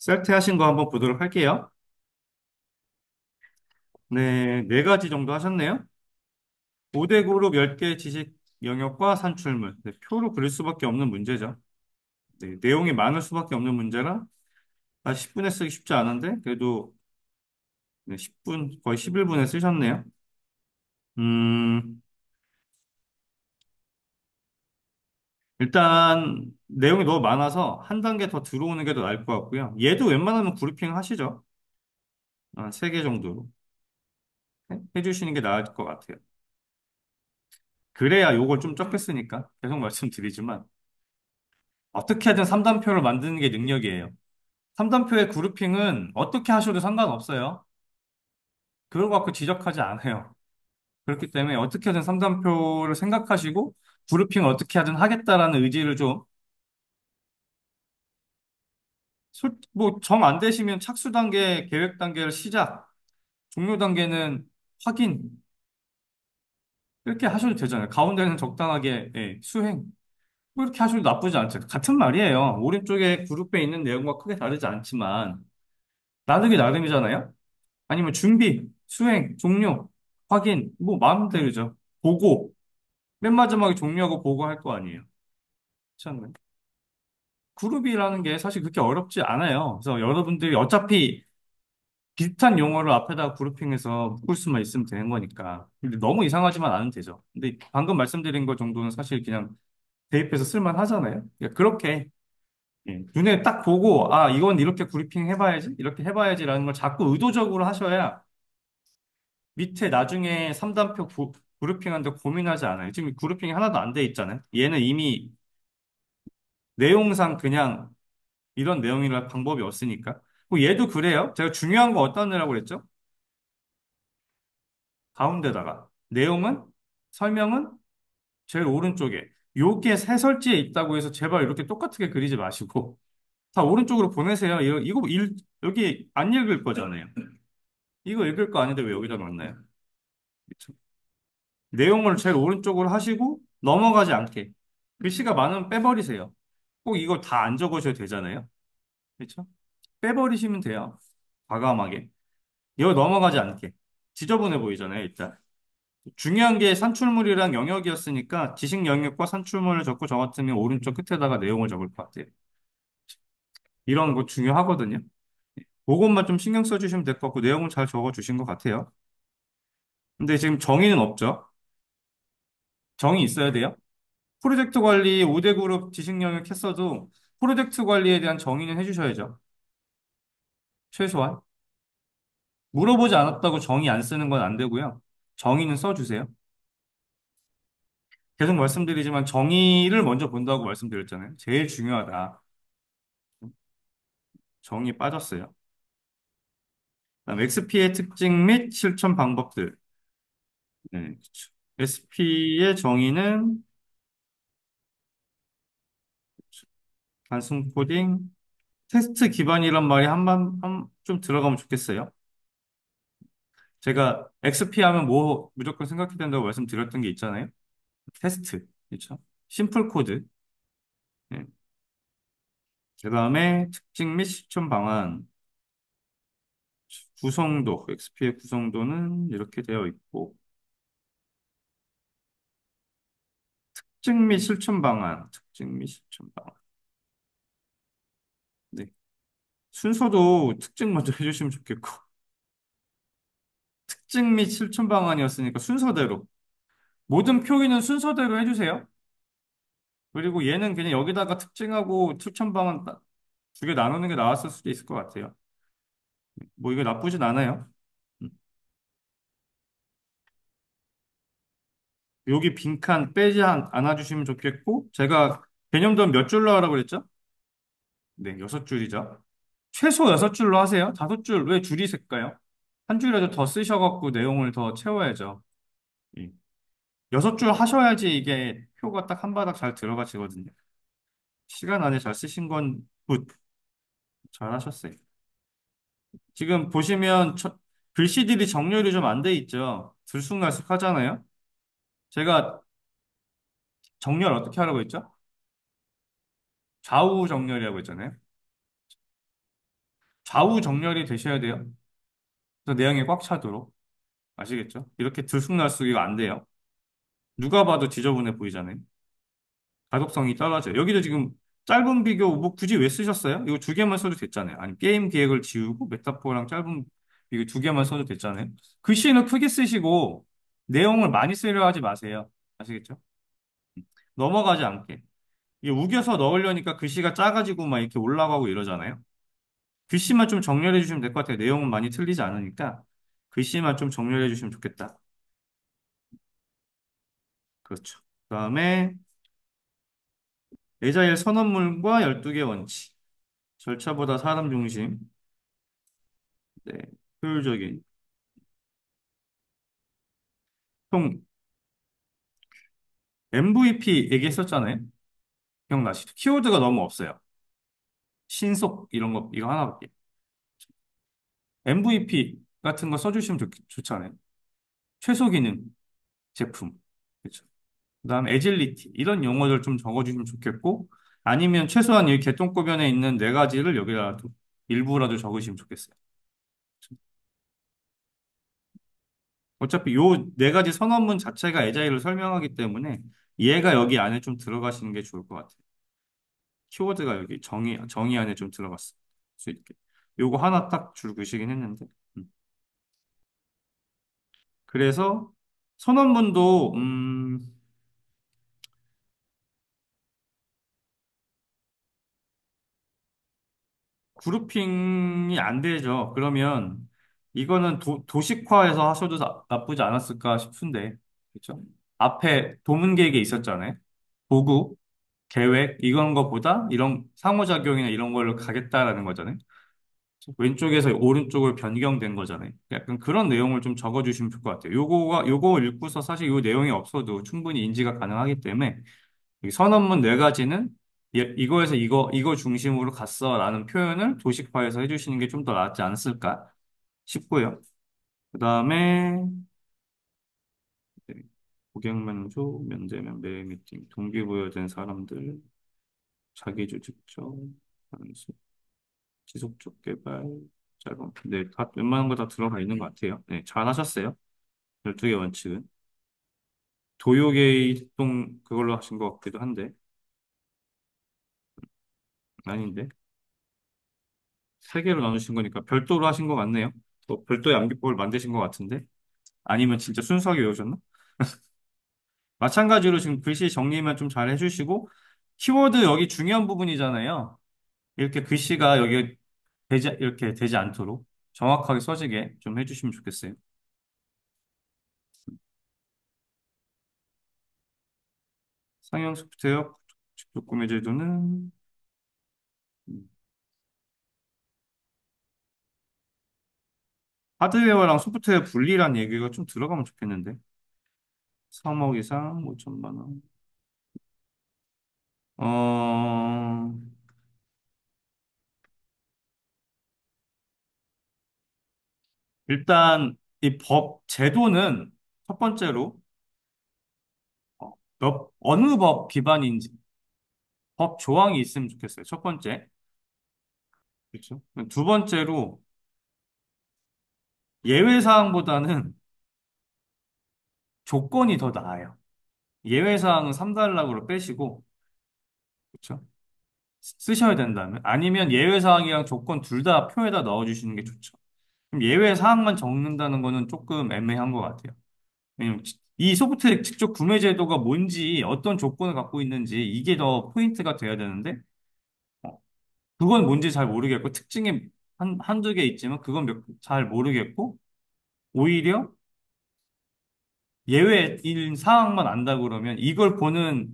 셀퇴하신 거 한번 보도록 할게요. 네, 네 가지 정도 하셨네요. 5대 그룹 10개 지식 영역과 산출물. 네, 표로 그릴 수밖에 없는 문제죠. 네, 내용이 많을 수밖에 없는 문제라 10분에 쓰기 쉽지 않은데 그래도 네, 10분, 거의 11분에 쓰셨네요. 음, 일단 내용이 너무 많아서 한 단계 더 들어오는 게 더 나을 것 같고요. 얘도 웬만하면 그룹핑 하시죠. 3개 정도로 해주시는 게 나을 것 같아요. 그래야 요걸 좀 적게 쓰니까 계속 말씀드리지만 어떻게 하든 3단표를 만드는 게 능력이에요. 3단표의 그룹핑은 어떻게 하셔도 상관없어요. 그걸 갖고 지적하지 않아요. 그렇기 때문에 어떻게 하든 3단표를 생각하시고 그룹핑을 어떻게 하든 하겠다라는 의지를 좀, 뭐, 정 안 되시면 착수 단계, 계획 단계를 시작, 종료 단계는 확인, 이렇게 하셔도 되잖아요. 가운데는 적당하게, 수행. 뭐 이렇게 하셔도 나쁘지 않죠. 같은 말이에요. 오른쪽에 그룹에 있는 내용과 크게 다르지 않지만, 나누기 나름이잖아요. 아니면 준비, 수행, 종료, 확인, 뭐 마음대로죠. 보고, 맨 마지막에 종료하고 보고할 거 아니에요. 그렇잖아요. 그룹이라는 게 사실 그렇게 어렵지 않아요. 그래서 여러분들이 어차피 비슷한 용어를 앞에다가 그룹핑해서 묶을 수만 있으면 되는 거니까. 근데 너무 이상하지만 않으면 되죠. 근데 방금 말씀드린 것 정도는 사실 그냥 대입해서 쓸만 하잖아요. 그러니까 그렇게 눈에 딱 보고, 아, 이건 이렇게 그룹핑 해봐야지, 이렇게 해봐야지라는 걸 자꾸 의도적으로 하셔야 밑에 나중에 3단표 그룹핑하는데 고민하지 않아요. 지금 그룹핑이 하나도 안 돼 있잖아요. 얘는 이미 내용상 그냥 이런 내용이라 방법이 없으니까. 뭐 얘도 그래요. 제가 중요한 거 어디다 넣으라고 그랬죠? 가운데다가. 내용은, 설명은 제일 오른쪽에. 요게 해설지에 있다고 해서 제발 이렇게 똑같게 그리지 마시고 다 오른쪽으로 보내세요. 여기 안 읽을 거잖아요. 이거 읽을 거 아닌데 왜 여기다 넣나요? 그쵸? 내용을 제일 오른쪽으로 하시고 넘어가지 않게. 글씨가 많으면 빼버리세요. 꼭 이걸 다 안 적으셔도 되잖아요. 그렇죠? 빼버리시면 돼요. 과감하게. 이거 넘어가지 않게. 지저분해 보이잖아요, 일단. 중요한 게 산출물이랑 영역이었으니까 지식 영역과 산출물을 적고 저 같으면 오른쪽 끝에다가 내용을 적을 것 같아요. 이런 거 중요하거든요. 그것만 좀 신경 써주시면 될 것 같고 내용을 잘 적어주신 것 같아요. 근데 지금 정의는 없죠. 정의 있어야 돼요. 프로젝트 관리 5대 그룹 지식 영역 했어도 프로젝트 관리에 대한 정의는 해주셔야죠. 최소한. 물어보지 않았다고 정의 안 쓰는 건 안 되고요. 정의는 써주세요. 계속 말씀드리지만 정의를 먼저 본다고 말씀드렸잖아요. 제일 중요하다. 정의 빠졌어요. 그다음 XP의 특징 및 실천 방법들. 네, 그렇죠. SP의 정의는 단순 코딩, 테스트 기반이란 말이 좀 들어가면 좋겠어요. 제가 XP 하면 뭐 무조건 생각해야 된다고 말씀드렸던 게 있잖아요. 테스트, 그렇죠? 심플 코드. 네. 그다음에 특징 및 실천 방안. 구성도, XP의 구성도는 이렇게 되어 있고, 특징 및 실천 방안, 특징 및 실천 방안. 네. 순서도 특징 먼저 해주시면 좋겠고, 특징 및 실천 방안이었으니까 순서대로. 모든 표기는 순서대로 해주세요. 그리고 얘는 그냥 여기다가 특징하고 실천 방안 두 개 나누는 게 나았을 수도 있을 것 같아요. 뭐 이거 나쁘진 않아요. 음. 여기 빈칸 빼지 않아주시면 좋겠고, 제가 개념도 몇 줄로 하라고 그랬죠? 네, 6줄이죠. 최소 6줄로 하세요. 5줄 왜 줄이실까요? 한 줄이라도 더 쓰셔갖고 내용을 더 채워야죠. 예. 6줄 하셔야지 이게 표가 딱 한 바닥 잘 들어가지거든요. 시간 안에 잘 쓰신 건 굿. 잘 하셨어요. 지금 보시면 글씨들이 정렬이 좀 안 돼 있죠. 들쑥날쑥 하잖아요. 제가 정렬 어떻게 하라고 했죠? 좌우 정렬이라고 했잖아요. 좌우 정렬이 되셔야 돼요. 그래서 내용이 꽉 차도록. 아시겠죠? 이렇게 들쑥날쑥 이거 안 돼요. 누가 봐도 지저분해 보이잖아요. 가독성이 떨어져요. 여기도 지금 짧은 비교 뭐 굳이 왜 쓰셨어요? 이거 두 개만 써도 됐잖아요. 아니 게임 기획을 지우고 메타포랑 짧은 비교 두 개만 써도 됐잖아요. 글씨는 크게 쓰시고 내용을 많이 쓰려 하지 마세요. 아시겠죠? 넘어가지 않게. 이게 우겨서 넣으려니까 글씨가 작아지고 막 이렇게 올라가고 이러잖아요. 글씨만 좀 정렬해 주시면 될 것 같아요. 내용은 많이 틀리지 않으니까 글씨만 좀 정렬해 주시면 좋겠다. 그렇죠. 그다음에 에자일 선언문과 12개 원칙. 절차보다 사람 중심. 네. 효율적인. 총 MVP 얘기했었잖아요. 기억나시죠? 키워드가 너무 없어요. 신속 이런 거 이거 하나밖에. MVP 같은 거 써주시면 좋잖아요. 최소 기능 제품. 그렇죠. 그다음에 에질리티 이런 용어들 좀 적어주시면 좋겠고 아니면 최소한 이 개똥꼬변에 있는 네 가지를 여기라도 일부라도 적으시면 좋겠어요. 어차피 요 네 가지 선언문 자체가 에자일을 설명하기 때문에 얘가 여기 안에 좀 들어가시는 게 좋을 것 같아요. 키워드가 여기 정의 안에 좀 들어갔어. 수 있게. 요거 하나 딱 줄그시긴 했는데. 음. 그래서 선언문도 그룹핑이 안 되죠. 그러면 이거는 도식화해서 하셔도 나쁘지 않았을까 싶은데. 그렇죠? 앞에 도문계획에 있었잖아요. 보고 계획 이런 거보다 이런 상호작용이나 이런 걸로 가겠다라는 거잖아요. 왼쪽에서 오른쪽으로 변경된 거잖아요. 약간 그런 내용을 좀 적어주시면 좋을 것 같아요. 요거 읽고서 사실 요 내용이 없어도 충분히 인지가 가능하기 때문에 이 선언문 네 가지는 이거에서 이거 중심으로 갔어라는 표현을 도식화해서 해주시는 게 좀 더 낫지 않았을까 싶고요. 그 다음에 고객만족, 면대면, 매일 미팅, 동기부여된 사람들, 자기주직적, 지속적 개발, 짧은, 네, 다, 웬만한 거 다 들어가 있는 것 같아요. 네, 잘 하셨어요. 12개 원칙은. 도요게이 동 그걸로 하신 것 같기도 한데, 아닌데. 세 개로 나누신 거니까 별도로 하신 것 같네요. 또 별도의 암기법을 만드신 것 같은데. 아니면 진짜 순수하게 외우셨나? 마찬가지로 지금 글씨 정리만 좀 잘 해주시고, 키워드 여기 중요한 부분이잖아요. 이렇게 글씨가 여기 이렇게 되지 않도록 정확하게 써지게 좀 해주시면 좋겠어요. 상용 소프트웨어 직접 구매 제도는 하드웨어랑 소프트웨어 분리란 얘기가 좀 들어가면 좋겠는데. 3억 이상 5천만 원. 어, 일단 이 법 제도는 첫 번째로 어느 법 기반인지 법 조항이 있으면 좋겠어요. 첫 번째. 그렇죠? 두 번째로 예외 사항보다는 조건이 더 나아요. 예외 사항은 3단락으로 빼시고 그렇죠? 쓰셔야 된다면 아니면 예외 사항이랑 조건 둘 다 표에다 넣어주시는 게 좋죠. 그럼 예외 사항만 적는다는 거는 조금 애매한 것 같아요. 왜냐면 이 소프트웨어 직접 구매 제도가 뭔지 어떤 조건을 갖고 있는지 이게 더 포인트가 돼야 되는데 어, 그건 뭔지 잘 모르겠고 특징이 한두 개 있지만 그건 잘 모르겠고 오히려 예외인 사항만 안다 그러면 이걸 보는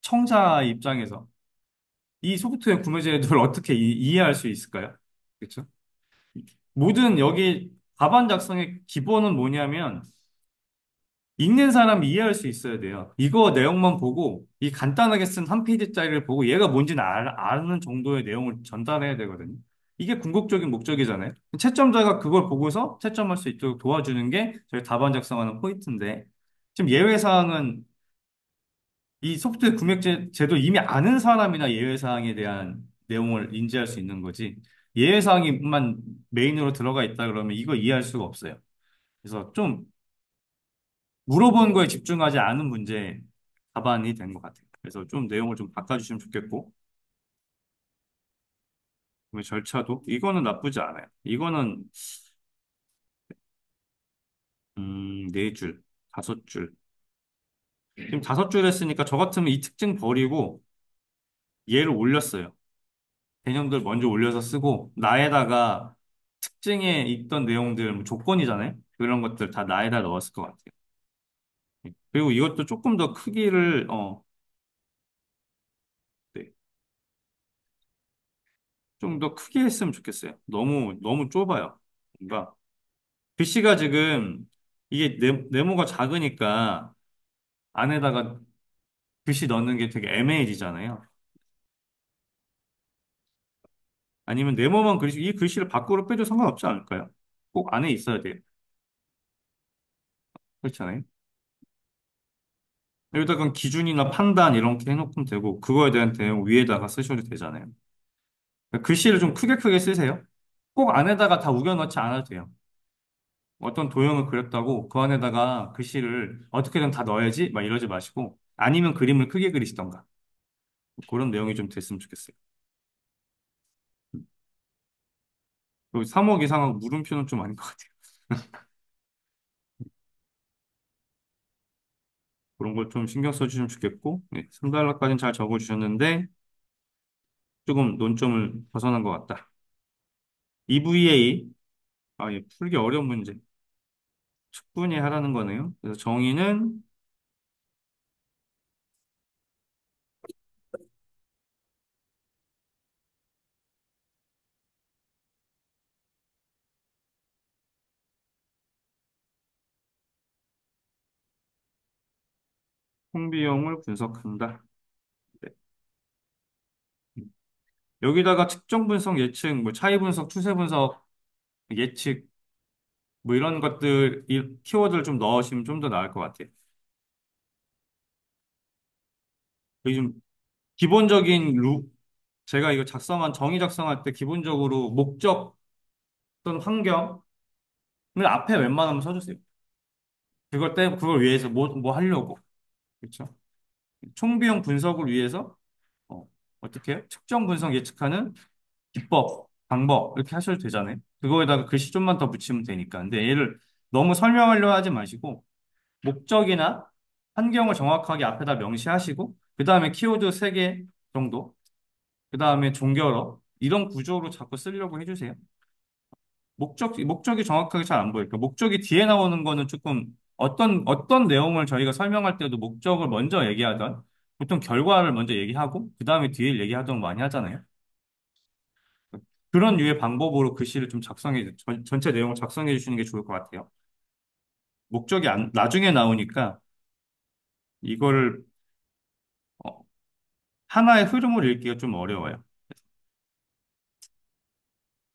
청자 입장에서 이 소프트웨어 구매 제도를 어떻게 이해할 수 있을까요? 그렇죠? 모든 여기 답안 작성의 기본은 뭐냐면 읽는 사람이 이해할 수 있어야 돼요. 이거 내용만 보고 이 간단하게 쓴 한 페이지짜리를 보고 얘가 뭔지는 아는 정도의 내용을 전달해야 되거든요. 이게 궁극적인 목적이잖아요. 채점자가 그걸 보고서 채점할 수 있도록 도와주는 게 저희 답안 작성하는 포인트인데 지금 예외사항은 이 소프트웨어 구매 제도 이미 아는 사람이나 예외사항에 대한 내용을 인지할 수 있는 거지. 예외사항이만 메인으로 들어가 있다 그러면 이거 이해할 수가 없어요. 그래서 좀 물어보는 거에 집중하지 않은 문제 답안이 된 것 같아요. 그래서 좀 내용을 좀 바꿔주시면 좋겠고, 그다음에 절차도 이거는 나쁘지 않아요. 이거는 네 줄, 다섯 줄. 지금 다섯 줄 했으니까 저 같으면 이 특징 버리고 얘를 올렸어요. 개념들 먼저 올려서 쓰고 나에다가 특징에 있던 내용들 뭐 조건이잖아요. 그런 것들 다 나에다 넣었을 것 같아요. 그리고 이것도 조금 더 크기를 네, 좀 더 크게 했으면 좋겠어요. 너무 너무 좁아요. 뭔가 글씨가 지금 이게 네모가 작으니까 안에다가 글씨 넣는 게 되게 애매해지잖아요. 아니면 네모만 글씨 이 글씨를 밖으로 빼도 상관없지 않을까요? 꼭 안에 있어야 돼요. 그렇잖아요. 여기다가 기준이나 판단 이런 게 해놓으면 되고 그거에 대한 대응 위에다가 쓰셔도 되잖아요. 그러니까 글씨를 좀 크게 크게 쓰세요. 꼭 안에다가 다 우겨 넣지 않아도 돼요. 어떤 도형을 그렸다고 그 안에다가 글씨를 어떻게든 다 넣어야지 막 이러지 마시고 아니면 그림을 크게 그리시던가 그런 내용이 좀 됐으면 좋겠어요. 그리고 3억 이상하고 물음표는 좀 아닌 것 같아요. 그런 걸 좀 신경 써주시면 좋겠고, 네, 3달러까지는 잘 적어주셨는데, 조금 논점을 벗어난 것 같다. EVA, 예, 풀기 어려운 문제. 충분히 하라는 거네요. 그래서 정의는 통비용을 분석한다. 네. 여기다가 특정 분석 예측, 뭐 차이 분석, 추세 분석, 예측, 뭐 이런 것들, 이 키워드를 좀 넣으시면 좀 더 나을 것 같아요. 여기 좀 기본적인 제가 이거 정의 작성할 때 기본적으로 목적 또는 환경을 앞에 웬만하면 써주세요. 그걸 위해서 뭐 하려고. 그렇죠? 총비용 분석을 위해서, 어, 어떻게 해요? 특정 분석 예측하는 기법, 방법, 이렇게 하셔도 되잖아요. 그거에다가 글씨 좀만 더 붙이면 되니까. 근데 얘를 너무 설명하려 하지 마시고, 목적이나 환경을 정확하게 앞에다 명시하시고, 그 다음에 키워드 3개 정도, 그 다음에 종결어, 이런 구조로 자꾸 쓰려고 해주세요. 목적이 정확하게 잘 안 보여요. 그러니까 목적이 뒤에 나오는 거는 조금 어떤 내용을 저희가 설명할 때도 목적을 먼저 얘기하던 보통 결과를 먼저 얘기하고 그 다음에 뒤에 얘기하던 거 많이 하잖아요. 그런 류의 방법으로 글씨를 좀 전체 내용을 작성해 주시는 게 좋을 것 같아요. 나중에 나오니까 이거를 어, 하나의 흐름을 읽기가 좀 어려워요.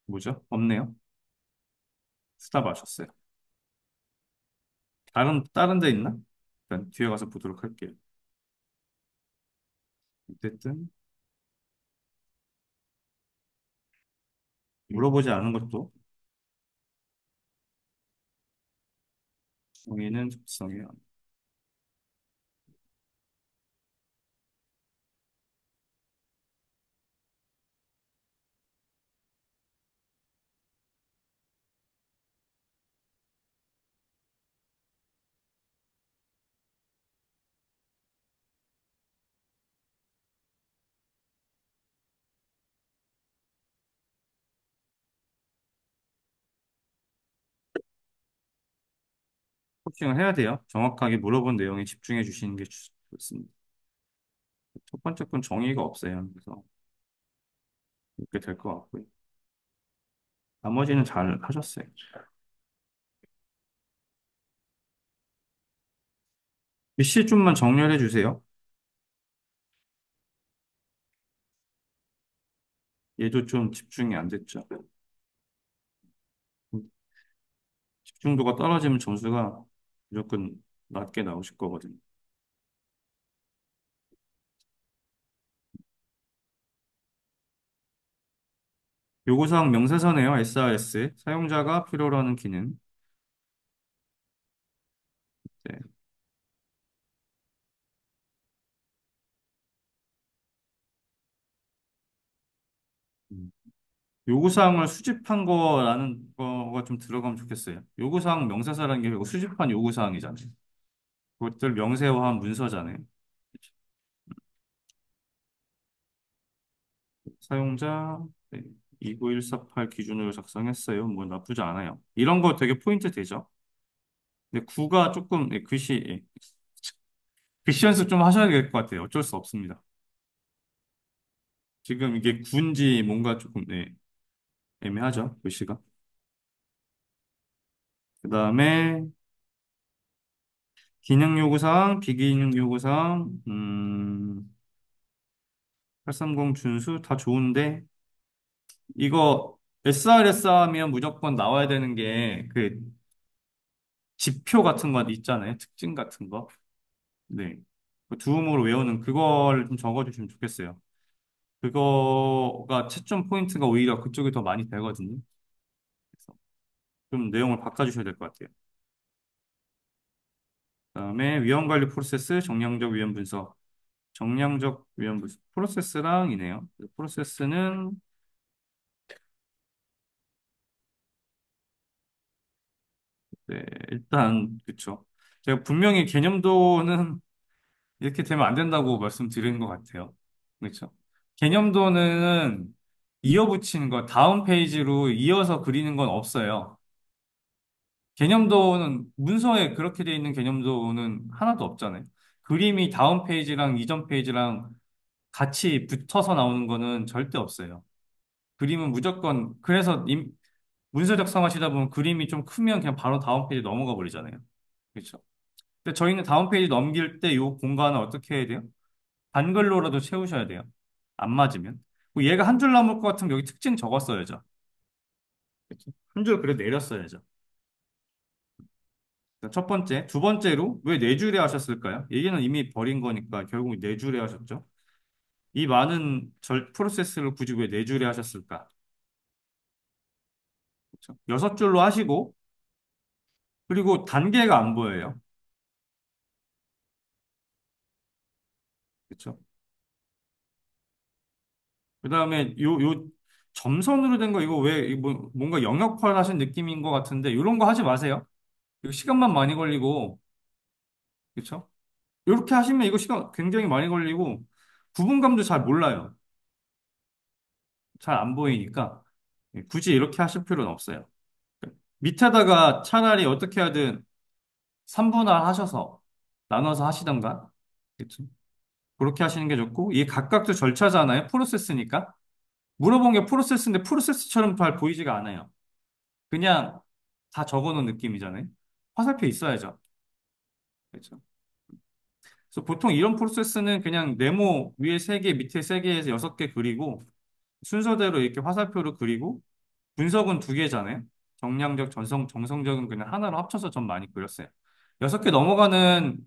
뭐죠? 없네요. 스탑 하셨어요. 다른 데 있나? 일단 뒤에 가서 보도록 할게요. 어쨌든 물어보지 않은 것도 정의는 적성이에요. 코칭을 해야 돼요. 정확하게 물어본 내용에 집중해 주시는 게 좋습니다. 첫 번째 건 정의가 없어요. 그래서 이렇게 될 것 같고요. 나머지는 잘 하셨어요. 글씨 좀만 정렬해 주세요. 얘도 좀 집중이 안 됐죠. 집중도가 떨어지면 점수가 무조건 낮게 나오실 거거든요. 요구사항 명세서네요. SRS. 사용자가 필요로 하는 기능. 네. 음. 요구사항을 수집한 거라는 거가 좀 들어가면 좋겠어요. 요구사항 명세서라는 게 결국 수집한 요구사항이잖아요. 그것들 명세화한 문서잖아요. 사용자 네, 29148 기준으로 작성했어요. 뭐 나쁘지 않아요. 이런 거 되게 포인트 되죠. 근데 구가 조금 글씨 글씨 연습 좀 하셔야 될 것 같아요. 어쩔 수 없습니다. 지금 이게 구인지 뭔가 조금 애매하죠. 글씨가. 그다음에 기능 요구사항, 비기능 요구사항, 830 준수 다 좋은데 이거 SRS 하면 무조건 나와야 되는 게 그 지표 같은 거 있잖아요. 특징 같은 거. 네. 그 두음으로 외우는 그걸 좀 적어주시면 좋겠어요. 그거가 채점 포인트가 오히려 그쪽이 더 많이 되거든요. 그래서 좀 내용을 바꿔주셔야 될 것 같아요. 그다음에 위험관리 프로세스, 정량적 위험 분석. 정량적 위험 분석. 프로세스랑이네요. 프로세스는 네, 일단 그쵸. 제가 분명히 개념도는 이렇게 되면 안 된다고 말씀드린 것 같아요. 그렇죠? 개념도는 이어붙이는 거, 다음 페이지로 이어서 그리는 건 없어요. 개념도는 문서에 그렇게 돼 있는 개념도는 하나도 없잖아요. 그림이 다음 페이지랑 이전 페이지랑 같이 붙어서 나오는 거는 절대 없어요. 그림은 무조건 그래서 문서 작성하시다 보면 그림이 좀 크면 그냥 바로 다음 페이지 넘어가 버리잖아요. 그렇죠? 근데 저희는 다음 페이지 넘길 때 이 공간을 어떻게 해야 돼요? 한글로라도 채우셔야 돼요. 안 맞으면. 뭐 얘가 한 줄 남을 것 같으면 여기 특징 적었어야죠. 그렇죠? 한 줄 그래 내렸어야죠. 첫 번째. 두 번째로 왜 네 줄에 하셨을까요? 얘기는 이미 버린 거니까 결국 네 줄에 하셨죠. 이 많은 프로세스를 굳이 왜 네 줄에 하셨을까? 그렇죠? 여섯 줄로 하시고 그리고 단계가 안 보여요. 그렇죠? 그다음에 요 점선으로 된 거 이거 왜 이거 뭔가 영역화 하신 느낌인 것 같은데 이런 거 하지 마세요. 이거 시간만 많이 걸리고 그렇죠? 이렇게 하시면 이거 시간 굉장히 많이 걸리고 구분감도 잘 몰라요. 잘 안 보이니까 굳이 이렇게 하실 필요는 없어요. 밑에다가 차라리 어떻게 하든 3분할 하셔서 나눠서 하시던가. 그렇죠? 그렇게 하시는 게 좋고 이게 각각도 절차잖아요. 프로세스니까. 물어본 게 프로세스인데 프로세스처럼 잘 보이지가 않아요. 그냥 다 적어놓은 느낌이잖아요. 화살표 있어야죠. 그렇죠? 그래서 보통 이런 프로세스는 그냥 네모 위에 세 개, 밑에 세 개에서 여섯 개 그리고 순서대로 이렇게 화살표를 그리고 분석은 두 개잖아요. 정량적, 정성적은 그냥 하나로 합쳐서 좀 많이 그렸어요. 여섯 개 넘어가는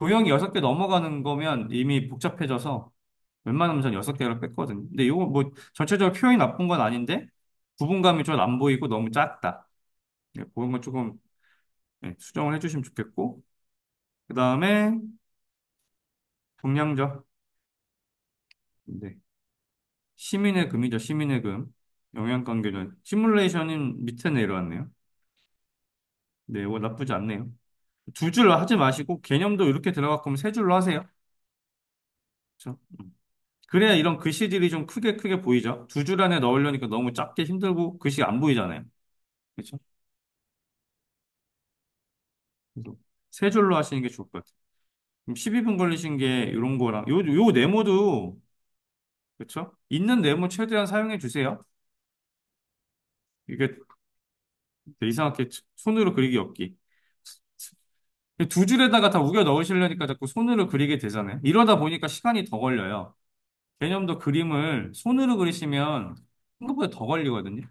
도형이 여섯 개 넘어가는 거면 이미 복잡해져서 웬만하면 전 여섯 개를 뺐거든요. 근데 이거 뭐 전체적으로 표현이 나쁜 건 아닌데 부분감이 좀 안 보이고 너무 작다. 그런 건 조금 수정을 해주시면 좋겠고 그 다음에 동량적 네. 시민의 금이죠. 시민의 금. 영향관계는 시뮬레이션은 밑에 내려왔네요. 네, 뭐 나쁘지 않네요. 두 줄 하지 마시고 개념도 이렇게 들어갈 거면 세 줄로 하세요. 그렇죠? 그래야 이런 글씨들이 좀 크게 크게 보이죠. 두 줄 안에 넣으려니까 너무 작게 힘들고 글씨 안 보이잖아요. 그렇죠? 그래서 세 줄로 하시는 게 좋을 것 같아요. 그럼 12분 걸리신 게 이런 거랑 요 네모도 그렇죠? 있는 네모 최대한 사용해 주세요. 이게 이상하게 손으로 그리기 없기. 두 줄에다가 다 우겨 넣으시려니까 자꾸 손으로 그리게 되잖아요. 이러다 보니까 시간이 더 걸려요. 개념도 그림을 손으로 그리시면 생각보다 더 걸리거든요.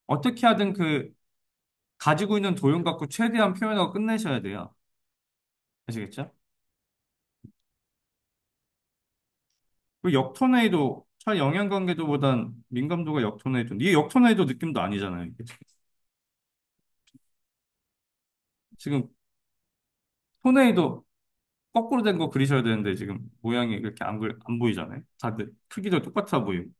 어떻게 하든 그 가지고 있는 도형 갖고 최대한 표현하고 끝내셔야 돼요. 아시겠죠? 그 역토네이도 영양관계도보단 민감도가 역토네이도. 이게 역토네이도 느낌도 아니잖아요. 이게 지금 토네이도 거꾸로 된 거 그리셔야 되는데 지금 모양이 이렇게 안 보이잖아요. 다들 크기도 똑같아 보이고.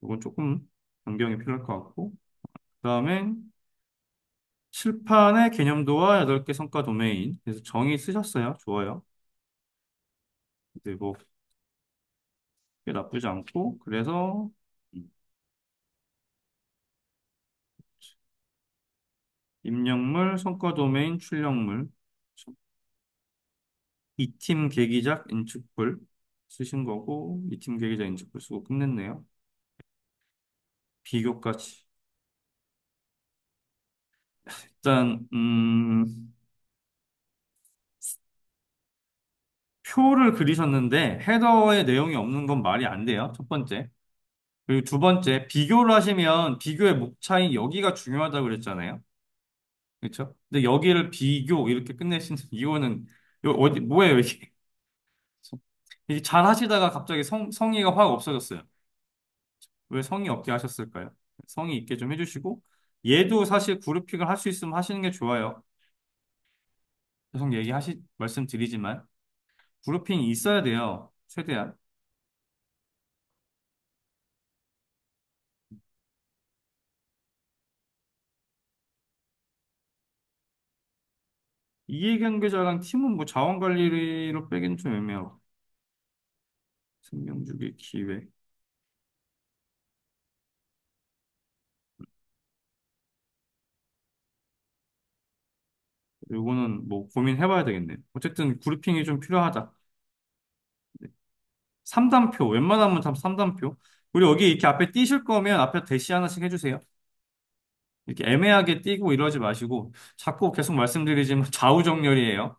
이건 조금 변경이 필요할 것 같고. 그다음에 칠판의 개념도와 8개 성과 도메인. 그래서 정의 쓰셨어요. 좋아요. 근데 뭐, 꽤 나쁘지 않고. 그래서, 음, 입력물, 성과 도메인, 출력물. 이 팀 계기작, 인축불 쓰신 거고, 이 팀 계기작, 인축불 쓰고 끝냈네요. 비교까지. 일단, 표를 그리셨는데, 헤더에 내용이 없는 건 말이 안 돼요. 첫 번째. 그리고 두 번째, 비교를 하시면, 비교의 목차인 여기가 중요하다고 그랬잖아요. 그렇죠? 근데 여기를 비교 이렇게 끝내신 이유는 어디 뭐예요 이게? 이게 잘 하시다가 갑자기 성의가 확 없어졌어요. 왜 성의 없게 하셨을까요? 성의 있게 좀 해주시고 얘도 사실 그룹핑을 할 수 있으면 하시는 게 좋아요. 계속 말씀드리지만 그룹핑이 있어야 돼요. 최대한 이해관계자랑 팀은 뭐 자원관리로 빼기는 좀 애매하고 생명주기 기회 요거는 뭐 고민해봐야 되겠네요. 어쨌든 그룹핑이 좀 필요하다. 3단표, 웬만하면 다 3단표. 우리 여기 이렇게 앞에 띄실 거면 앞에 대시 하나씩 해주세요. 이렇게 애매하게 띄고 이러지 마시고, 자꾸 계속 말씀드리지만 좌우정렬이에요.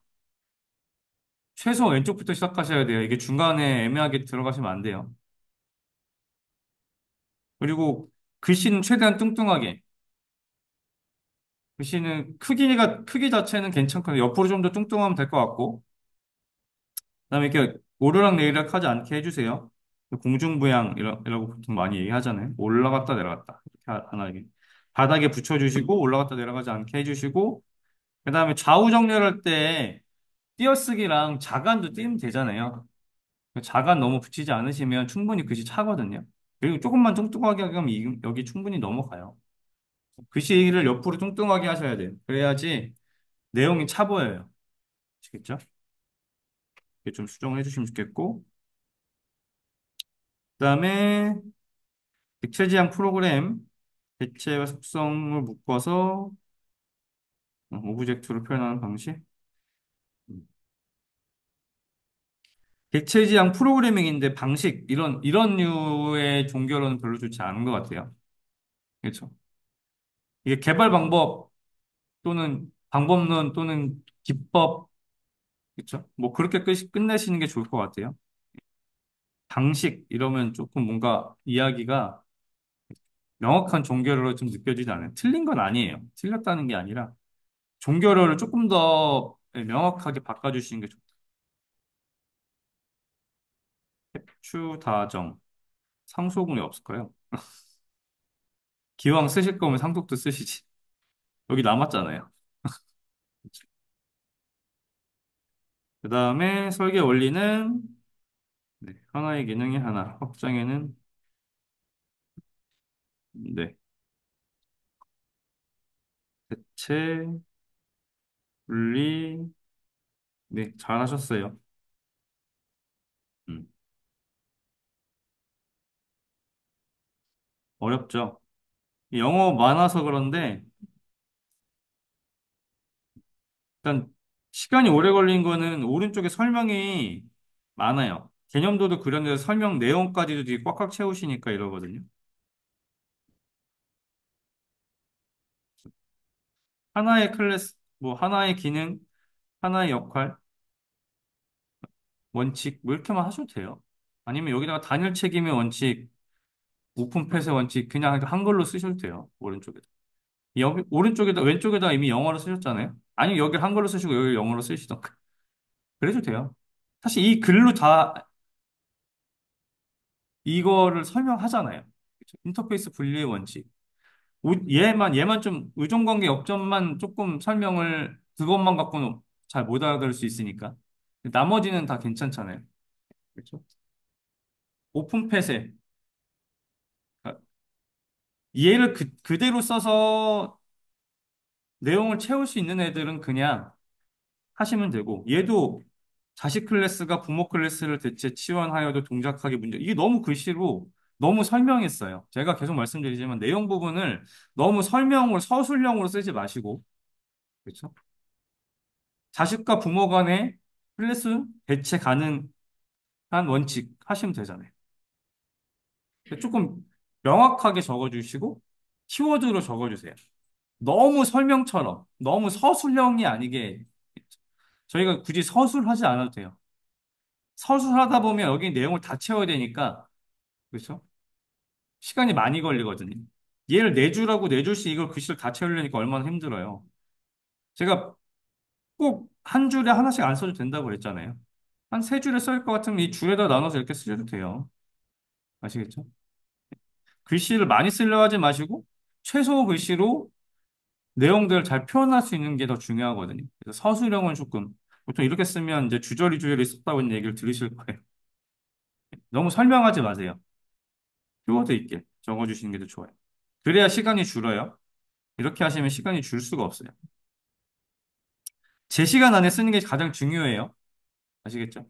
최소 왼쪽부터 시작하셔야 돼요. 이게 중간에 애매하게 들어가시면 안 돼요. 그리고 글씨는 최대한 뚱뚱하게. 글씨는 크기 자체는 괜찮거든요. 옆으로 좀 더 뚱뚱하면 될 것 같고, 그다음에 이렇게 오르락 내리락 하지 않게 해주세요. 공중부양이라고 보통 많이 얘기하잖아요. 올라갔다 내려갔다. 이렇게 하나 바닥에 붙여주시고 올라갔다 내려가지 않게 해주시고 그다음에 좌우 정렬할 때 띄어쓰기랑 자간도 띄면 되잖아요. 자간 너무 붙이지 않으시면 충분히 글씨 차거든요. 그리고 조금만 뚱뚱하게 하면 여기 충분히 넘어가요. 글씨를 옆으로 뚱뚱하게 하셔야 돼요. 그래야지 내용이 차 보여요. 아시겠죠? 이게 좀 수정을 해주시면 좋겠고 그다음에 객체지향 프로그램 객체와 속성을 묶어서 오브젝트로 표현하는 방식. 음. 객체지향 프로그래밍인데 방식 이런 류의 종교로는 별로 좋지 않은 것 같아요. 그렇죠? 이게 개발 방법 또는 방법론 또는 기법 그렇죠? 뭐 그렇게 끝내시는 게 좋을 것 같아요. 방식 이러면 조금 뭔가 이야기가 명확한 종교로 좀 느껴지지 않아요. 틀린 건 아니에요. 틀렸다는 게 아니라 종교를 조금 더 명확하게 바꿔주시는 게 좋다. 추다정 상속은이 없을까요? 기왕 쓰실 거면 상속도 쓰시지. 여기 남았잖아요. 그 다음에 설계 원리는 네, 하나의 기능이 하나, 확장에는 네, 대체, 분리, 네, 잘하셨어요. 음, 어렵죠. 영어 많아서 그런데 일단 시간이 오래 걸린 거는 오른쪽에 설명이 많아요. 개념도도 그렸는데 설명 내용까지도 되게 꽉꽉 채우시니까 이러거든요. 하나의 클래스, 뭐 하나의 기능, 하나의 역할, 원칙 뭐 이렇게만 하셔도 돼요. 아니면 여기다가 단일 책임의 원칙, 오픈 펫의 원칙 그냥 한글로 쓰셔도 돼요. 오른쪽에다. 여기 오른쪽에다 왼쪽에다 이미 영어로 쓰셨잖아요. 아니면 여기 한글로 쓰시고 여기 영어로 쓰시던가. 그래도 돼요. 사실 이 글로 다 이거를 설명하잖아요. 그쵸? 인터페이스 분리의 원칙. 얘만 좀 의존관계 역점만 조금 설명을 그것만 갖고는 잘 못 알아들을 수 있으니까. 나머지는 다 괜찮잖아요. 그렇죠? 오픈 폐쇄. 그러니까 얘를 그대로 써서 내용을 채울 수 있는 애들은 그냥 하시면 되고, 얘도 자식 클래스가 부모 클래스를 대체 치환하여도 동작하기 문제. 이게 너무 글씨로 너무 설명했어요. 제가 계속 말씀드리지만 내용 부분을 너무 설명을 서술형으로 쓰지 마시고, 그렇죠? 자식과 부모 간의 클래스 대체 가능한 원칙 하시면 되잖아요. 조금 명확하게 적어주시고, 키워드로 적어주세요. 너무 설명처럼, 너무 서술형이 아니게, 저희가 굳이 서술하지 않아도 돼요. 서술하다 보면 여기 내용을 다 채워야 되니까, 그렇죠? 시간이 많이 걸리거든요. 얘를 네 줄하고 네 줄씩 이걸 글씨를 다 채우려니까 얼마나 힘들어요. 제가 꼭 한 줄에 하나씩 안 써도 된다고 그랬잖아요. 한 세 줄에 쓸 것 같으면 이 줄에다 나눠서 이렇게 쓰셔도 돼요. 아시겠죠? 글씨를 많이 쓰려 하지 마시고 최소 글씨로 내용들을 잘 표현할 수 있는 게 더 중요하거든요. 그래서 서술형은 조금 보통 이렇게 쓰면 이제 주저리 주저리 썼다고 얘기를 들으실 거예요. 너무 설명하지 마세요. 키워드 있게 적어주시는 게 더 좋아요. 그래야 시간이 줄어요. 이렇게 하시면 시간이 줄 수가 없어요. 제 시간 안에 쓰는 게 가장 중요해요. 아시겠죠?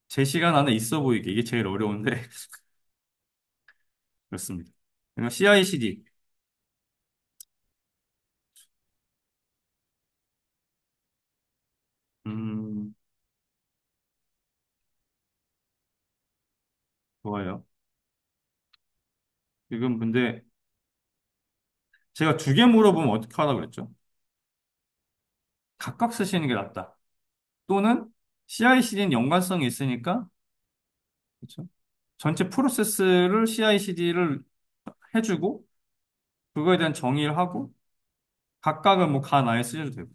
제 시간 안에 있어 보이게 이게 제일 어려운데 그렇습니다. 그리고 CI/CD 음 좋아요. 지금 근데 제가 두 개 물어보면 어떻게 하라 그랬죠? 각각 쓰시는 게 낫다. 또는 CI/CD는 연관성이 있으니까 그렇죠? 전체 프로세스를 CI/CD를 해주고 그거에 대한 정의를 하고 각각은 뭐 간 아예 쓰셔도 되고.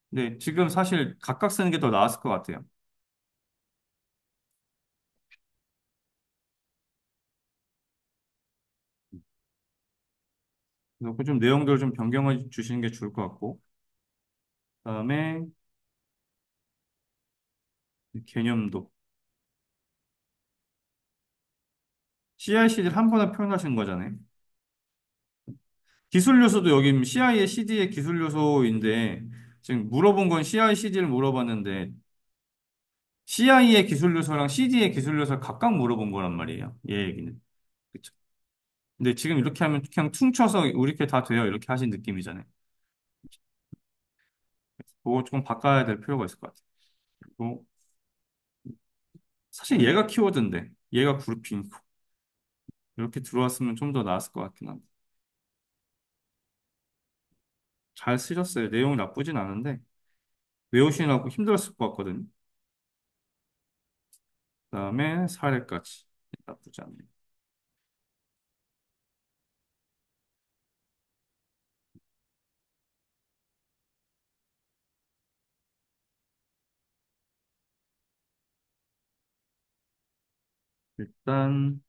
근데 지금 사실 각각 쓰는 게 더 나았을 것 같아요. 그래서 그좀 내용들 좀 변경해 주시는 게 좋을 것 같고. 그다음에 개념도 CI/CD를 한 번에 표현하신 거잖아요. 기술 요소도 여기 CI의 CD의 기술 요소인데 지금 물어본 건 CI/CD를 물어봤는데 CI의 기술 요소랑 CD의 기술 요소를 각각 물어본 거란 말이에요. 얘 얘기는. 그쵸? 근데 지금 이렇게 하면 그냥 퉁쳐서 우리께 다 돼요. 이렇게 하신 느낌이잖아요. 그거 조금 바꿔야 될 필요가 있을 것 같아요. 그리고 사실 얘가 키워드인데 얘가 그룹핑이고 이렇게 들어왔으면 좀 더 나았을 것 같긴 한데 잘 쓰셨어요. 내용이 나쁘진 않은데 외우시느라고 힘들었을 것 같거든요. 그다음에 사례까지 나쁘지 않네요. 일단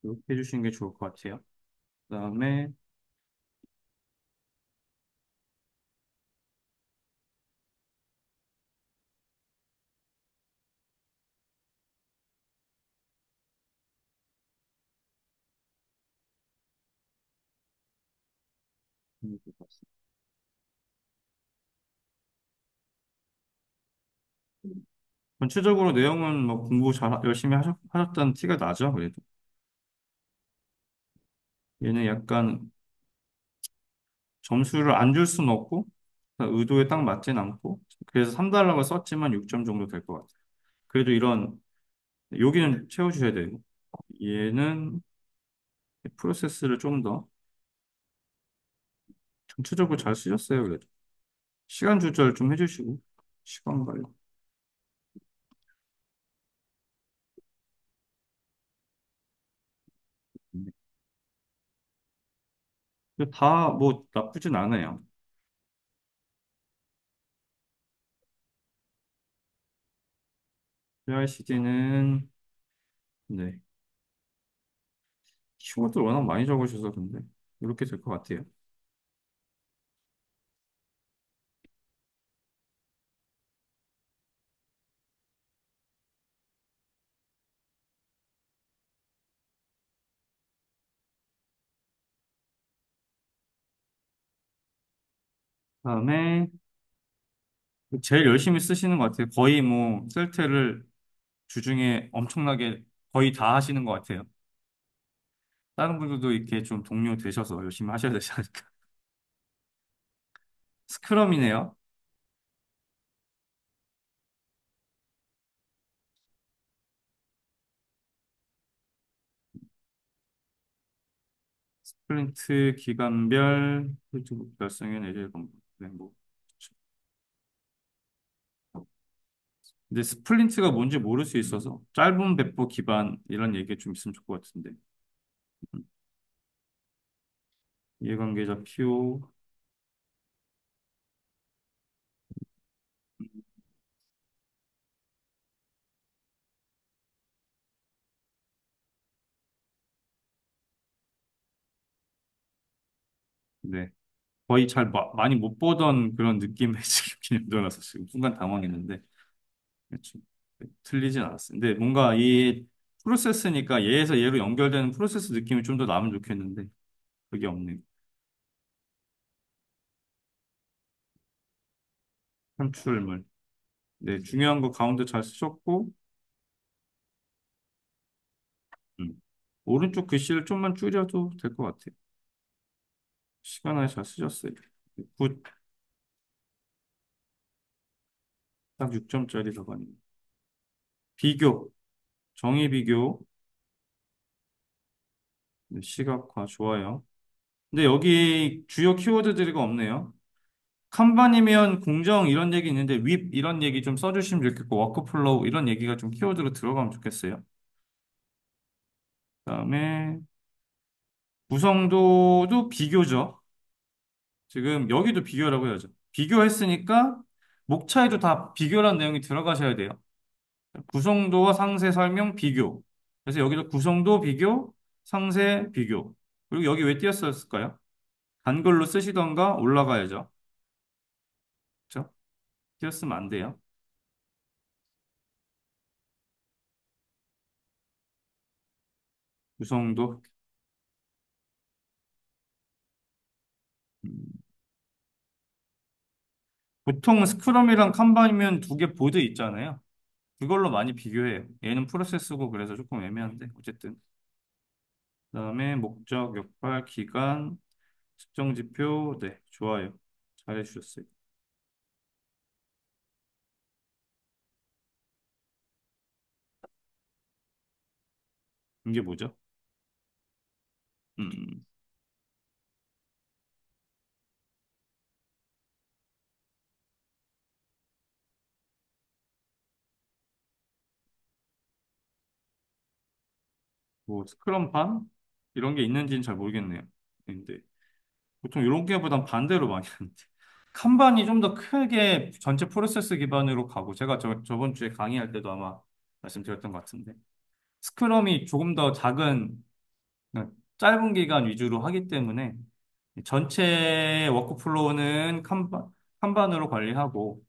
이렇게 해주시는 게 좋을 것 같아요. 그다음에 전체적으로 내용은 뭐 공부 잘 열심히 하셨다는 티가 나죠. 그래도 얘는 약간 점수를 안 줄 수는 없고 의도에 딱 맞진 않고 그래서 3달러가 썼지만 6점 정도 될 것 같아요. 그래도 이런 여기는 채워주셔야 되고 얘는 프로세스를 좀 더 전체적으로 잘 쓰셨어요, 그래도. 시간 조절 좀 해주시고, 시간 관리. 다 뭐 나쁘진 않아요. CICD는, 네. 키워드 워낙 많이 적으셔서 근데, 이렇게 될 것 같아요. 다음에, 제일 열심히 쓰시는 것 같아요. 거의 뭐, 셀트를 주중에 엄청나게 거의 다 하시는 것 같아요. 다른 분들도 이렇게 좀 동료 되셔서 열심히 하셔야 되지 않을까. 스크럼이네요. 스프린트 기간별 프로젝트 달성엔 애들 방법. 네, 뭐. 그렇죠. 근데 스플린트가 뭔지 모를 수 있어서 짧은 배포 기반 이런 얘기 좀 있으면 좋을 것 같은데. 음, 이해관계자 PO. 네. 거의 많이 못 보던 그런 느낌의 지금 들어서 지금 순간 당황했는데. 그렇죠. 네, 틀리진 않았어요. 근데 뭔가 이 프로세스니까 얘에서 얘로 연결되는 프로세스 느낌이 좀 더 나면 좋겠는데 그게 없네요. 산출물. 네, 중요한 거 가운데 잘 쓰셨고, 음. 오른쪽 글씨를 좀만 줄여도 될 것 같아요. 시간 안에 잘 쓰셨어요. 굿, 딱 6점짜리 들어가네요. 비교, 정의 비교, 네, 시각화, 좋아요. 근데 여기 주요 키워드들이 없네요. 칸반이면 공정 이런 얘기 있는데 윗 이런 얘기 좀 써주시면 좋겠고 워크플로우 이런 얘기가 좀 키워드로 들어가면 좋겠어요. 그다음에 구성도도 비교죠. 지금 여기도 비교라고 해야죠. 비교했으니까 목 차이도 다 비교란 내용이 들어가셔야 돼요. 구성도와 상세 설명 비교. 그래서 여기도 구성도 비교, 상세 비교. 그리고 여기 왜 띄었을까요? 한글로 쓰시던가 올라가야죠. 그렇죠? 띄었으면 안 돼요. 구성도. 음, 보통 스크럼이랑 칸반이면 두 개 보드 있잖아요. 그걸로 많이 비교해요. 얘는 프로세스고 그래서 조금 애매한데 어쨌든. 그다음에 목적, 역할, 기간, 측정 지표. 네, 좋아요. 잘해주셨어요. 이게 뭐죠? 음, 뭐 스크럼판 이런 게 있는지는 잘 모르겠네요. 근데 보통 이런 게보단 반대로 많이 하는데 칸반이 좀 더 크게 전체 프로세스 기반으로 가고 제가 저번 주에 강의할 때도 아마 말씀드렸던 것 같은데 스크럼이 조금 더 작은 그냥 짧은 기간 위주로 하기 때문에 전체 워크플로우는 칸반으로 관리하고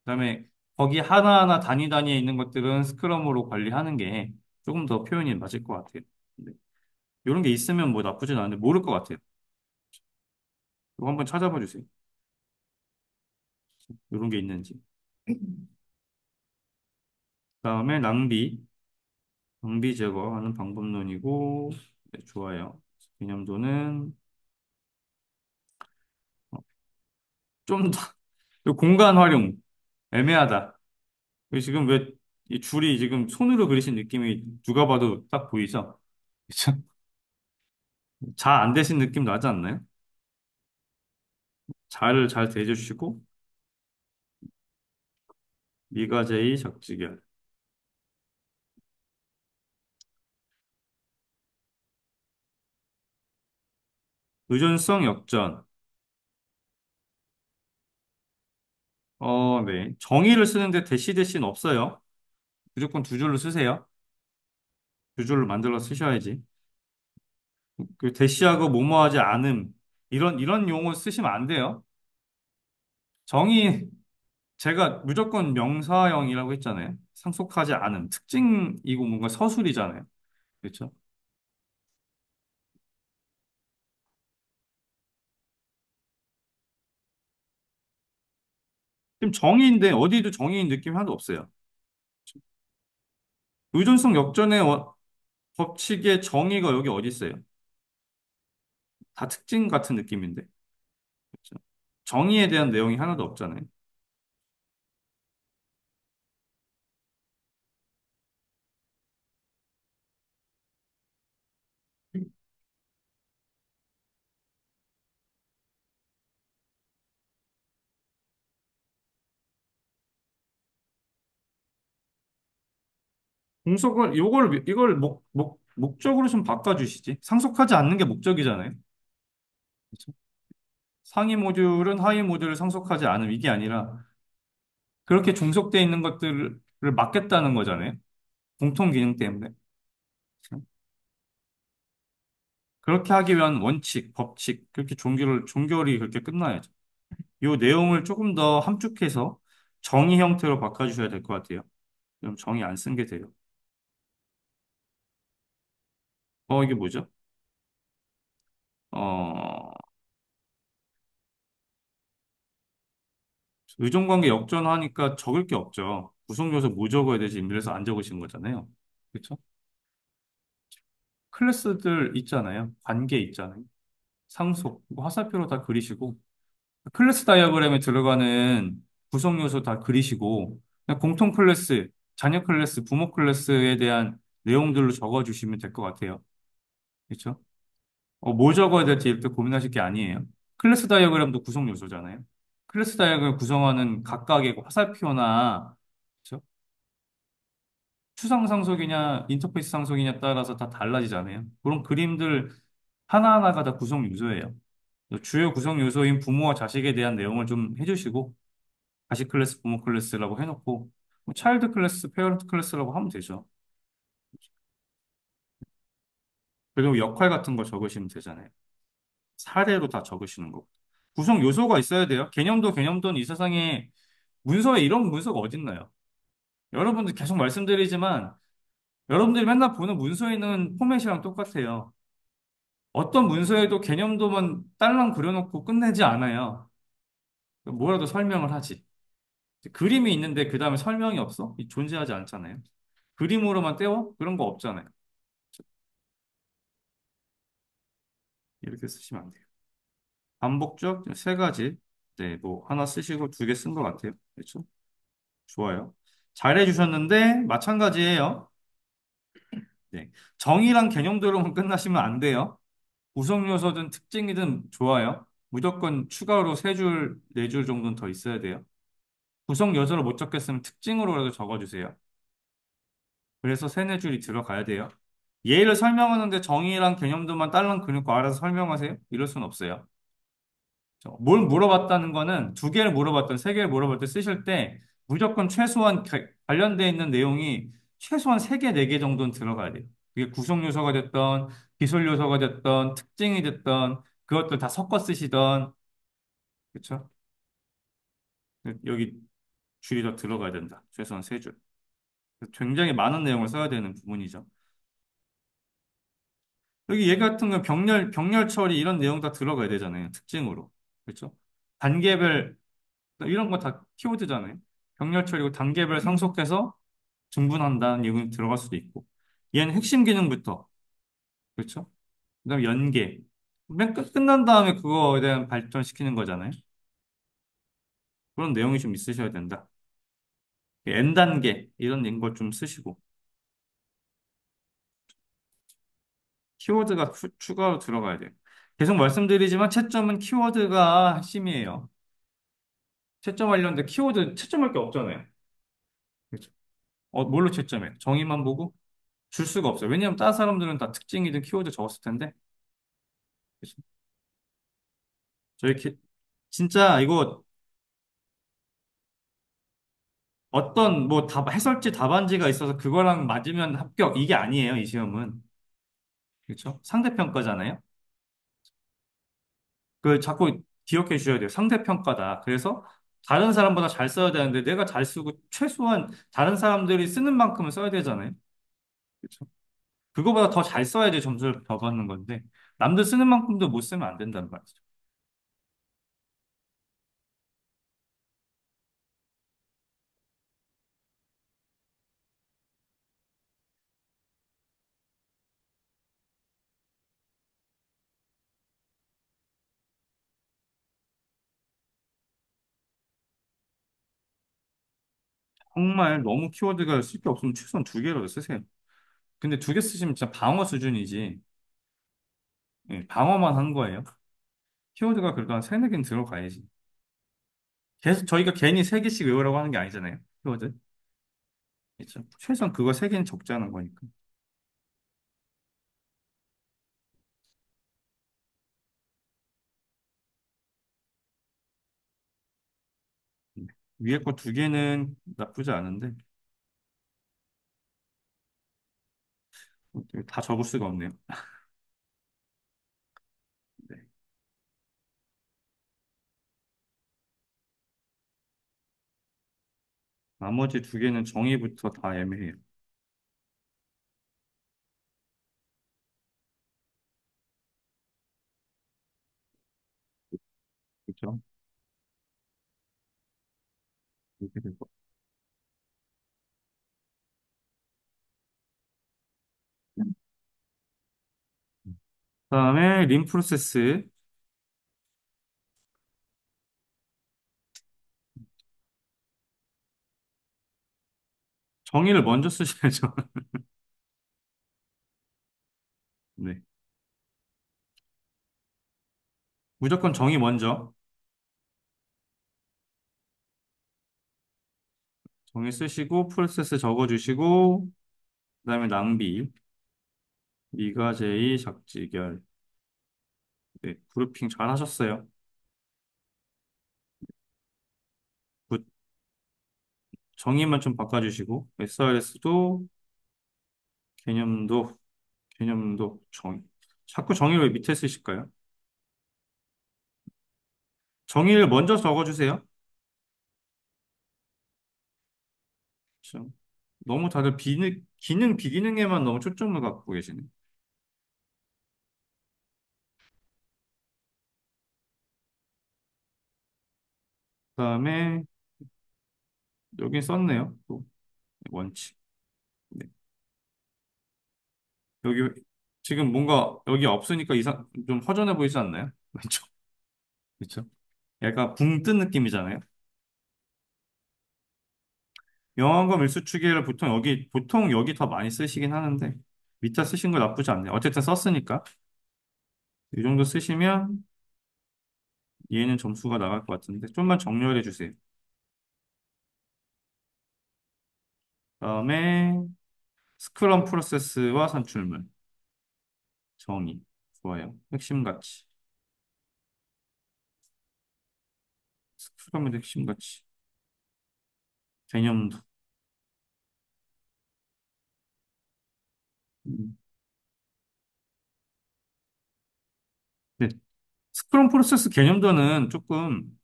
그다음에 거기 하나하나 단위 단위에 있는 것들은 스크럼으로 관리하는 게 조금 더 표현이 맞을 것 같아요. 네. 이런 게 있으면 뭐 나쁘진 않은데 모를 것 같아요. 이거 한번 찾아봐 주세요. 이런 게 있는지. 그다음에 낭비 제거하는 방법론이고 네, 좋아요. 개념도는 좀 더 공간 활용 애매하다. 지금 왜 이 줄이 지금 손으로 그리신 느낌이 누가 봐도 딱 보이죠? 그쵸? 잘 안 되신 느낌 나지 않나요? 잘 대해주시고, 미가제이 적지결. 의존성 역전. 네. 정의를 쓰는데 대시는 없어요. 무조건 두 줄로 쓰세요. 두 줄로 만들어 쓰셔야지. 그 대시하고 뭐뭐하지 않음. 이런 용어 쓰시면 안 돼요. 정의, 제가 무조건 명사형이라고 했잖아요. 상속하지 않음. 특징이고 뭔가 서술이잖아요. 그렇죠? 지금 정의인데 어디도 정의인 느낌 하나도 없어요. 의존성 역전의 법칙의 정의가 여기 어디 있어요? 다 특징 같은 느낌인데. 그렇죠? 정의에 대한 내용이 하나도 없잖아요. 공속을 이걸 목적으로 좀 바꿔주시지. 상속하지 않는 게 목적이잖아요. 그렇죠? 상위 모듈은 하위 모듈을 상속하지 않음 이게 아니라 그렇게 종속돼 있는 것들을 막겠다는 거잖아요. 공통 기능 때문에. 그렇죠? 그렇게 하기 위한 원칙, 법칙, 그렇게 종결이 그렇게 끝나야죠. 이 내용을 조금 더 함축해서 정의 형태로 바꿔주셔야 될 것 같아요. 그럼 정의 안 쓴 게 돼요. 이게 뭐죠? 어, 의존관계 역전하니까 적을 게 없죠. 구성요소 뭐 적어야 되지? 이래서 안 적으신 거잖아요. 그렇죠? 클래스들 있잖아요. 관계 있잖아요. 상속, 뭐 화살표로 다 그리시고 클래스 다이어그램에 들어가는 구성 요소 다 그리시고 그냥 공통 클래스, 자녀 클래스, 부모 클래스에 대한 내용들로 적어주시면 될 것 같아요. 그렇죠? 뭐 적어야 될지 이렇게 고민하실 게 아니에요. 클래스 다이어그램도 구성 요소잖아요. 클래스 다이어그램 구성하는 각각의 화살표나 그렇죠? 추상 상속이냐 인터페이스 상속이냐 따라서 다 달라지잖아요. 그런 그림들 하나하나가 다 구성 요소예요. 주요 구성 요소인 부모와 자식에 대한 내용을 좀 해주시고 자식 클래스, 부모 클래스라고 해놓고 뭐 차일드 클래스, 페어런트 클래스라고 하면 되죠. 그리고 역할 같은 거 적으시면 되잖아요. 사례로 다 적으시는 거. 구성 요소가 있어야 돼요. 개념도는 이 세상에 문서에 이런 문서가 어딨나요? 여러분들 계속 말씀드리지만 여러분들이 맨날 보는 문서에 있는 포맷이랑 똑같아요. 어떤 문서에도 개념도만 딸랑 그려놓고 끝내지 않아요. 뭐라도 설명을 하지. 그림이 있는데 그 다음에 설명이 없어? 존재하지 않잖아요. 그림으로만 떼워? 그런 거 없잖아요. 이렇게 쓰시면 안 돼요. 반복적 세 가지. 네, 뭐 하나 쓰시고 두 개 쓴 것 같아요. 그렇죠? 좋아요. 잘해 주셨는데 마찬가지예요. 네. 정의랑 개념대로만 끝나시면 안 돼요. 구성 요소든 특징이든 좋아요. 무조건 추가로 세 줄, 네 줄 정도는 더 있어야 돼요. 구성 요소를 못 적겠으면 특징으로라도 적어주세요. 그래서 세네 줄이 들어가야 돼요. 예를 설명하는데 정의랑 개념도만 딸랑 그리고 알아서 설명하세요? 이럴 순 없어요. 뭘 물어봤다는 거는 두 개를 물어봤든 세 개를 물어봤든 쓰실 때 무조건 최소한 관련돼 있는 내용이 최소한 세 개, 네 개 정도는 들어가야 돼요. 그게 구성 요소가 됐던, 기술 요소가 됐던, 특징이 됐던, 그것들 다 섞어 쓰시던, 그렇죠? 여기 줄이 더 들어가야 된다. 최소한 세 줄. 굉장히 많은 내용을 써야 되는 부분이죠. 여기 얘 같은 건 병렬 처리 이런 내용 다 들어가야 되잖아요. 특징으로. 그렇죠? 단계별 이런 거 다 키워드잖아요. 병렬 처리고 단계별 상속해서 중분한다는 내용이 들어갈 수도 있고. 얘는 핵심 기능부터. 그렇죠? 그다음에 연계. 끝난 다음에 그거에 대한 발전시키는 거잖아요. 그런 내용이 좀 있으셔야 된다. N 단계 이런 걸 좀 쓰시고 키워드가 추가로 들어가야 돼요. 계속 말씀드리지만 채점은 키워드가 핵심이에요. 채점 관련된 키워드 채점할 게 없잖아요. 그렇죠? 뭘로 채점해? 정의만 보고 줄 수가 없어요. 왜냐하면 다른 사람들은 다 특징이든 키워드 적었을 텐데. 그렇죠? 저희 진짜 이거 어떤 뭐 해설지 답안지가 있어서 그거랑 맞으면 합격 이게 아니에요. 이 시험은. 그렇죠? 상대평가잖아요. 그 자꾸 기억해 주셔야 돼요. 상대평가다. 그래서 다른 사람보다 잘 써야 되는데 내가 잘 쓰고 최소한 다른 사람들이 쓰는 만큼은 써야 되잖아요. 그렇죠? 그거보다 더 잘 써야지 점수를 더 받는 건데 남들 쓰는 만큼도 못 쓰면 안 된다는 말이죠. 정말 너무 키워드가 쓸 게 없으면 최소한 두 개라도 쓰세요. 근데 두 개 쓰시면 진짜 방어 수준이지. 예, 방어만 한 거예요. 키워드가 그래도 한 세네 개는 들어가야지. 계속 저희가 괜히 세 개씩 외우라고 하는 게 아니잖아요. 키워드. 그렇죠? 최소한 그거 세 개는 적자는 거니까. 네. 위에 거 두 개는 나쁘지 않은데 다 적을 수가 없네요. 네. 나머지 두 개는 정의부터 다 애매해요. 그렇죠? 이렇게 되고. 그다음에 림 프로세스 정의를 먼저 쓰셔야죠. 네. 무조건 정의 먼저. 정의 쓰시고 프로세스 적어주시고 그다음에 낭비, 미가제의 작지결. 네, 그룹핑 잘 하셨어요. 굿. 정의만 좀 바꿔주시고 SRS도 개념도 개념도 정의. 자꾸 정의를 왜 밑에 쓰실까요? 정의를 먼저 적어주세요. 그렇죠? 너무 다들 기능, 비기능에만 너무 초점을 갖고 계시네. 그다음에 여기 썼네요. 또 원칙. 네. 여기 지금 뭔가 여기 없으니까 좀 허전해 보이지 않나요? 왼쪽. 그렇죠? 약간 붕 뜬 느낌이잖아요. 영화과 밀수추기를 보통 여기 더 많이 쓰시긴 하는데 밑에 쓰신 거 나쁘지 않네요. 어쨌든 썼으니까 이 정도 쓰시면 얘는 점수가 나갈 것 같은데 좀만 정렬해 주세요. 그다음에 스크럼 프로세스와 산출물 정의 좋아요. 핵심 가치 스크럼의 핵심 가치 개념도 음. 네. 스크럼 프로세스 개념도는 조금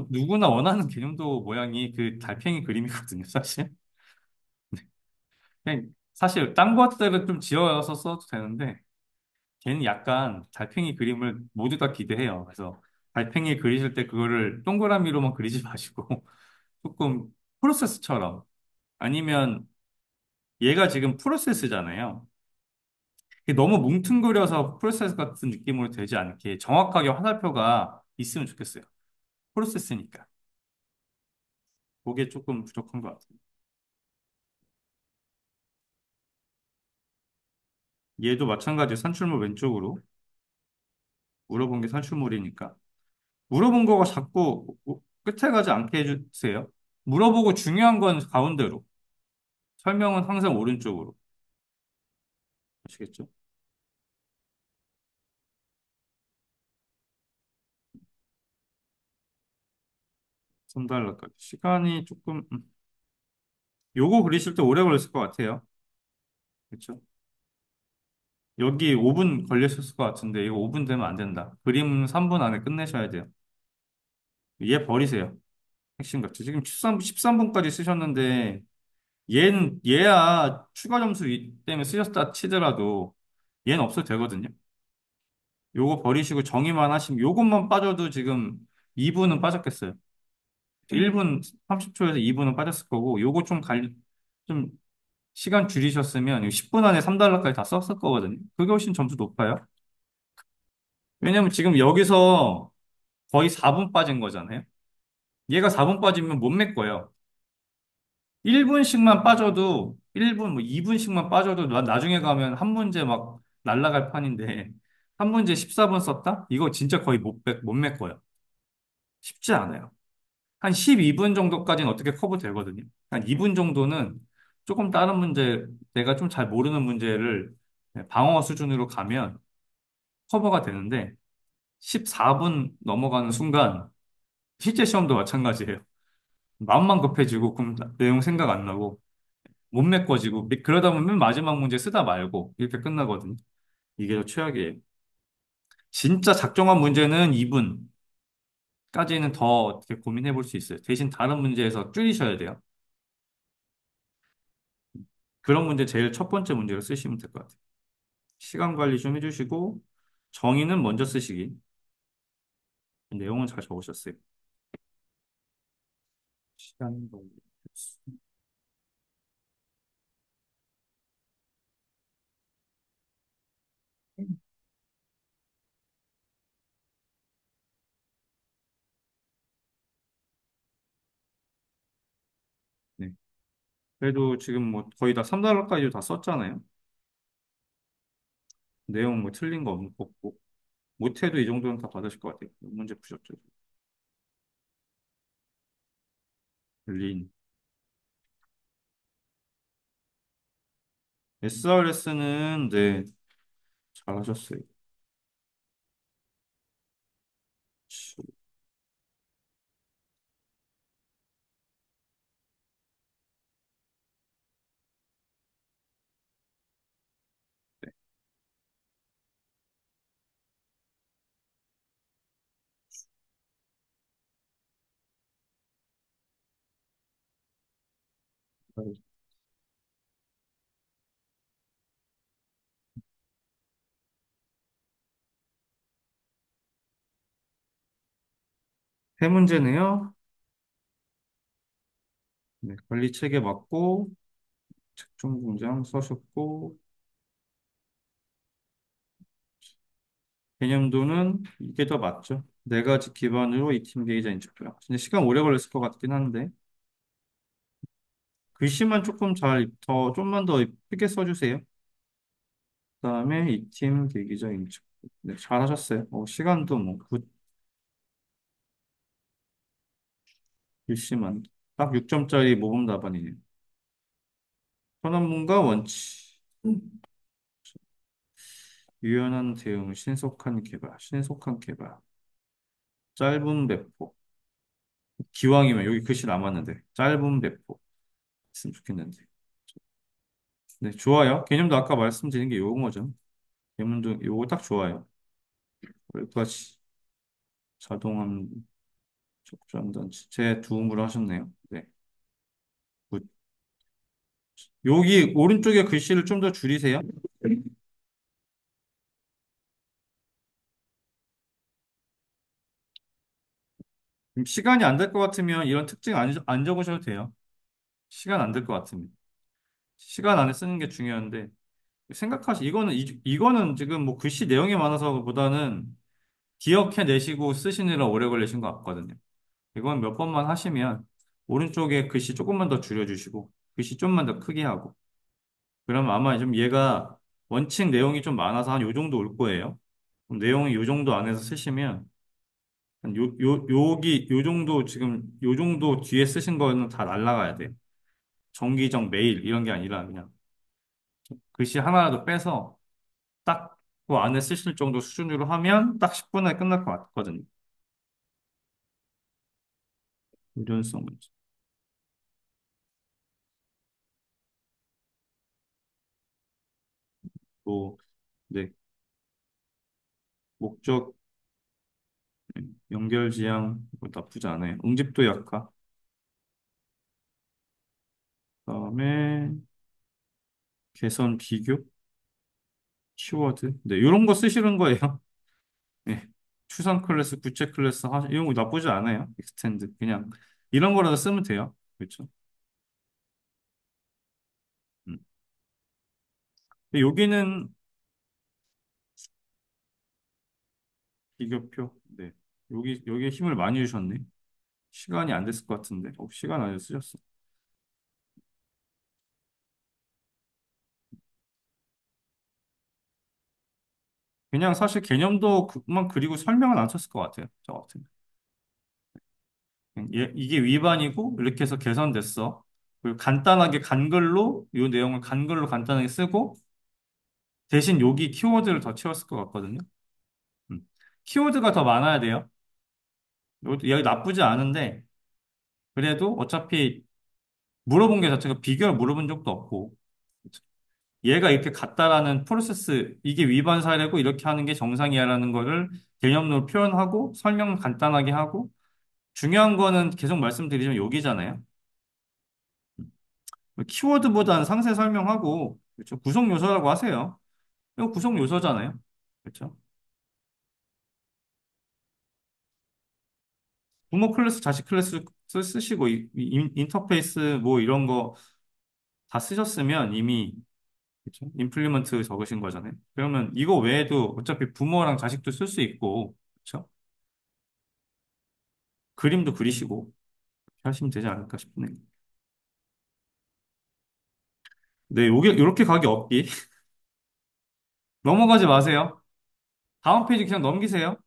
누구나 원하는 개념도 모양이 그 달팽이 그림이거든요, 사실. 사실 딴 것들은 좀 지어서 써도 되는데 걔는 약간 달팽이 그림을 모두 다 기대해요. 그래서 달팽이 그리실 때 그거를 동그라미로만 그리지 마시고 조금 프로세스처럼 아니면 얘가 지금 프로세스잖아요. 이게 너무 뭉뚱그려서 프로세스 같은 느낌으로 되지 않게 정확하게 화살표가 있으면 좋겠어요. 프로세스니까. 그게 조금 부족한 것 같아요. 얘도 마찬가지 산출물 왼쪽으로 물어본 게 산출물이니까. 물어본 거가 자꾸 끝에 가지 않게 해주세요. 물어보고 중요한 건 가운데로. 설명은 항상 오른쪽으로. 아시겠죠? 3달러까지. 시간이 조금, 요거 그리실 때 오래 걸렸을 것 같아요. 그렇죠? 여기 5분 걸리셨을 것 같은데, 이거 5분 되면 안 된다. 그림 3분 안에 끝내셔야 돼요. 얘 버리세요. 핵심 같죠. 지금 13분까지 쓰셨는데, 얘야 추가 점수 때문에 쓰셨다 치더라도, 얘는 없어도 되거든요. 요거 버리시고 정의만 하시면, 요것만 빠져도 지금 2분은 빠졌겠어요. 1분 30초에서 2분은 빠졌을 거고, 요거 좀 시간 줄이셨으면 10분 안에 3달러까지 다 썼을 거거든요. 그게 훨씬 점수 높아요. 왜냐면 지금 여기서 거의 4분 빠진 거잖아요. 얘가 4분 빠지면 못 메꿔요. 1분씩만 빠져도, 1분, 뭐 2분씩만 빠져도 나중에 가면 한 문제 막 날라갈 판인데, 한 문제 14분 썼다? 이거 진짜 거의 못 메꿔요. 쉽지 않아요. 한 12분 정도까지는 어떻게 커버 되거든요. 한 2분 정도는 조금 다른 문제, 내가 좀 잘 모르는 문제를 방어 수준으로 가면 커버가 되는데, 14분 넘어가는 순간, 실제 시험도 마찬가지예요. 마음만 급해지고, 그럼 내용 생각 안 나고, 못 메꿔지고, 그러다 보면 마지막 문제 쓰다 말고, 이렇게 끝나거든요. 이게 더 최악이에요. 진짜 작정한 문제는 2분까지는 더 어떻게 고민해 볼 수 있어요. 대신 다른 문제에서 줄이셔야 돼요. 그런 문제 제일 첫 번째 문제로 쓰시면 될 것 같아요. 시간 관리 좀 해주시고, 정의는 먼저 쓰시기. 내용은 잘 적으셨어요. 시간 관리. 네. 그래도 지금 뭐 거의 다 3달러까지 다 썼잖아요. 내용 뭐 틀린 거 없고. 못해도 이 정도는 다 받으실 것 같아요. 문제 푸셨죠. 린. SRS는, 네, 잘하셨어요. 네. 세 문제네요. 네, 관리 체계 맞고, 특정 공장 써셨고, 개념도는 이게 더 맞죠. 네 가지 기반으로 이 팀 계좌 인증표야. 근데 시간 오래 걸렸을 것 같긴 한데, 글씨만 좀만 더 예쁘게 써주세요. 그다음에 이 팀 계좌 인증. 네, 잘하셨어요. 시간도 뭐, 글씨만. 딱 6점짜리 모범 답안이네요. 현안문과 원칙. 유연한 대응, 신속한 개발, 짧은 배포. 기왕이면 여기 글씨 남았는데, 짧은 배포. 했으면 좋겠는데. 네, 좋아요. 개념도 아까 말씀드린 게 요건 거죠. 개념도 요거 딱 좋아요. 여기까지 자동함, 적절단지. 제 도움으로 하셨네요. 네. 굿. 여기 오른쪽에 글씨를 좀 더 줄이세요. 시간이 안 될 것 같으면 이런 특징 안 적으셔도 돼요. 시간 안 될 것 같으면. 시간 안에 쓰는 게 중요한데, 이거는 지금 뭐 글씨 내용이 많아서보다는 기억해내시고 쓰시느라 오래 걸리신 것 같거든요. 이건 몇 번만 하시면 오른쪽에 글씨 조금만 더 줄여주시고, 글씨 좀만 더 크게 하고. 그러면 아마 좀 얘가 원칙 내용이 좀 많아서 한 요 정도 올 거예요. 그럼 내용이 요 정도 안에서 쓰시면, 요 정도, 지금 요 정도 뒤에 쓰신 거는 다 날라가야 돼요. 정기적 메일, 이런 게 아니라 그냥 글씨 하나라도 빼서 딱 그 안에 쓰실 정도 수준으로 하면 딱 10분에 끝날 것 같거든요. 유연성 문제. 또, 네, 목적, 연결 지향, 뭐 나쁘지 않아요. 응집도 약화. 그다음에 개선 비교, 키워드. 네, 이런 거 쓰시는 거예요. 네. 추상 클래스, 부채 클래스, 이런 거 나쁘지 않아요. 익스텐드. 그냥 이런 거라도 쓰면 돼요. 그렇죠. 음. 근데 여기는 비교표. 네. 여기에 힘을 많이 주셨네. 시간이 안 됐을 것 같은데. 시간 안에 쓰셨어. 그냥 사실 개념도 그만 그리고 설명은 안 쳤을 것 같아요. 저 같은. 이게 위반이고 이렇게 해서 개선됐어. 그리고 간단하게 간글로 이 내용을 간글로 간단하게 쓰고 대신 여기 키워드를 더 채웠을 것 같거든요. 음. 키워드가 더 많아야 돼요. 이것도 이야기 나쁘지 않은데 그래도 어차피 물어본 게 자체가 비교를 물어본 적도 없고 얘가 이렇게 같다라는 프로세스 이게 위반 사례고 이렇게 하는 게 정상이야라는 거를 개념으로 표현하고 설명 간단하게 하고 중요한 거는 계속 말씀드리지만 여기잖아요. 키워드보다는 상세 설명하고 그렇죠? 구성 요소라고 하세요. 이거 구성 요소잖아요. 그렇죠? 부모 클래스, 자식 클래스 쓰시고 인터페이스 뭐 이런 거 다 쓰셨으면 이미 그렇죠? 임플리먼트 적으신 거잖아요. 그러면 이거 외에도 어차피 부모랑 자식도 쓸 수 있고 그렇죠? 그림도 그리시고 하시면 되지 않을까 싶네요. 네, 요게 이렇게 가기 없기 넘어가지 마세요. 다음 페이지 그냥 넘기세요.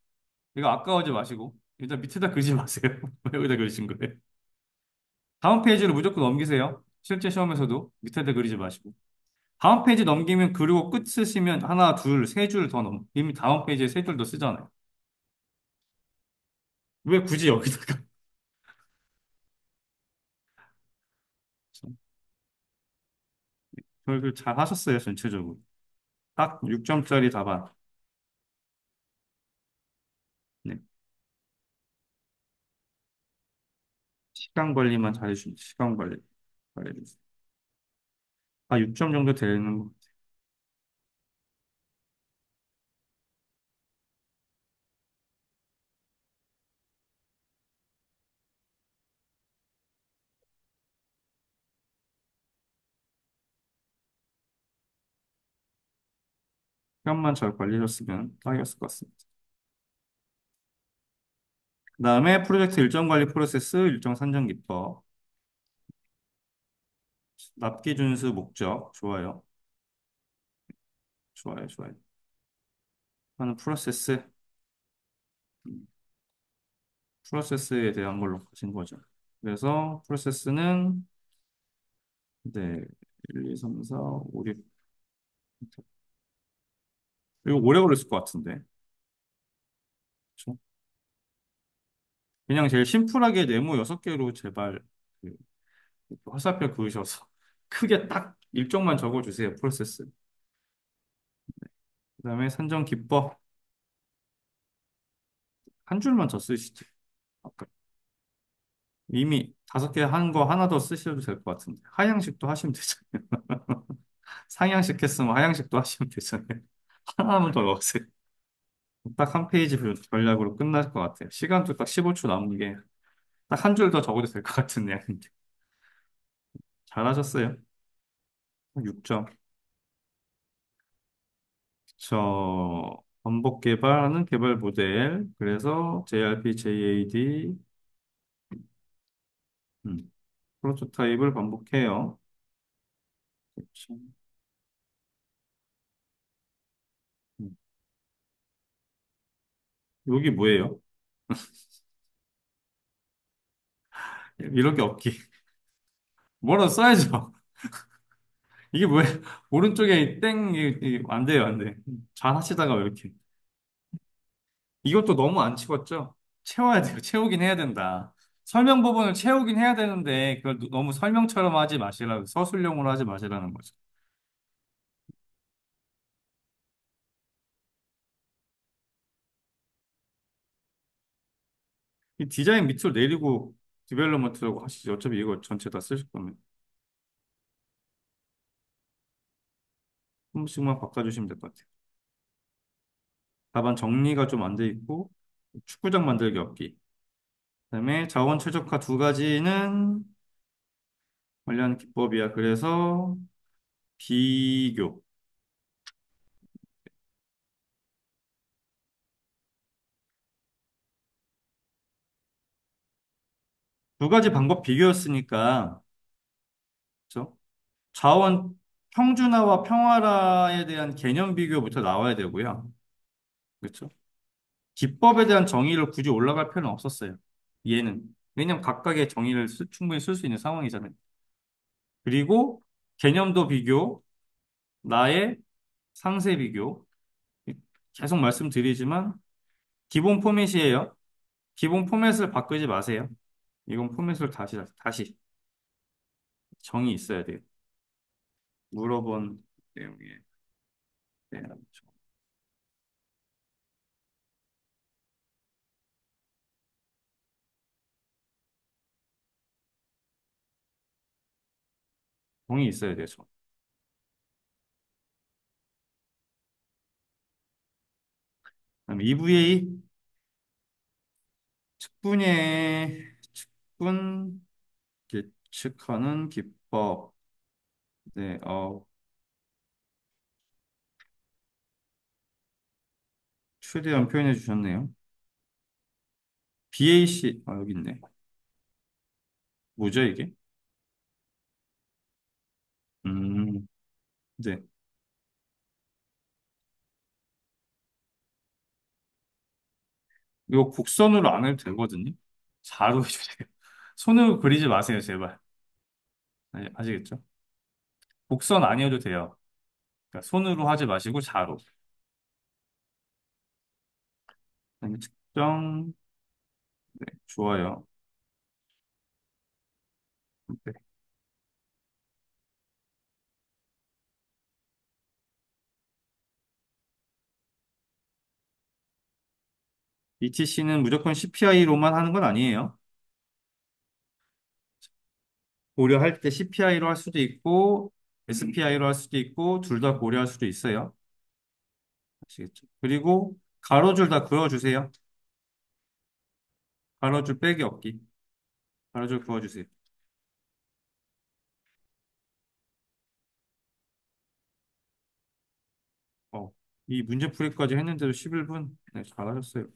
이거 아까워하지 마시고 일단 밑에다 그리지 마세요. 왜 여기다 그리신 거예요? 다음 페이지를 무조건 넘기세요. 실제 시험에서도 밑에다 그리지 마시고. 다음 페이지 넘기면 그리고 끝 쓰시면 하나, 둘, 세 줄 더 이미 다음 페이지에 세 줄 더 쓰잖아요. 왜 굳이 여기다가. 결국 잘 하셨어요, 전체적으로. 딱 6점짜리 답안. 네. 시간 관리만 잘해주세요. 시간 관리. 잘해주세요. 6점 정도 되는 거. 시간만 잘 관리하셨으면 딱이었을 것 같습니다. 그 다음에 프로젝트 일정 관리 프로세스, 일정 산정 기법, 납기 준수 목적. 좋아요. 좋아요, 좋아요. 하는 프로세스, 프로세스에 대한 걸로 가진 거죠. 그래서 프로세스는 네, 1, 2, 3, 4, 5, 6. 이거 오래 걸렸을 것 같은데. 그쵸? 그냥 제일 심플하게 네모 6개로 제발 그 화살표 그으셔서 크게 딱 일정만 적어주세요. 프로세스. 그다음에 산정 기법 한 줄만 더 쓰시죠. 아까 이미 5개 한 거 하나 더 쓰셔도 될 것 같은데. 하향식도 하시면 되잖아요. 상향식 했으면 하향식도 하시면 되잖아요. 하나만 더 넣으세요. 딱 한 페이지 전략으로 끝날 것 같아요. 시간도 딱 15초 남은 게 딱 한 줄 더 적어도 될 것 같은 내용인데. 잘하셨어요. 6점. 반복 개발하는 개발 모델. 그래서 JRP, JAD, 음. 프로토타입을 반복해요. 그렇죠. 음. 여기 뭐예요? 이런 게 없기. 뭐라도 써야죠. 이게 뭐예요? 오른쪽에 땡, 안 돼요, 안 돼. 잘 하시다가 왜 이렇게. 이것도 너무 안 치웠죠? 채워야 돼요. 채우긴 해야 된다. 설명 부분을 채우긴 해야 되는데, 그걸 너무 설명처럼 하지 마시라고, 서술용으로 하지 마시라는 거죠. 이 디자인 밑으로 내리고 디벨롭먼트라고 하시죠. 어차피 이거 전체 다 쓰실 거면. 한 번씩만 바꿔주시면 될 것 같아요. 답안 정리가 좀 안 돼 있고, 축구장 만들기 없기. 그다음에 자원 최적화 두 가지는 관련 기법이야. 그래서 비교. 두 가지 방법 비교였으니까, 그렇죠? 자원 평준화와 평화라에 대한 개념 비교부터 나와야 되고요. 그렇죠? 기법에 대한 정의를 굳이 올라갈 필요는 없었어요. 얘는. 왜냐면 각각의 정의를 충분히 쓸 수 있는 상황이잖아요. 그리고 개념도 비교, 나의 상세 비교. 계속 말씀드리지만 기본 포맷이에요. 기본 포맷을 바꾸지 마세요. 이건 포맷을 다시 정의 있어야 돼요. 물어본 내용에 대한 정의 있어야 돼요. 그다음에 EVA 측분 예측하는 기법. 네, 최대한 표현해 주셨네요. BAC, 여기 있네. 뭐죠, 이게? 음, 네. 이거 곡선으로 안 해도 되거든요. 자로 해주세요. 손으로 그리지 마세요, 제발. 아시겠죠? 곡선 아니어도 돼요. 그러니까 손으로 하지 마시고 자로. 그다음에 측정, 네, 좋아요. 네. ETC는 무조건 CPI로만 하는 건 아니에요. 고려할 때 CPI로 할 수도 있고, SPI로 할 수도 있고, 둘 다 고려할 수도 있어요. 아시겠죠? 그리고 가로줄 다 그어주세요. 가로줄 빼기 없기. 가로줄 그어주세요. 어, 이 문제풀이까지 했는데도 11분? 네, 잘하셨어요.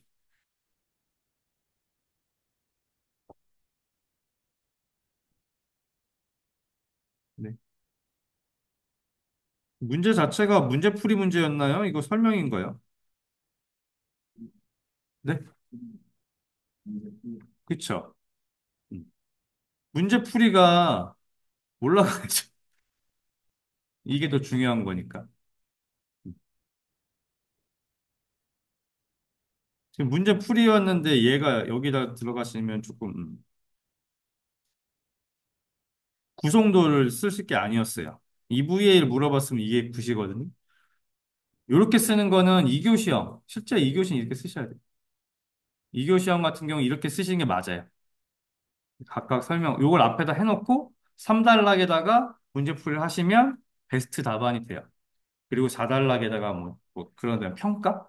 네. 문제 자체가 문제풀이 문제였나요? 이거 설명인가요? 네? 그쵸. 음. 문제풀이가 올라가야죠. 이게 더 중요한 거니까. 음. 지금 문제풀이였는데 얘가 여기다 들어갔으면 조금 구성도를 쓰실 게 아니었어요. EVA를 물어봤으면 이게 굿이거든요. 이렇게 쓰는 거는 2교 시험. 실제 2교 시는 이렇게 쓰셔야 돼요. 2교 시험 같은 경우 이렇게 쓰시는 게 맞아요. 각각 설명, 요걸 앞에다 해놓고 3단락에다가 문제풀이를 하시면 베스트 답안이 돼요. 그리고 4단락에다가 그런 데는 평가?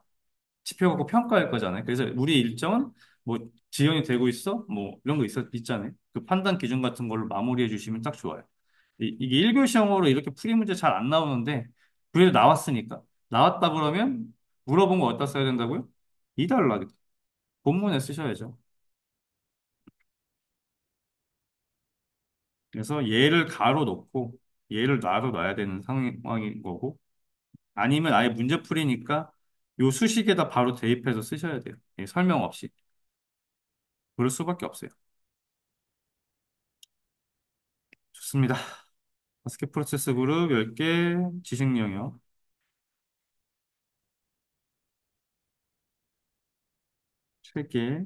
지표 갖고 평가할 거잖아요. 그래서 우리 일정은 뭐 지연이 되고 있어? 뭐 이런 거 있잖아요. 그 판단 기준 같은 걸로 마무리해 주시면 딱 좋아요. 이게 1교 시험으로 이렇게 풀이 문제 잘 안 나오는데 그래도 나왔으니까. 나왔다 그러면 물어본 거 어디다 써야 된다고요? 2단락에 본문에 쓰셔야죠. 그래서 얘를 가로 놓고 얘를 놔도 놔야 되는 상황인 거고 아니면 아예 문제 풀이니까 요 수식에다 바로 대입해서 쓰셔야 돼요. 예, 설명 없이. 그럴 수밖에 없어요. 좋습니다. 다섯 개 프로세스 그룹 10개 지식 영역 3개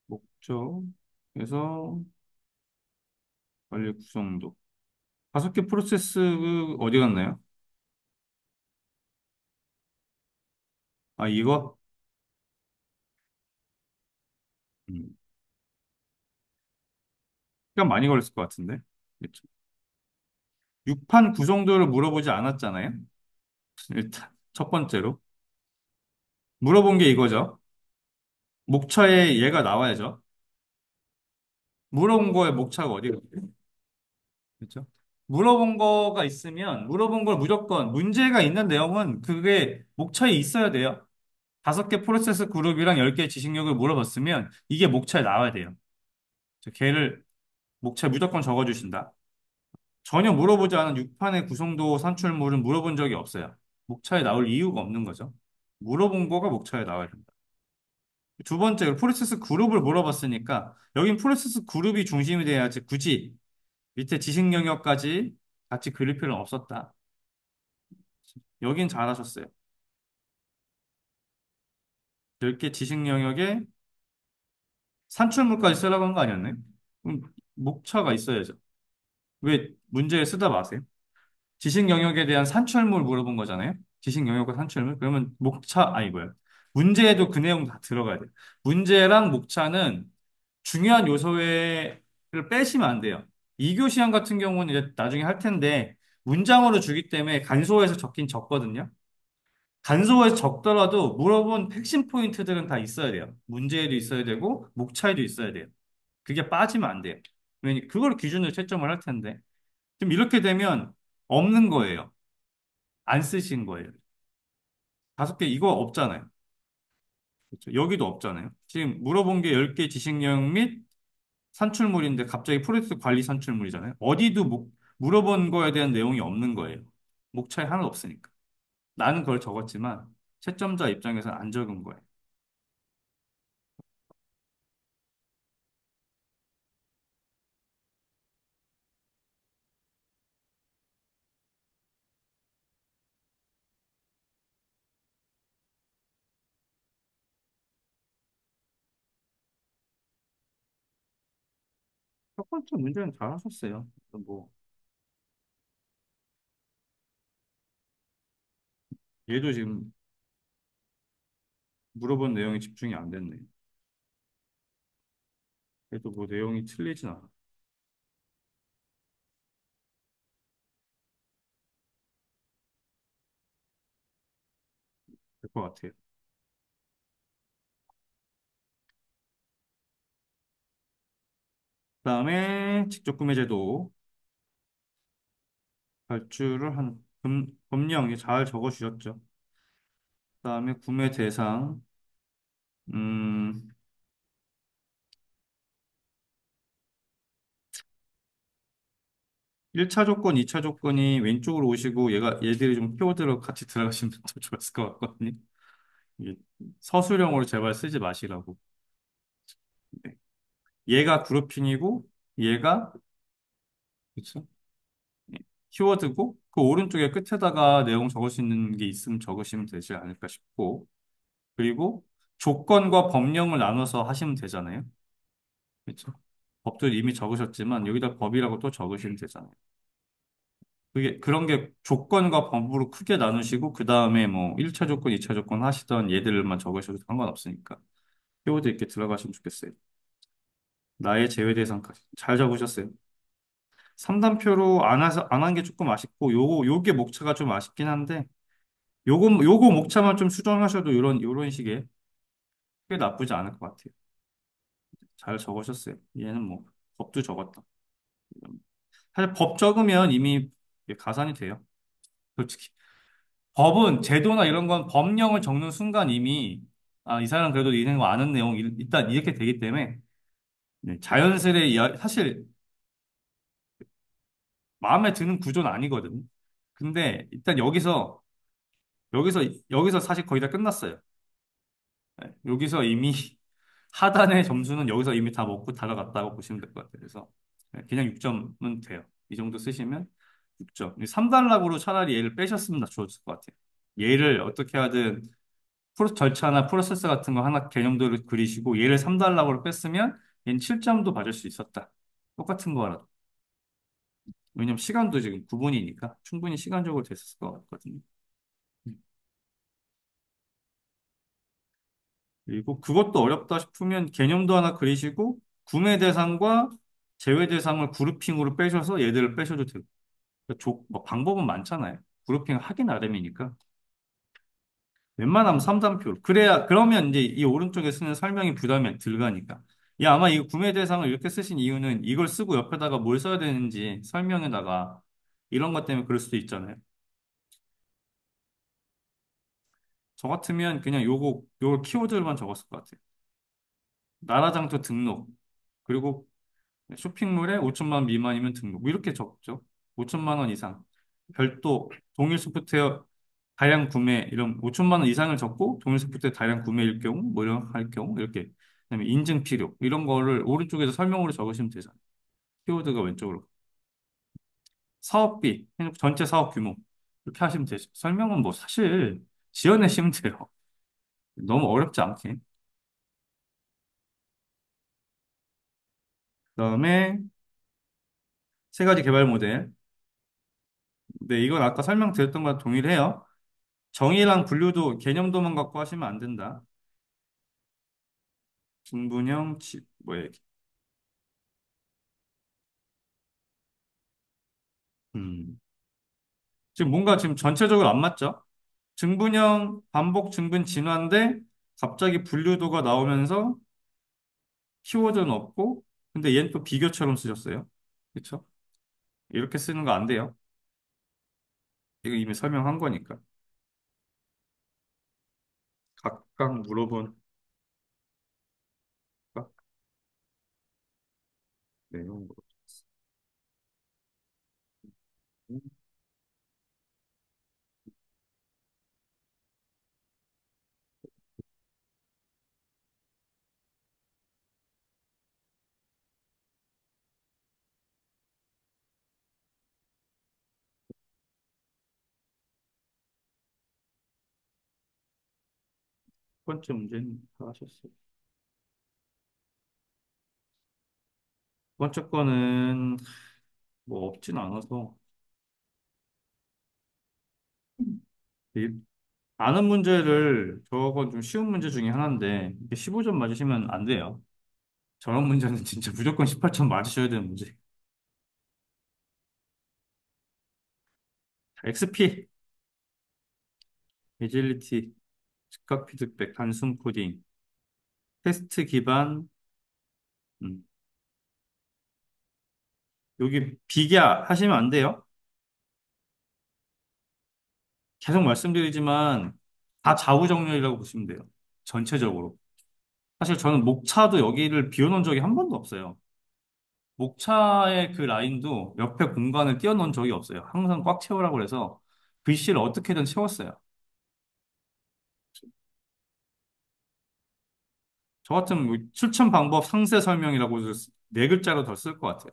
목적에서 관리 구성도 다섯 개 프로세스 어디 갔나요? 아 이거 음, 시간 많이 걸렸을 것 같은데 그렇죠. 6판 구성도를 물어보지 않았잖아요. 일단 첫 번째로 물어본 게 이거죠. 목차에 얘가 나와야죠. 물어본 거에 목차가 어디가 있어요? 그렇죠? 물어본 거가 있으면 물어본 걸 무조건 문제가 있는 내용은 그게 목차에 있어야 돼요. 다섯 개 프로세스 그룹이랑 10개 지식력을 물어봤으면 이게 목차에 나와야 돼요. 걔를 목차에 무조건 적어주신다. 전혀 물어보지 않은 6판의 구성도 산출물은 물어본 적이 없어요. 목차에 나올 이유가 없는 거죠. 물어본 거가 목차에 나와야 된다. 두 번째, 프로세스 그룹을 물어봤으니까 여긴 프로세스 그룹이 중심이 돼야지 굳이 밑에 지식 영역까지 같이 그릴 필요는 없었다. 여긴 잘하셨어요. 10개 지식 영역에 산출물까지 쓰라고 한 거 아니었나요? 그럼 목차가 있어야죠. 왜 문제에 쓰다 마세요? 지식 영역에 대한 산출물 물어본 거잖아요. 지식 영역과 산출물. 그러면 목차, 아니 뭐야. 문제에도 그 내용 다 들어가야 돼요. 문제랑 목차는 중요한 요소를 빼시면 안 돼요. 2교 시험 같은 경우는 이제 나중에 할 텐데 문장으로 주기 때문에 간소해서 적긴 적거든요. 간소해서 적더라도 물어본 핵심 포인트들은 다 있어야 돼요. 문제에도 있어야 되고 목차에도 있어야 돼요. 그게 빠지면 안 돼요. 왜냐 그걸 기준으로 채점을 할 텐데 지금 이렇게 되면 없는 거예요. 안 쓰신 거예요. 다섯 개 이거 없잖아요. 그렇죠? 여기도 없잖아요. 지금 물어본 게 10개 지식령 및 산출물인데 갑자기 프로젝트 관리 산출물이잖아요. 어디도 물어본 거에 대한 내용이 없는 거예요. 목차에 하나도 없으니까. 나는 그걸 적었지만 채점자 입장에서는 안 적은 거예요. 첫 번째 문제는 잘하셨어요. 뭐 얘도 지금 물어본 내용이 집중이 안 됐네요. 얘도 뭐 내용이 틀리진 않아. 될 것 같아요. 그다음에 직접 구매 제도 발주를 한 법령 잘 적어주셨죠. 그다음에 구매 대상 음 1차 조건, 2차 조건이 왼쪽으로 오시고 얘들이 좀 키워드로 같이 들어가시면 더 좋았을 것 같거든요. 이게 서술형으로 제발 쓰지 마시라고. 네. 얘가 그룹핑이고 얘가 그렇죠? 예, 키워드고 그 오른쪽에 끝에다가 내용 적을 수 있는 게 있으면 적으시면 되지 않을까 싶고 그리고 조건과 법령을 나눠서 하시면 되잖아요. 그렇죠? 법도 이미 적으셨지만 여기다 법이라고 또 적으시면 되잖아요. 그게 그런 게 조건과 법으로 크게 나누시고 그 다음에 뭐 1차 조건, 2차 조건 하시던 얘들만 적으셔도 상관없으니까 키워드 있게 들어가시면 좋겠어요. 나의 제외 대상까지 잘 적으셨어요. 3단표로 안 한 게 조금 아쉽고 요게 목차가 좀 아쉽긴 한데 요거 목차만 좀 수정하셔도 요런 식의 꽤 나쁘지 않을 것 같아요. 잘 적으셨어요. 얘는 뭐 법도 적었다. 사실 법 적으면 이미 이게 가산이 돼요. 솔직히. 법은 제도나 이런 건 법령을 적는 순간 이미 이 사람 그래도 이런 거 아는 내용 일단 이렇게 되기 때문에 네, 자연스레 사실 마음에 드는 구조는 아니거든. 근데 일단 여기서, 여기서 사실 거의 다 끝났어요. 네, 여기서 이미 하단의 점수는 여기서 이미 다 먹고 달아갔다고 보시면 될 것 같아요. 그래서 네, 그냥 6점은 돼요. 이 정도 쓰시면 6점. 3단락으로 차라리 얘를 빼셨으면 좋았을 것 같아요. 얘를 어떻게 하든 절차나 프로세스 같은 거 하나 개념도를 그리시고 얘를 3단락으로 뺐으면 얘는 7점도 받을 수 있었다. 똑같은 거라도. 왜냐면 시간도 지금 9분이니까 충분히 시간적으로 됐을 것 같거든요. 음. 그리고 그것도 어렵다 싶으면 개념도 하나 그리시고 구매 대상과 제외 대상을 그룹핑으로 빼셔서 얘들을 빼셔도 되고 뭐 방법은 많잖아요. 그룹핑 하기 나름이니까 웬만하면 3단표 그래야 그러면 이제 이 오른쪽에 쓰는 설명이 부담이 덜 가니까 아마 이 구매 대상을 이렇게 쓰신 이유는 이걸 쓰고 옆에다가 뭘 써야 되는지 설명에다가 이런 것 때문에 그럴 수도 있잖아요. 저 같으면 그냥 요거 키워드만 적었을 것 같아요. 나라장터 등록 그리고 쇼핑몰에 5천만 원 미만이면 등록. 뭐 이렇게 적죠. 5천만 원 이상. 별도 동일 소프트웨어 다량 구매 이런 5천만 원 이상을 적고 동일 소프트웨어 다량 구매일 경우 뭐 이런 할 경우 이렇게 그다음에 인증 필요 이런 거를 오른쪽에서 설명으로 적으시면 되잖아요. 키워드가 왼쪽으로. 사업비, 전체 사업 규모 이렇게 하시면 되죠. 설명은 뭐 사실 지어내시면 돼요. 너무 어렵지 않게. 그다음에 세 가지 개발 모델. 근데 이건 아까 설명드렸던 거랑 동일해요. 정의랑 분류도 개념도만 갖고 하시면 안 된다. 중분형 뭐야 이게. 음. 지금 뭔가 지금 전체적으로 안 맞죠? 증분형 반복 증분 진화인데 갑자기 분류도가 나오면서 키워드는 없고 근데 얘는 또 비교처럼 쓰셨어요. 그렇죠? 이렇게 쓰는 거 안 돼요. 이거 이미 설명한 거니까. 각각 물어본 각 내용으로. 첫 번째 문제는 다 하셨어요. 두 번째 거는 뭐 없진 않아서 이- 아는 문제를 저건 좀 쉬운 문제 중에 하나인데 이게 15점 맞으시면 안 돼요. 저런 문제는 진짜 무조건 18점 맞으셔야 되는 문제. XP, 에질리티, 즉각 피드백, 단순 코딩, 테스트 기반, 음, 여기 비교 하시면 안 돼요. 계속 말씀드리지만 다 좌우정렬이라고 보시면 돼요. 전체적으로. 사실 저는 목차도 여기를 비워놓은 적이 한 번도 없어요. 목차의 그 라인도 옆에 공간을 띄워놓은 적이 없어요. 항상 꽉 채우라고 해서 글씨를 어떻게든 채웠어요. 저 같으면 뭐 추천 방법 상세 설명이라고 해서 네 글자로 더 쓸 것 같아요.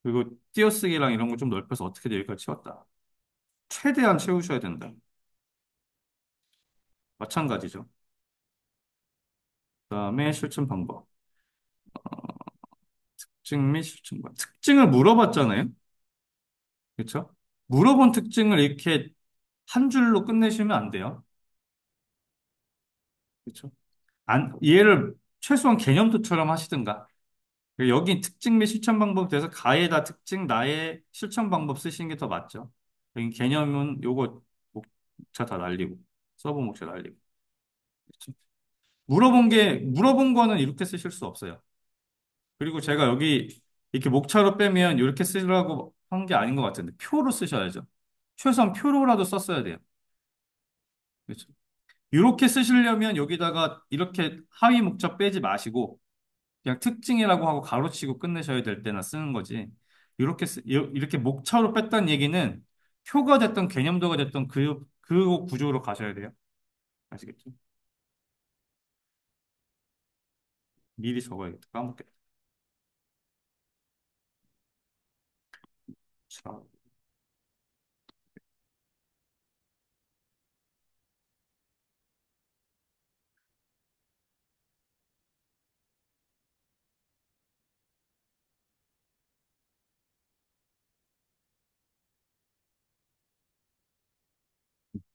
그리고 띄어쓰기랑 이런 거 좀 넓혀서 어떻게든 여기까지 채웠다. 최대한 채우셔야 된다. 마찬가지죠. 그다음에 실천 방법. 특징 및 실천 방법. 특징을 물어봤잖아요. 그렇죠? 물어본 특징을 이렇게 한 줄로 끝내시면 안 돼요. 그렇죠? 얘를 최소한 개념도처럼 하시든가. 여기 특징 및 실천 방법에 대해서 가에다 특징, 나의 실천 방법 쓰시는 게 더 맞죠. 여기 개념은 요거 목차 다 날리고, 서브 목차 날리고. 그렇죠? 물어본 거는 이렇게 쓰실 수 없어요. 그리고 제가 여기 이렇게 목차로 빼면 이렇게 쓰라고 한 게 아닌 것 같은데, 표로 쓰셔야죠. 최소한 표로라도 썼어야 돼요. 그렇죠? 이렇게 쓰시려면 여기다가 이렇게 하위 목차 빼지 마시고, 그냥 특징이라고 하고 가로치고 끝내셔야 될 때나 쓰는 거지. 이렇게 목차로 뺐다는 얘기는 표가 됐던 개념도가 됐던 그 구조로 가셔야 돼요. 아시겠죠? 미리 적어야겠다. 까먹겠다. 자,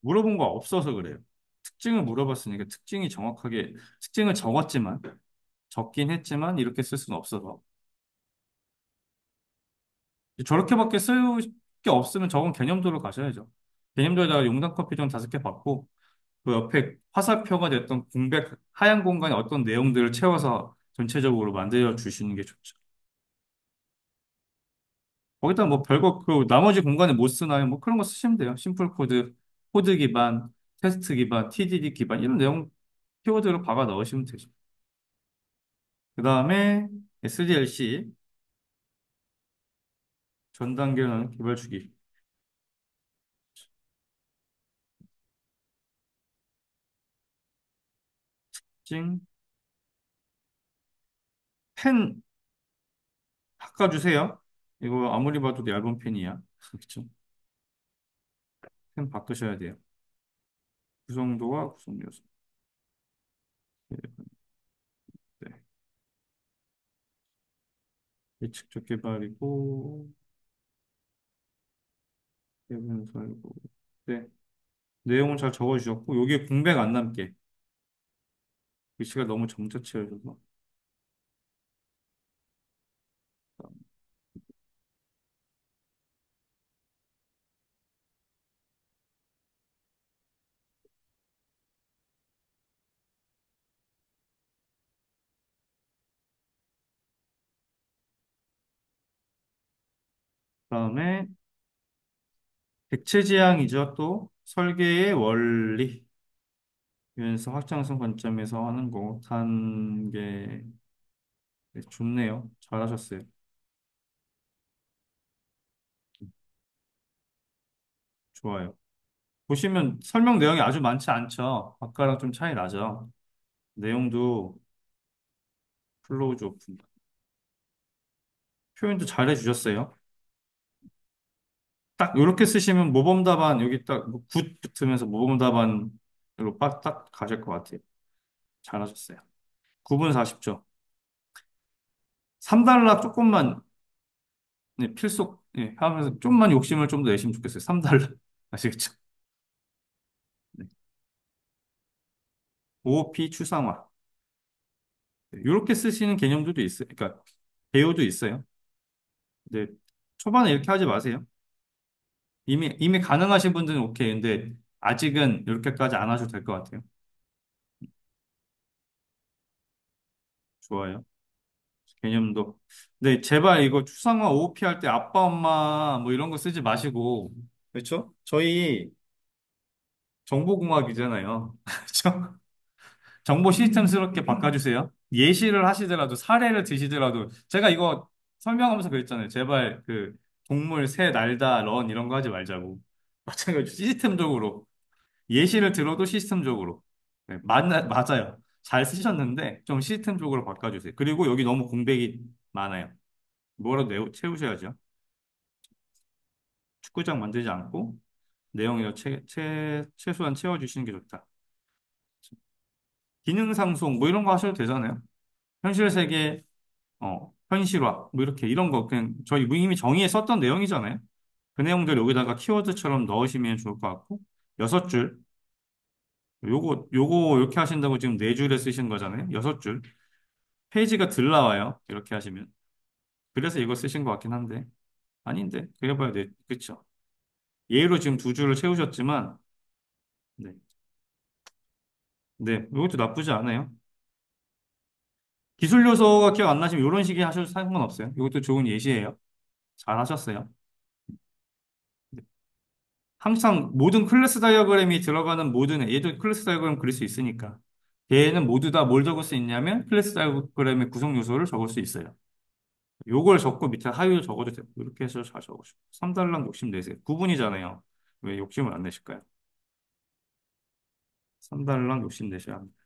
물어본 거 없어서 그래요. 특징을 물어봤으니까 특징을 적었지만, 적긴 했지만, 이렇게 쓸 수는 없어서. 저렇게밖에 쓸 게 없으면 적은 개념도로 가셔야죠. 개념도에다가 용단 커피 좀 5개 받고, 그 옆에 화살표가 됐던 공백, 하얀 공간에 어떤 내용들을 채워서 전체적으로 만들어 주시는 게 좋죠. 거기다 뭐 별거, 그 나머지 공간에 못 쓰나요? 뭐 그런 거 쓰시면 돼요. 심플 코드, 코드 기반, 테스트 기반, TDD 기반, 이런 내용 키워드로 박아 넣으시면 되죠. 그 다음에 SDLC, 전 단계는 개발 주기. 찡, 펜 바꿔주세요. 이거 아무리 봐도 얇은 펜이야. 그렇죠? 펜 바꾸셔야 돼요. 구성도와 구성 요소. 네. 예측적 개발이고, 해본 살고. 네. 내용은 잘 적어주셨고, 여기에 공백 안 남게. 글씨가 너무 점자치여져서. 그다음에 백체 지향이죠. 또 설계의 원리. 유연성 확장성 관점에서 하는 거. 단계. 네, 좋네요. 잘하셨어요. 좋아요. 보시면 설명 내용이 아주 많지 않죠. 아까랑 좀 차이 나죠. 내용도 클로즈 오픈. 표현도 잘 해주셨어요. 딱 이렇게 쓰시면 모범 답안 여기 딱굿 붙으면서 모범 답안으로 딱 가실 것 같아요. 잘하셨어요. 9분 40초. 3달러 조금만 네, 필속 하면서 좀만 욕심을 좀 더 내시면 좋겠어요. 3달러. 아시겠죠? 네. OOP 추상화. 이렇게 쓰시는 개념들도 있어요. 그러니까 배우도 있어요. 근데 초반에 이렇게 하지 마세요. 이미 가능하신 분들은 오케이. 근데 아직은 이렇게까지 안 하셔도 될 것 같아요. 좋아요. 개념도. 네, 제발 이거 추상화 OOP 할 때 아빠, 엄마 뭐 이런 거 쓰지 마시고. 그렇죠? 저희 정보공학이잖아요. 그렇죠? 정보 시스템스럽게 바꿔주세요. 예시를 하시더라도, 사례를 드시더라도, 제가 이거 설명하면서 그랬잖아요. 제발 그 동물, 새, 날다, 런 이런 거 하지 말자고. 마찬가지로 시스템적으로. 예시를 들어도 시스템적으로. 네, 맞아요. 잘 쓰셨는데 좀 시스템적으로 바꿔주세요. 그리고 여기 너무 공백이 많아요. 뭐라도 채우셔야죠. 축구장 만들지 않고 내용이요 최소한 채워주시는 게 좋다. 기능 상승 뭐 이런 거 하셔도 되잖아요. 현실 세계 현실화 뭐 이렇게 이런 거 그냥 저희 이미 정의에 썼던 내용이잖아요. 그 내용들 여기다가 키워드처럼 넣으시면 좋을 것 같고 6줄 요거 이렇게 하신다고 지금 4줄에 쓰신 거잖아요. 6줄 페이지가 들 나와요. 이렇게 하시면 그래서 이거 쓰신 것 같긴 한데 아닌데 그래봐야 돼 그쵸? 예로 지금 2줄을 채우셨지만 네, 네 이것도 나쁘지 않아요. 기술 요소가 기억 안 나시면 이런 식의 하셔도 상관없어요. 이것도 좋은 예시예요. 잘 하셨어요. 네. 항상 모든 클래스 다이어그램이 들어가는 모든 얘도 클래스 다이어그램 그릴 수 있으니까 얘는 모두 다 뭘 적을 수 있냐면 클래스 다이어그램의 구성 요소를 적을 수 있어요. 요걸 적고 밑에 하위를 적어도 되고 이렇게 해서 잘 적으시고 3달랑 욕심 내세요. 9분이잖아요. 왜 욕심을 안 내실까요? 3달랑 욕심 내셔야 합니다.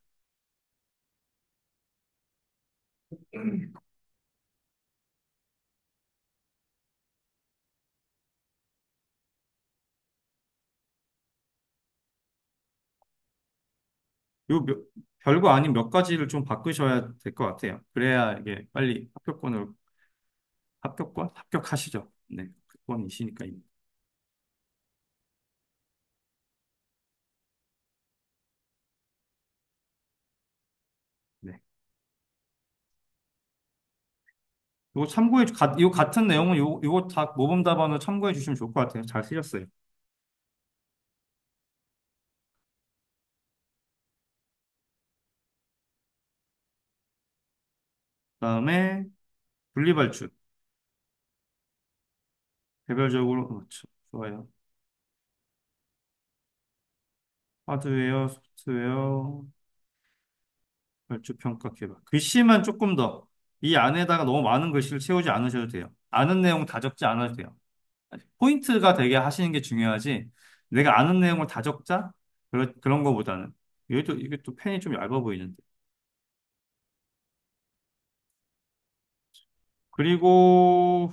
요 별거 아닌 몇 가지를 좀 바꾸셔야 될 것 같아요. 그래야 이게 빨리 합격하시죠. 네, 합격권이시니까. 네. 요 같은 내용은 요거 다 모범 답안으로 참고해 주시면 좋을 것 같아요. 잘 쓰셨어요. 그다음에 분리발주. 개별적으로, 그렇죠. 좋아요. 하드웨어, 소프트웨어, 발주평가 개발. 글씨만 조금 더, 이 안에다가 너무 많은 글씨를 채우지 않으셔도 돼요. 아는 내용 다 적지 않아도 돼요. 포인트가 되게 하시는 게 중요하지, 내가 아는 내용을 다 적자? 그런 거보다는. 이게 또 펜이 좀 얇아 보이는데. 그리고,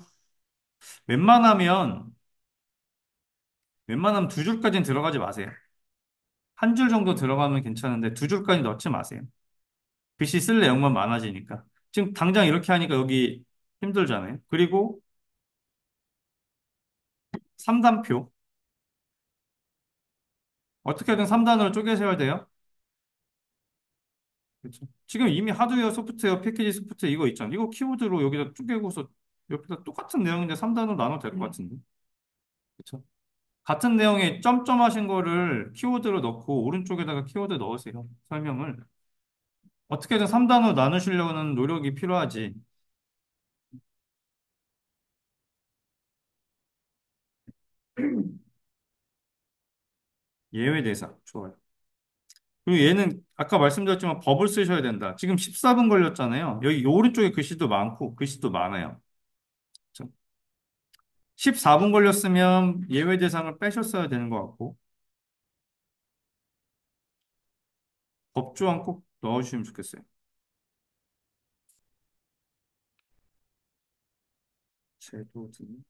웬만하면, 웬만하면 두 줄까지는 들어가지 마세요. 한 줄 정도 들어가면 괜찮은데, 두 줄까지 넣지 마세요. 글씨 쓸 내용만 많아지니까. 지금 당장 이렇게 하니까 여기 힘들잖아요. 그리고 3단표. 어떻게든 3단으로 쪼개셔야 돼요. 그렇죠. 지금 이미 하드웨어, 소프트웨어, 패키지 소프트웨어 이거 있잖아요. 이거 키워드로 여기다 쪼개고서 옆에다 똑같은 내용인데 3단으로 나눠도 될 것 같은데. 그렇죠. 같은 내용에 점점하신 거를 키워드로 넣고 오른쪽에다가 키워드 넣으세요. 설명을. 어떻게든 3단으로 나누시려는 노력이 필요하지. 예외 대사. 좋아요. 그리고 얘는 아까 말씀드렸지만 법을 쓰셔야 된다. 지금 14분 걸렸잖아요. 여기 오른쪽에 글씨도 많고 글씨도 많아요. 14분 걸렸으면 예외 대상을 빼셨어야 되는 것 같고 법조항 꼭 넣어주시면 좋겠어요. 제도 등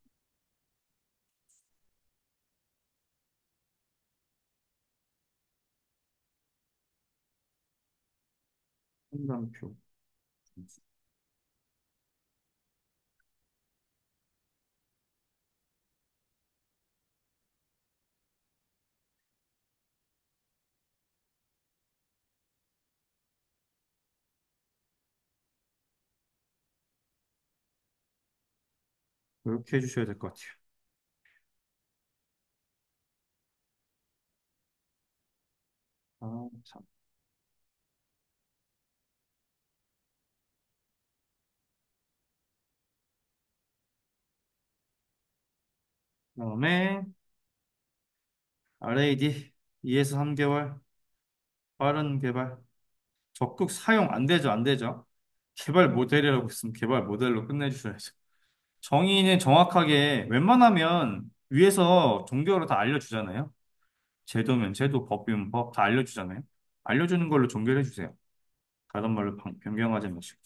상담표 이렇게 해주셔야 될 것 같아요. 아, 참. 그다음에 RAD 2에서 3개월 빠른 개발 적극 사용 안 되죠, 안 되죠. 개발 모델이라고 있으면 개발 모델로 끝내주셔야죠. 정의는 정확하게 웬만하면 위에서 종교로 다 알려주잖아요. 제도면 제도, 법이면 법 다 알려주잖아요. 알려주는 걸로 종결해 주세요. 다른 말로 변경하지 마시고.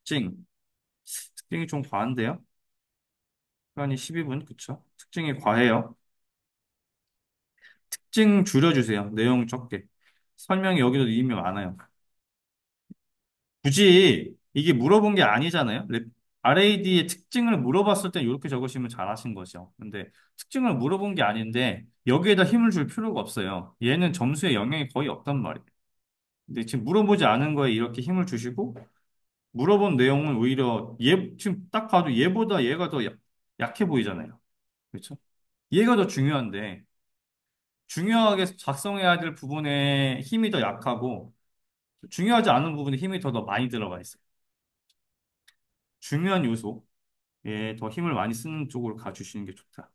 특징. 특징이 좀 과한데요? 시간이 12분, 그쵸? 특징이 과해요. 특징 줄여주세요. 내용 적게. 설명이 여기도 이미 많아요. 굳이 이게 물어본 게 아니잖아요. RAD의 특징을 물어봤을 때 이렇게 적으시면 잘하신 거죠. 근데 특징을 물어본 게 아닌데 여기에다 힘을 줄 필요가 없어요. 얘는 점수에 영향이 거의 없단 말이에요. 근데 지금 물어보지 않은 거에 이렇게 힘을 주시고 물어본 내용은 오히려 지금 딱 봐도 얘보다 얘가 더 약해 보이잖아요. 그렇죠? 얘가 더 중요한데 중요하게 작성해야 될 부분에 힘이 더 약하고 중요하지 않은 부분에 힘이 더 많이 들어가 있어요. 중요한 요소에 더 힘을 많이 쓰는 쪽으로 가주시는 게 좋다.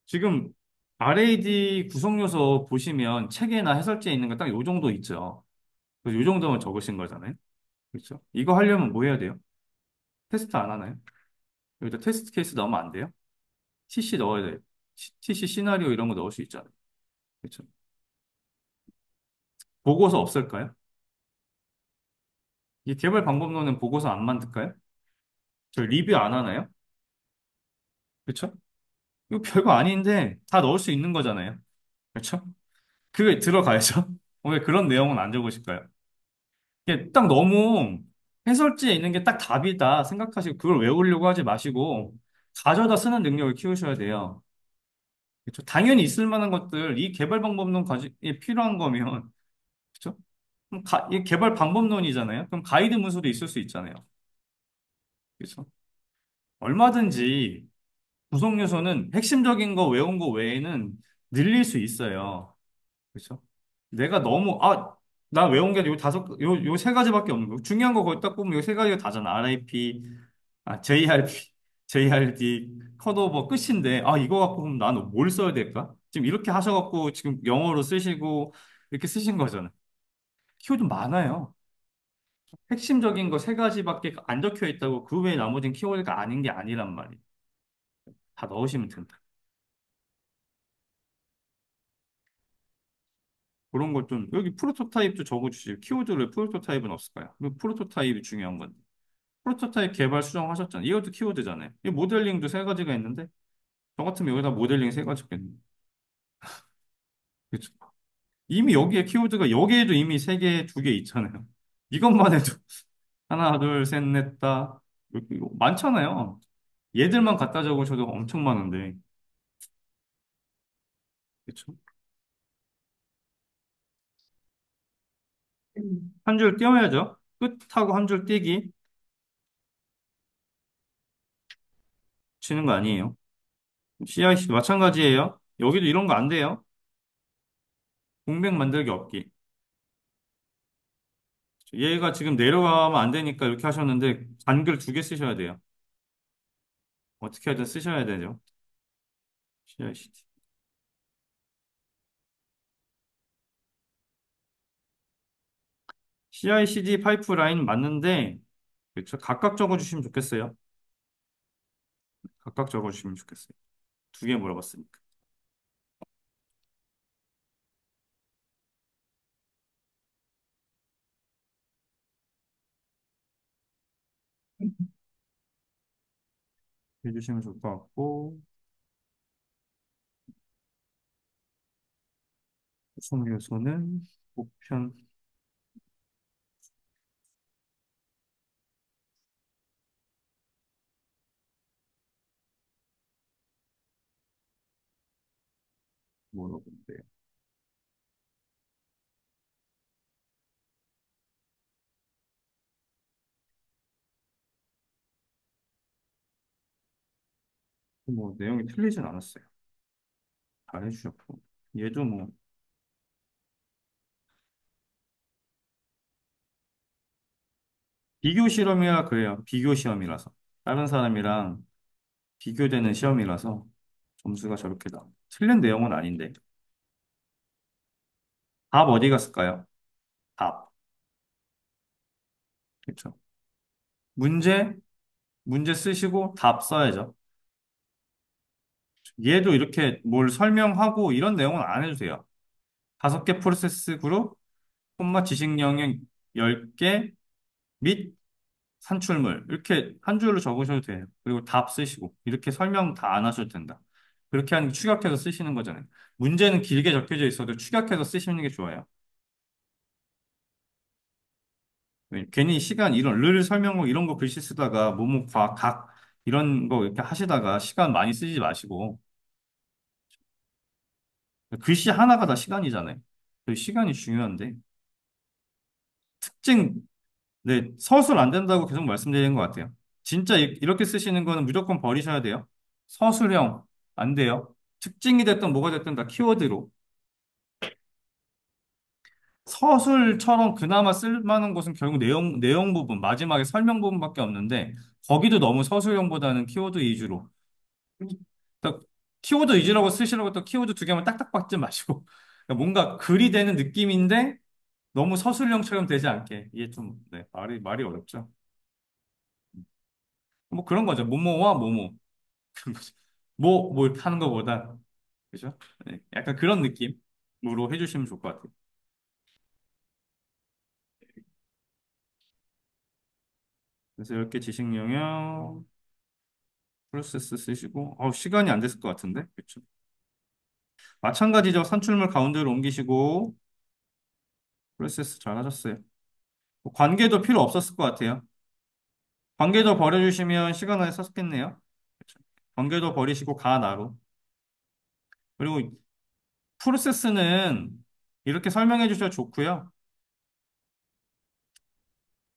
지금 RAD 구성 요소 보시면 책에나 해설지에 있는 거 딱 요 정도 있죠. 그래서 요 정도만 적으신 거잖아요. 그렇죠? 이거 하려면 뭐 해야 돼요? 테스트 안 하나요? 여기다 테스트 케이스 넣으면 안 돼요? TC 넣어야 돼요. TC 시나리오 이런 거 넣을 수 있잖아요. 그렇죠? 보고서 없을까요? 이 개발 방법론은 보고서 안 만들까요? 저 리뷰 안 하나요? 그렇죠? 이거 별거 아닌데 다 넣을 수 있는 거잖아요. 그렇죠? 그게 들어가야죠. 왜 그런 내용은 안 적으실까요? 이게 딱 너무 해설지에 있는 게 딱 답이다 생각하시고 그걸 외우려고 하지 마시고 가져다 쓰는 능력을 키우셔야 돼요. 그렇죠? 당연히 있을 만한 것들, 이 개발 방법론 가지고 필요한 거면, 그렇죠? 그럼 이 개발 방법론이잖아요. 그럼 가이드 문서도 있을 수 있잖아요. 그렇죠? 얼마든지 구성 요소는 핵심적인 거 외운 거 외에는 늘릴 수 있어요. 그렇죠? 내가 너무 나 외운 게 요 세 가지밖에 없는 거. 중요한 거 거기 딱 보면 요 세 가지가 다잖아. RIP, JRP, JRD, 컷오버 끝인데 이거 갖고 그럼 나는 뭘 써야 될까? 지금 이렇게 하셔갖고 지금 영어로 쓰시고 이렇게 쓰신 거잖아요. 키워드 많아요. 핵심적인 거 세 가지밖에 안 적혀 있다고 그 외에 나머지는 키워드가 아닌 게 아니란 말이에요. 다 넣으시면 된다. 그런 것 좀, 여기 프로토타입도 적어주시고, 키워드를 프로토타입은 없을까요? 이 프로토타입이 중요한 건데. 프로토타입 개발 수정하셨잖아요. 이것도 키워드잖아요. 이 모델링도 세 가지가 있는데, 저 같으면 여기다 모델링 세 가지 겠네 그렇죠? 이미 여기에 키워드가, 여기에도 이미 세 개, 두 개 있잖아요. 이것만 해도 하나, 둘, 셋, 넷, 다, 여기 많잖아요. 얘들만 갖다 적으셔도 엄청 많은데. 그렇죠? 한 줄 띄워야죠. 끝하고 한 줄 띄기 치는 거 아니에요. CIC도 마찬가지예요. 여기도 이런 거 안 돼요. 공백 만들기 없기. 얘가 지금 내려가면 안 되니까 이렇게 하셨는데 단글 두 개 쓰셔야 돼요. 어떻게 하든 쓰셔야 되죠. CICD. CICD 파이프라인 맞는데 그렇죠. 각각 적어주시면 좋겠어요. 각각 적어주시면 좋겠어요. 두 개 물어봤으니까. 해주시면 좋을 것 같고 구성 요소는 보편 물어본대요. 뭐 내용이 틀리진 않았어요. 잘해주셨고 얘도 뭐 비교 실험이라 그래요. 비교 시험이라서 다른 사람이랑 비교되는 시험이라서 점수가 저렇게 나와. 틀린 내용은 아닌데. 답 어디 갔을까요? 답. 그렇죠. 문제, 문제 쓰시고 답 써야죠. 얘도 이렇게 뭘 설명하고 이런 내용은 안 해도 돼요. 5개 프로세스 그룹, 콤마 지식 영역 10개 및 산출물. 이렇게 한 줄로 적으셔도 돼요. 그리고 답 쓰시고. 이렇게 설명 다 안 하셔도 된다. 그렇게 하는 게 축약해서 쓰시는 거잖아요. 문제는 길게 적혀져 있어도 축약해서 쓰시는 게 좋아요. 괜히 시간 이런 를 설명하고 이런 거 글씨 쓰다가 뭐뭐 각 이런 거 이렇게 하시다가 시간 많이 쓰지 마시고 글씨 하나가 다 시간이잖아요. 그 시간이 중요한데 특징 네 서술 안 된다고 계속 말씀드리는 것 같아요. 진짜 이렇게 쓰시는 거는 무조건 버리셔야 돼요. 서술형 안 돼요. 특징이 됐든 뭐가 됐든 다 키워드로 서술처럼 그나마 쓸만한 것은 결국 내용 부분 마지막에 설명 부분밖에 없는데 거기도 너무 서술형보다는 키워드 위주로 키워드 위주라고 쓰시라고 또 키워드 두 개만 딱딱 박지 마시고 그러니까 뭔가 글이 되는 느낌인데 너무 서술형처럼 되지 않게 이게 좀 네, 말이 어렵죠. 뭐 그런 거죠. 뭐뭐와 뭐뭐 그런 거죠. 뭐 이렇게 하는 거보다 그죠? 네, 약간 그런 느낌으로 해주시면 좋을 것 같아요. 그래서 이렇게 지식 영역 프로세스 쓰시고 시간이 안 됐을 것 같은데 그렇죠? 마찬가지죠. 산출물 가운데로 옮기시고 프로세스 잘 하셨어요. 뭐 관계도 필요 없었을 것 같아요. 관계도 버려주시면 시간 안에 썼겠네요. 그렇죠? 관계도 버리시고 가 나로. 그리고 프로세스는 이렇게 설명해 주셔도 좋고요.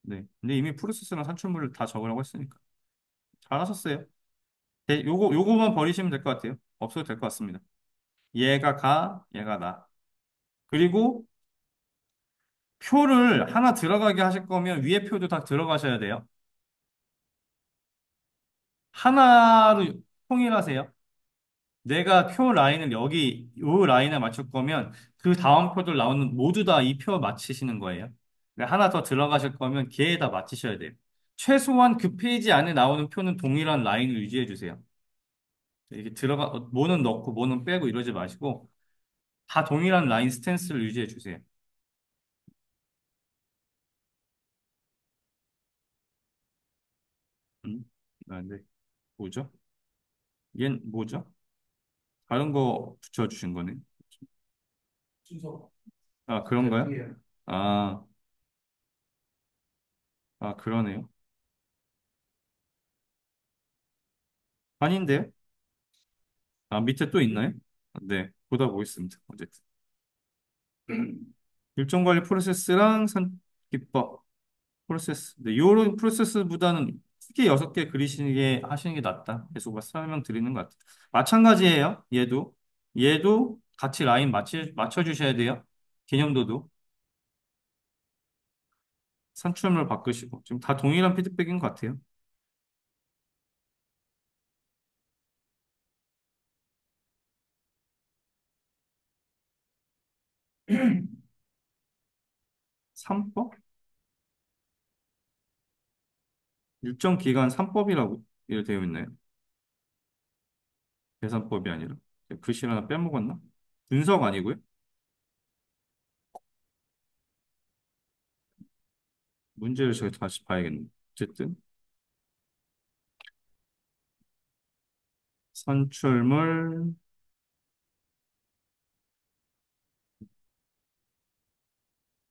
네. 근데 이미 프로세스랑 산출물을 다 적으라고 했으니까. 잘하셨어요. 네, 요거만 버리시면 될 것 같아요. 없어도 될 것 같습니다. 얘가 가, 얘가 나. 그리고 표를 하나 들어가게 하실 거면 위에 표도 다 들어가셔야 돼요. 하나로 통일하세요. 내가 표 라인을 여기 요 라인에 맞출 거면 그 다음 표들 나오는 모두 다 이 표 맞히시는 거예요. 그러니까 하나 더 들어가실 거면 걔에 다 맞히셔야 돼요. 최소한 그 페이지 안에 나오는 표는 동일한 라인을 유지해 주세요. 이게 뭐는 넣고 뭐는 빼고 이러지 마시고 다 동일한 라인 스탠스를 유지해 주세요. 네. 뭐죠? 얜 뭐죠? 다른 거 붙여주신 거네. 아, 그런가요? 아, 그러네요. 아닌데요? 밑에 또 있나요? 네, 보다 보겠습니다. 어쨌든. 일정 관리 프로세스랑 기법, 프로세스. 네, 요런 프로세스보다는 크게 6개 그리시는 게, 하시는 게 낫다. 계속 설명드리는 것 같아요. 마찬가지예요. 얘도 같이 라인 맞춰주셔야 돼요. 개념도도. 산출물 바꾸시고. 지금 다 동일한 피드백인 것 같아요. 3법? 일정 기간 3법이라고 되어 있나요? 계산법이 아니라. 글씨 하나 빼먹었나? 분석 아니고요? 문제를 제가 다시 봐야겠네요. 어쨌든 산출물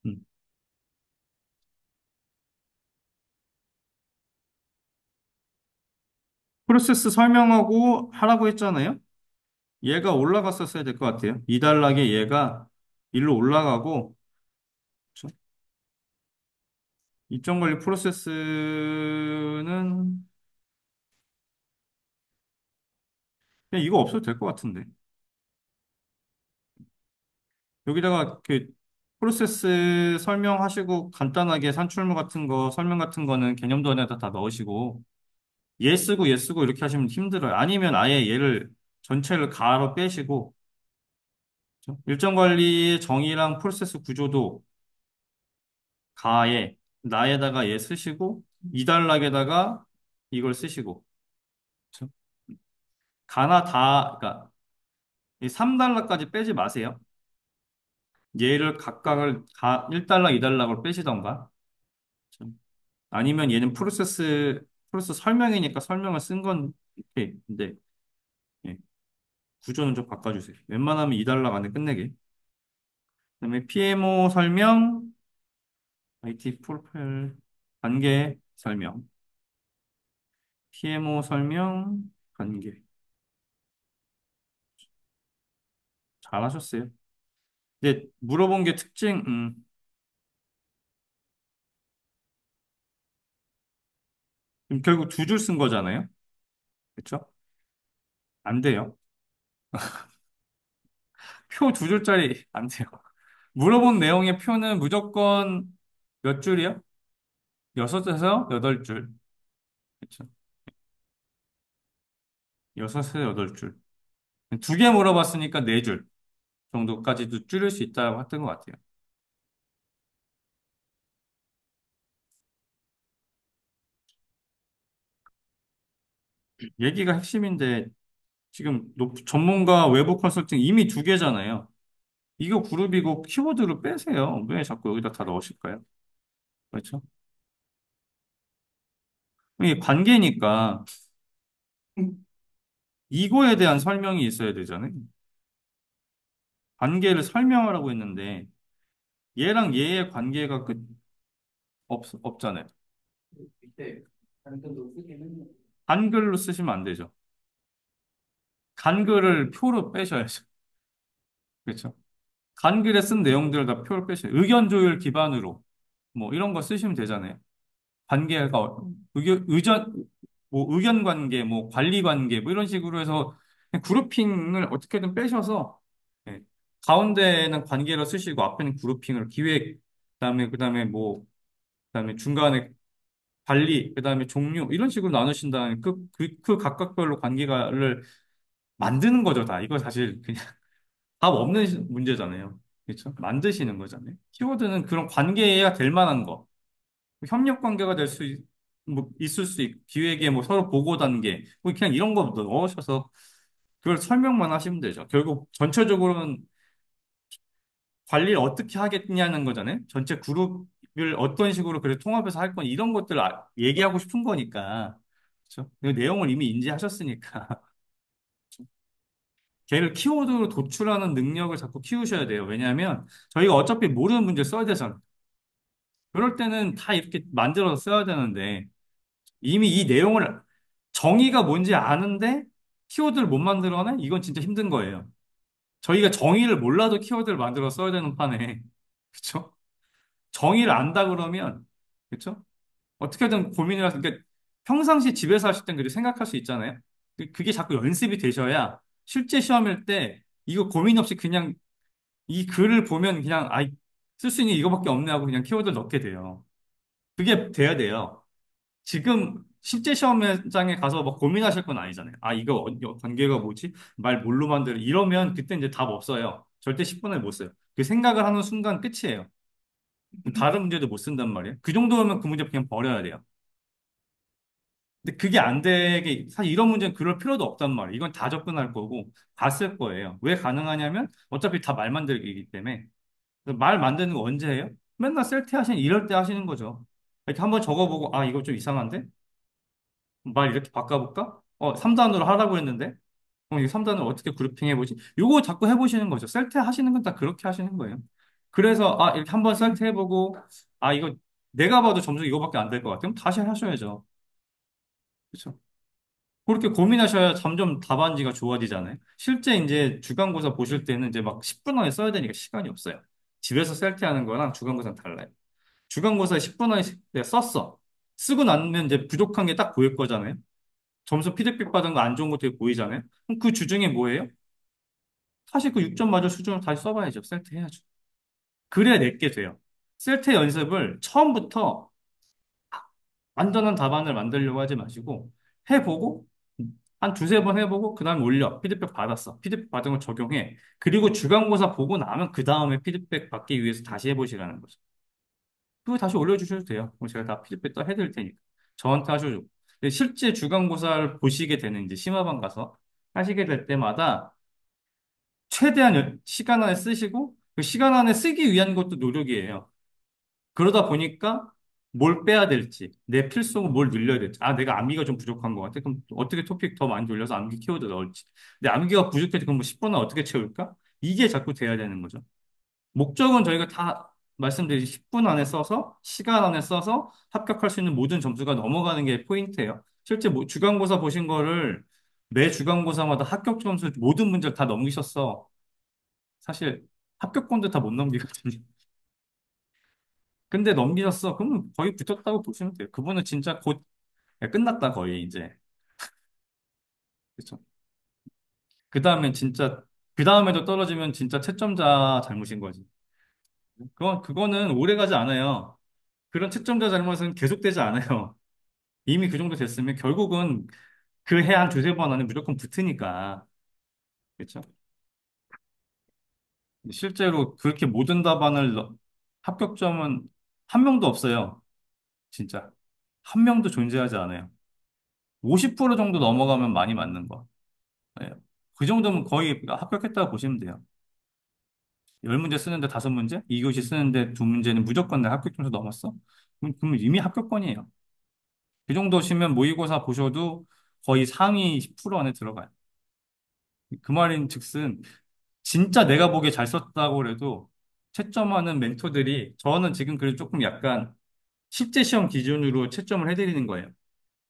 음. 프로세스 설명하고 하라고 했잖아요. 얘가 올라갔었어야 될 것 같아요. 2단락에 얘가 일로 올라가고 그렇죠? 입점 관리 프로세스는 그냥 이거 없어도 될 것 같은데. 여기다가 그 프로세스 설명하시고 간단하게 산출물 같은 거 설명 같은 거는 개념도안에다 다 넣으시고 얘 쓰고 이렇게 하시면 힘들어요. 아니면 아예 얘를 전체를 가로 빼시고 그렇죠? 일정 관리의 정의랑 프로세스 구조도 가에 나에다가 얘 쓰시고 이단락에다가 이걸 쓰시고 그렇죠? 가나 그러니까 이 3단락까지 빼지 마세요. 얘를 각각을 1단락, 2단락으로 빼시던가 그렇죠? 아니면 얘는 프로세스 설명이니까 설명을 쓴 건 오케이. 근데 예, 구조는 좀 바꿔주세요. 웬만하면 2단락 안에 끝내게. 그다음에 PMO 설명, IT 프로필 관계 설명, PMO 설명, 관계. 잘하셨어요. 근데 물어본 게 그럼 결국 2줄 쓴 거잖아요. 그렇죠? 안 돼요. 표 2줄짜리 안 돼요. 물어본 내용의 표는 무조건 몇 줄이요? 6에서 8줄. 그렇죠? 6에서 8줄. 두 개 물어봤으니까 네 줄 정도까지도 줄일 수 있다고 했던 것 같아요. 얘기가 핵심인데 지금 전문가 외부 컨설팅 이미 두 개잖아요. 이거 그룹이고 키워드를 빼세요. 왜 자꾸 여기다 다 넣으실까요? 그렇죠? 이게 관계니까 이거에 대한 설명이 있어야 되잖아요. 관계를 설명하라고 했는데 얘랑 얘의 관계가 없잖아요. 이때 한글로 쓰기는 한글로 쓰시면 안 되죠. 간글을 표로 빼셔야죠. 그렇죠? 간글에 쓴 내용들을 다 표로 빼셔요. 의견 조율 기반으로 뭐 이런 거 쓰시면 되잖아요. 관계가 의견 관계, 뭐 관리 관계, 뭐 이런 식으로 해서 그냥 그룹핑을 어떻게든 빼셔서 예, 가운데는 관계로 쓰시고 앞에는 그룹핑을 기획, 그다음에 중간에 관리, 그다음에 종류 이런 식으로 나누신 다음에 그 각각별로 관계를 만드는 거죠, 다. 이거 사실 그냥 답 없는 문제잖아요. 그렇죠? 만드시는 거잖아요. 키워드는 그런 관계가 될 만한 거. 협력 관계가 뭐 있을 수 있고, 기획에 뭐 서로 보고 단계, 뭐 그냥 이런 거 넣으셔서 그걸 설명만 하시면 되죠. 결국 전체적으로는 관리를 어떻게 하겠냐는 거잖아요. 전체 그룹을 어떤 식으로 그래 통합해서 할 건 이런 것들 얘기하고 싶은 거니까. 그렇죠? 그 내용을 이미 인지하셨으니까. 걔를 키워드로 도출하는 능력을 자꾸 키우셔야 돼요. 왜냐하면 저희가 어차피 모르는 문제 써야 되잖아요. 그럴 때는 다 이렇게 만들어서 써야 되는데 이미 이 내용을 정의가 뭔지 아는데 키워드를 못 만들어내? 이건 진짜 힘든 거예요. 저희가 정의를 몰라도 키워드를 만들어 써야 되는 판에 그쵸? 정의를 안다 그러면 그쵸? 어떻게든 고민을 하서 그러니까 평상시 집에서 하실 땐 그렇게 생각할 수 있잖아요. 그게 자꾸 연습이 되셔야 실제 시험일 때 이거 고민 없이 그냥 이 글을 보면 그냥 쓸 수 있는 이거밖에 없네 하고 그냥 키워드를 넣게 돼요. 그게 돼야 돼요. 지금 실제 시험장에 가서 막 고민하실 건 아니잖아요. 이거 관계가 뭐지? 말 뭘로 만들어? 이러면 그때 이제 답 없어요. 절대 10분에 못 써요. 그 생각을 하는 순간 끝이에요. 다른 문제도 못 쓴단 말이에요. 그 정도면 그 문제 그냥 버려야 돼요. 근데 그게 안 되게, 사실 이런 문제는 그럴 필요도 없단 말이에요. 이건 다 접근할 거고, 다 쓸 거예요. 왜 가능하냐면, 어차피 다 말 만들기이기 때문에. 그래서 말 만드는 거 언제 해요? 맨날 셀티 하시는, 이럴 때 하시는 거죠. 이렇게 한번 적어보고, 이거 좀 이상한데? 말 이렇게 바꿔볼까? 3단으로 하라고 했는데? 이 3단을 어떻게 그룹핑 해보지? 요거 자꾸 해보시는 거죠. 셀티 하시는 건 다 그렇게 하시는 거예요. 그래서, 이렇게 한번 셀티 해보고, 이거 내가 봐도 점수 이거밖에 안 될 것 같아. 그럼 다시 하셔야죠. 그렇죠? 그렇게 고민하셔야 점점 답안지가 좋아지잖아요. 실제 이제 주간고사 보실 때는 이제 막 10분 안에 써야 되니까 시간이 없어요. 집에서 셀티하는 거랑 주간고사는 달라요. 주간고사 10분 안에 내가 썼어. 쓰고 나면 이제 부족한 게 딱 보일 거잖아요. 점수 피드백 받은 거 안 좋은 것들이 보이잖아요. 그럼 그 주중에 뭐예요? 다시 그 6점 맞을 수준을 다시 써봐야죠. 셀티 해야죠. 그래야 내게 돼요. 셀티 연습을 처음부터 완전한 답안을 만들려고 하지 마시고 해보고 한 두세 번 해보고 그다음에 올려. 피드백 받았어. 피드백 받은 걸 적용해. 그리고 주간고사 보고 나면 그 다음에 피드백 받기 위해서 다시 해보시라는 거죠. 그거 다시 올려주셔도 돼요. 그럼 제가 다 피드백 또 해드릴 테니까. 저한테 하셔도. 근데 실제 주간고사를 보시게 되는 이제 심화반 가서 하시게 될 때마다 최대한 시간 안에 쓰시고 그 시간 안에 쓰기 위한 것도 노력이에요. 그러다 보니까 뭘 빼야 될지, 내 필수는 뭘 늘려야 될지. 내가 암기가 좀 부족한 것 같아. 그럼 어떻게 토픽 더 많이 돌려서 암기 키워드 넣을지. 근데 암기가 부족해. 그럼 뭐 10분은 어떻게 채울까? 이게 자꾸 돼야 되는 거죠. 목적은 저희가 다 말씀드린 10분 안에 써서, 시간 안에 써서 합격할 수 있는 모든 점수가 넘어가는 게 포인트예요. 실제 주간고사 보신 거를 매 주간고사마다 합격 점수 모든 문제를 다 넘기셨어. 사실 합격권도 다 못 넘기거든요. 근데 넘기셨어. 그러면 거의 붙었다고 보시면 돼요. 그분은 진짜 곧 끝났다, 거의 이제. 그렇죠. 그 다음에도 떨어지면 진짜 채점자 잘못인 거지. 그거는 오래 가지 않아요. 그런 채점자 잘못은 계속되지 않아요. 이미 그 정도 됐으면 결국은 그 해 한 두세 번 안에 무조건 붙으니까. 그렇죠? 실제로 그렇게 모든 답안을 합격점은 한 명도 없어요. 진짜. 한 명도 존재하지 않아요. 50% 정도 넘어가면 많이 맞는 거. 예. 그 정도면 거의 합격했다고 보시면 돼요. 10문제 쓰는데 5문제? 2교시 쓰는데 2문제는 무조건 내 합격 점수 넘었어? 그럼 이미 합격권이에요. 그 정도시면 모의고사 보셔도 거의 상위 10% 안에 들어가요. 그 말인 즉슨 진짜 내가 보기에 잘 썼다고 해도 채점하는 멘토들이 저는 지금 그래도 조금 약간 실제 시험 기준으로 채점을 해드리는 거예요.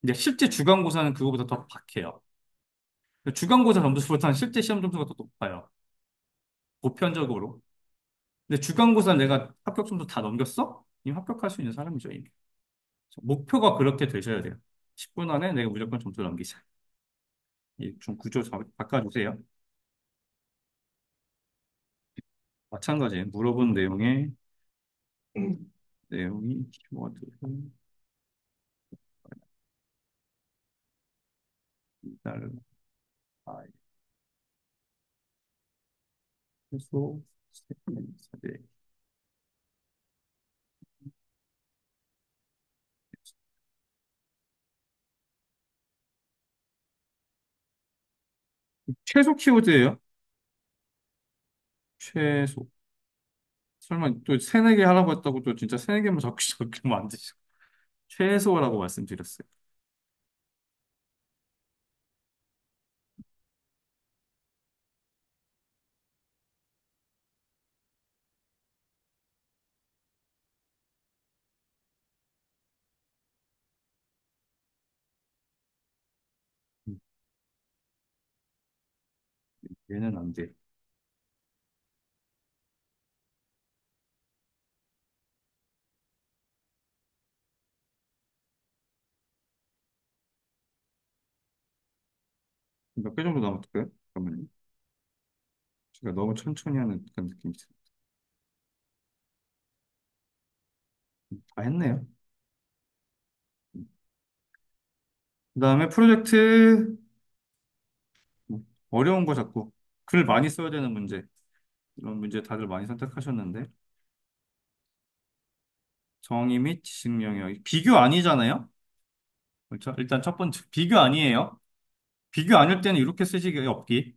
근데 실제 주간고사는 그거보다 더 박해요. 주간고사 점수보다는 실제 시험 점수가 더 높아요. 보편적으로. 근데 주간고사 내가 합격 점수 다 넘겼어? 이미 합격할 수 있는 사람이죠, 이미. 목표가 그렇게 되셔야 돼요. 10분 안에 내가 무조건 점수 넘기자. 이좀 구조 바꿔주세요. 마찬가지예요. 물어본 내용이 키워드, 달러, 아이, 최소, 세대. 최소 키워드예요. 최소. 설마 또 세네 개 하라고 했다고 또 진짜 세네 개만 적으면 안 되죠. 최소라고 말씀드렸어요. 음, 얘는 안 돼. 몇 개 정도 남았을까요? 잠깐만요. 제가 너무 천천히 하는 그런 느낌이 있어요. 다 했네요. 그다음에 프로젝트 어려운 거 자꾸 글 많이 써야 되는 문제. 이런 문제 다들 많이 선택하셨는데 정의 및 지식 영역 비교 아니잖아요. 그렇죠? 일단 첫 번째 비교 아니에요. 비교 아닐 때는 이렇게 쓰시기 없기.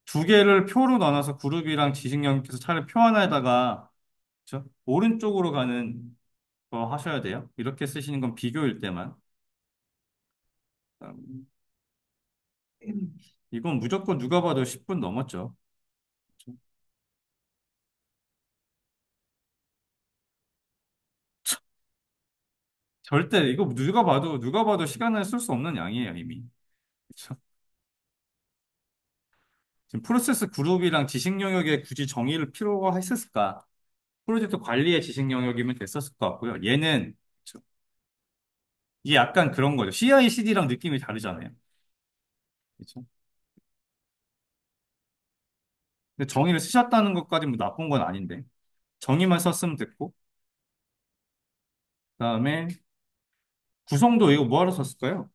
두 개를 표로 나눠서 그룹이랑 지식 영역에서 차라리 표 하나에다가 그렇죠? 오른쪽으로 가는 거 하셔야 돼요. 이렇게 쓰시는 건 비교일 때만. 음, 이건 무조건 누가 봐도 10분 넘었죠. 그렇죠? 절대 이거 누가 봐도 시간을 쓸 수 없는 양이에요, 이미. 그렇죠? 지금 프로세스 그룹이랑 지식 영역에 굳이 정의를 필요가 했었을까? 프로젝트 관리의 지식 영역이면 됐었을 것 같고요. 얘는 그렇죠? 이게 약간 그런 거죠. CI/CD랑 느낌이 다르잖아요. 그렇죠? 근데 정의를 쓰셨다는 것까지 뭐 나쁜 건 아닌데 정의만 썼으면 됐고 그다음에 구성도 이거 뭐하러 썼을까요?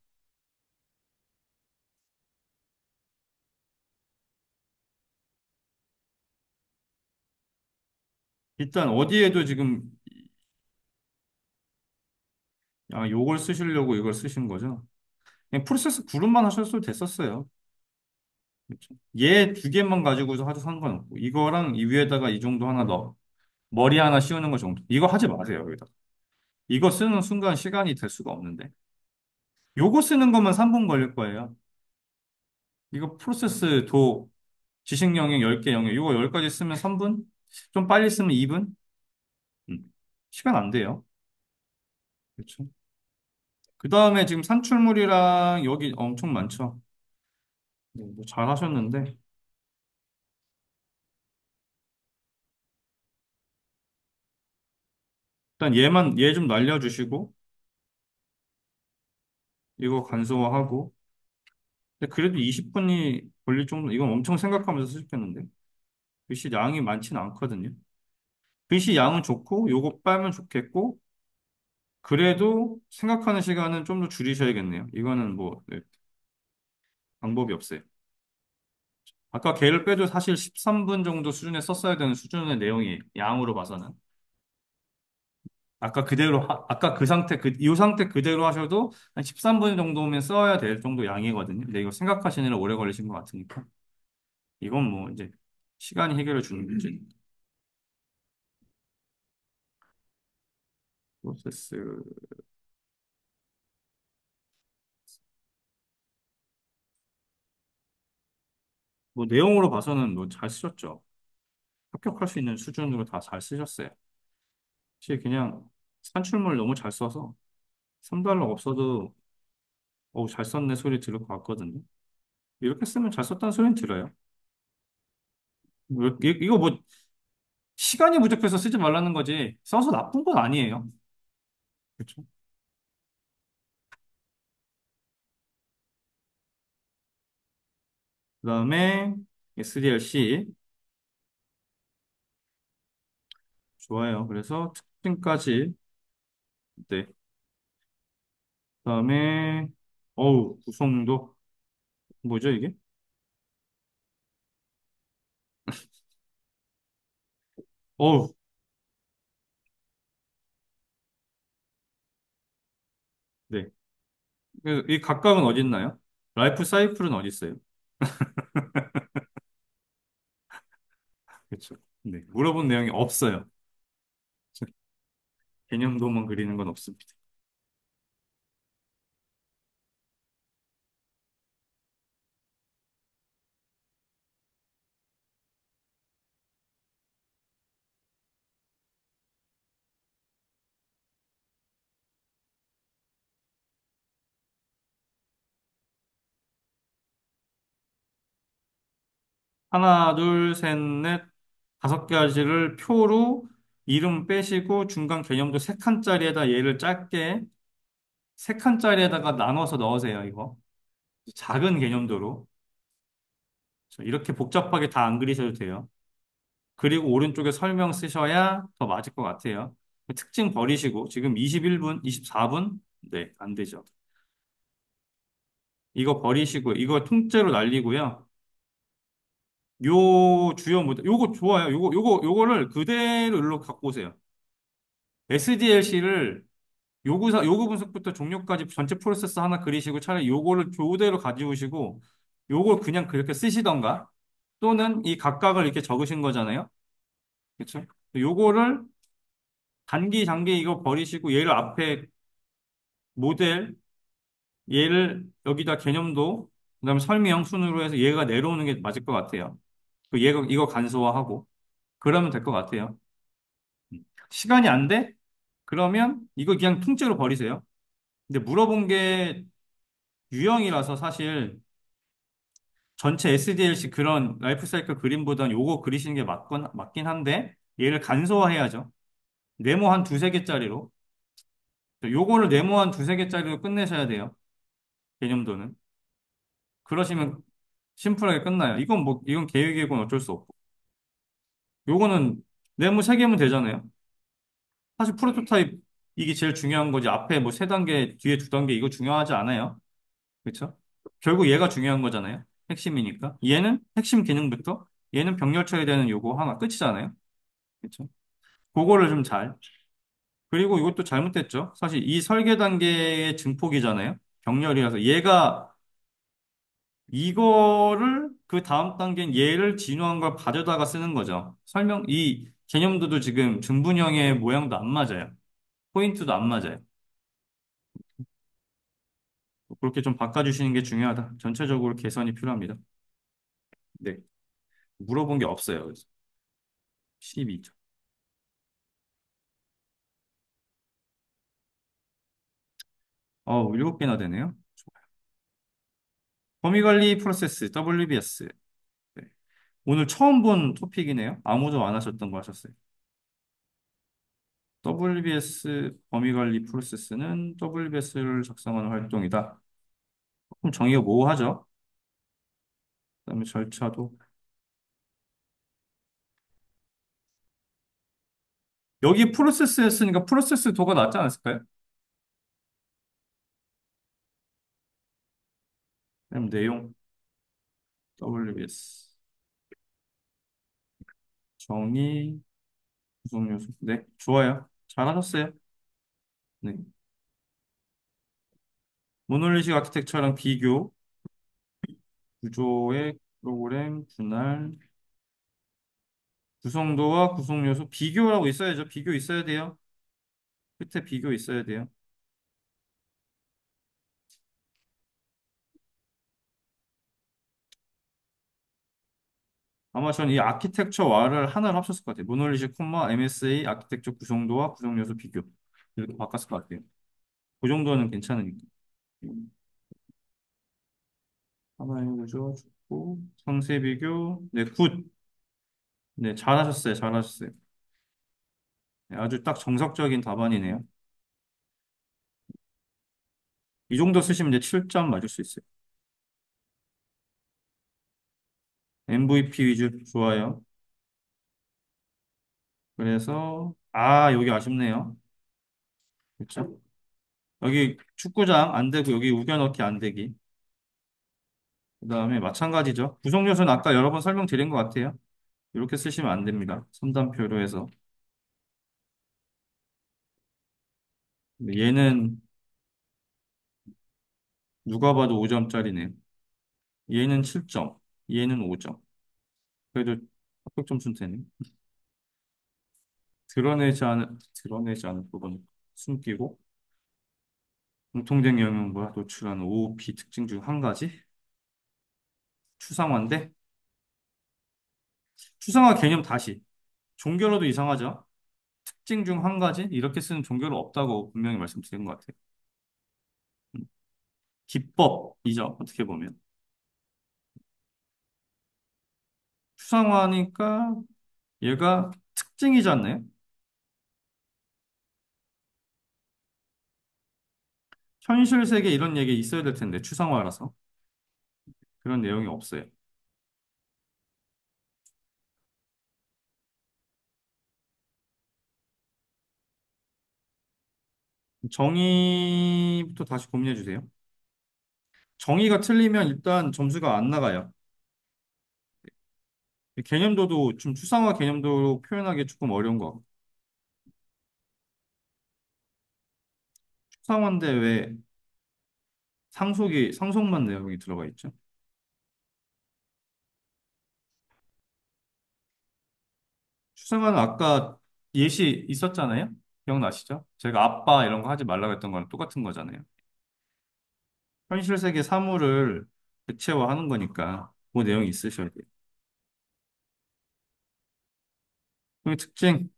일단 어디에도 지금 요걸 쓰시려고 이걸 쓰신 거죠? 그냥 프로세스 그룹만 하셨어도 됐었어요. 그렇죠? 얘 두 개만 가지고서 하도 상관없고 이거랑 이 위에다가 이 정도 하나 넣어 머리 하나 씌우는 거 정도 이거 하지 마세요 여기다 이거 쓰는 순간 시간이 될 수가 없는데 요거 쓰는 것만 3분 걸릴 거예요. 이거 프로세스 지식 영역 10개 영역 이거 10가지 쓰면 3분? 좀 빨리 쓰면 2분? 시간 안 돼요. 그렇죠? 그 다음에 지금 산출물이랑 여기 엄청 많죠. 뭐 잘하셨는데 일단 얘 좀 날려주시고 이거 간소화하고 근데 그래도 20분이 걸릴 정도 이건 엄청 생각하면서 쓰셨겠는데 글씨 양이 많지는 않거든요. 글씨 양은 좋고 요거 빼면 좋겠고 그래도 생각하는 시간은 좀 더 줄이셔야겠네요. 이거는 뭐 네, 방법이 없어요. 아까 걔를 빼도 사실 13분 정도 수준에 썼어야 되는 수준의 내용이 양으로 봐서는. 아까 그 상태, 이 상태 그대로 하셔도 한 13분 정도면 써야 될 정도 양이거든요. 근데 이거 생각하시느라 오래 걸리신 것 같으니까. 이건 뭐 이제 시간이 해결해 주는 문제. 프로세스, 뭐 내용으로 봐서는 뭐 잘 쓰셨죠. 합격할 수 있는 수준으로 다 잘 쓰셨어요. 혹시 그냥 산출물 너무 잘 써서 3달러 없어도 잘 썼네 소리 들을 것 같거든요. 이렇게 쓰면 잘 썼다는 소리는 들어요. 이거 뭐 시간이 부족해서 쓰지 말라는 거지 써서 나쁜 건 아니에요. 그렇죠? 그다음에 SDLC 좋아요. 그래서 특징까지 네. 그다음에 구성도 뭐죠 이게? 어우 네. 이 각각은 어디 있나요? 라이프 사이클은 어디 있어요? 그렇죠. 네. 물어본 내용이 없어요. 개념도만 그리는 건 없습니다. 하나, 둘, 셋, 넷, 다섯 가지를 표로 이름 빼시고 중간 개념도 세 칸짜리에다 얘를 짧게 세 칸짜리에다가 나눠서 넣으세요, 이거. 작은 개념도로. 이렇게 복잡하게 다 안 그리셔도 돼요. 그리고 오른쪽에 설명 쓰셔야 더 맞을 것 같아요. 특징 버리시고, 지금 21분, 24분? 네, 안 되죠. 이거 버리시고, 이거 통째로 날리고요. 요 주요 모델, 요거 좋아요. 요거를 그대로 일로 갖고 오세요. SDLC를 요구 분석부터 종료까지 전체 프로세스 하나 그리시고 차라리 요거를 그대로 가져오시고 요걸 그냥 그렇게 쓰시던가 또는 이 각각을 이렇게 적으신 거잖아요. 그렇죠? 요거를 단기 장기 이거 버리시고 얘를 앞에 모델 얘를 여기다 개념도 그다음에 설명 순으로 해서 얘가 내려오는 게 맞을 것 같아요. 그 얘가 이거 간소화하고 그러면 될 것 같아요. 시간이 안 돼? 그러면 이거 그냥 통째로 버리세요. 근데 물어본 게 유형이라서 사실 전체 SDLC 그런 라이프 사이클 그림보다는 요거 그리시는 게 맞긴 한데 얘를 간소화해야죠. 네모 한 두세 개짜리로. 요거를 네모 한 두세 개짜리로 끝내셔야 돼요. 개념도는. 그러시면 심플하게 끝나요. 이건 계획이건 어쩔 수 없고. 요거는 네모 세 개면 되잖아요. 사실 프로토타입 이게 제일 중요한 거지. 앞에 뭐 세 단계, 뒤에 두 단계 이거 중요하지 않아요. 그렇죠? 결국 얘가 중요한 거잖아요. 핵심이니까. 얘는 핵심 기능부터 얘는 병렬 처리되는 요거 하나 끝이잖아요. 그렇죠? 그거를 좀 잘. 그리고 이것도 잘못됐죠. 사실 이 설계 단계의 증폭이잖아요. 병렬이라서 얘가 이거를 그 다음 단계인 얘를 진화한 걸 가져다가 쓰는 거죠. 이 개념도도 지금 중분형의 모양도 안 맞아요. 포인트도 안 맞아요. 그렇게 좀 바꿔주시는 게 중요하다. 전체적으로 개선이 필요합니다. 네. 물어본 게 없어요. 그래서 12점. 7개나 되네요. 범위관리 프로세스, WBS. 네. 오늘 처음 본 토픽이네요. 아무도 안 하셨던 거 하셨어요. WBS 범위관리 프로세스는 WBS를 작성하는 활동이다. 그럼 정의가 모호하죠? 그다음에 절차도. 여기 프로세스 했으니까 프로세스 도가 낫지 않았을까요? 그럼 내용 WBS. 정의, 구성 요소. 네, 좋아요. 잘하셨어요. 네. 모놀리식 아키텍처랑 비교, 구조의 프로그램, 분할, 구성도와 구성 요소, 비교라고 있어야죠. 비교 있어야 돼요. 끝에 비교 있어야 돼요. 아마 전 이 아키텍처 와를 하나를 합쳤을 것 같아요. 모놀리식 콤마 MSA 아키텍처 구성도와 구성 요소 비교. 이렇게 바꿨을 것 같아요. 그 정도는 괜찮으니까. 하나의 구조 좋고 상세 비교. 네, 굿. 네, 잘하셨어요. 잘하셨어요. 네, 아주 딱 정석적인 답안이네요. 이 정도 쓰시면 이제 7점 맞을 수 있어요. MVP 위주 좋아요. 그래서 여기 아쉽네요. 그렇죠? 여기 축구장 안 되고 여기 우겨넣기 안 되기. 그다음에 마찬가지죠. 구성 요소는 아까 여러 번 설명드린 것 같아요. 이렇게 쓰시면 안 됩니다. 삼단표로 해서. 얘는 누가 봐도 5점짜리네요. 얘는 7점, 얘는 5점. 그래도 합격 점수는 되네. 드러내지 않은 부분 숨기고 공통된 영역과 노출하는 OOP 특징 중 한 가지 추상화인데 추상화 개념 다시 종결로도 이상하죠. 특징 중 한 가지 이렇게 쓰는 종결은 없다고 분명히 말씀드린 것 같아요. 음, 기법이죠. 어떻게 보면 추상화니까 얘가 특징이지 않나요? 현실 세계 이런 얘기 있어야 될 텐데 추상화라서 그런 내용이 없어요. 정의부터 다시 고민해 주세요. 정의가 틀리면 일단 점수가 안 나가요. 개념도도 좀 추상화 개념도로 표현하기 조금 어려운 거 같고 추상화인데 왜 상속만 내용이 들어가 있죠? 추상화는 아까 예시 있었잖아요. 기억나시죠? 제가 아빠 이런 거 하지 말라고 했던 거랑 똑같은 거잖아요. 현실 세계 사물을 객체화하는 거니까 그 내용이 있으셔야 돼요. 그 특징,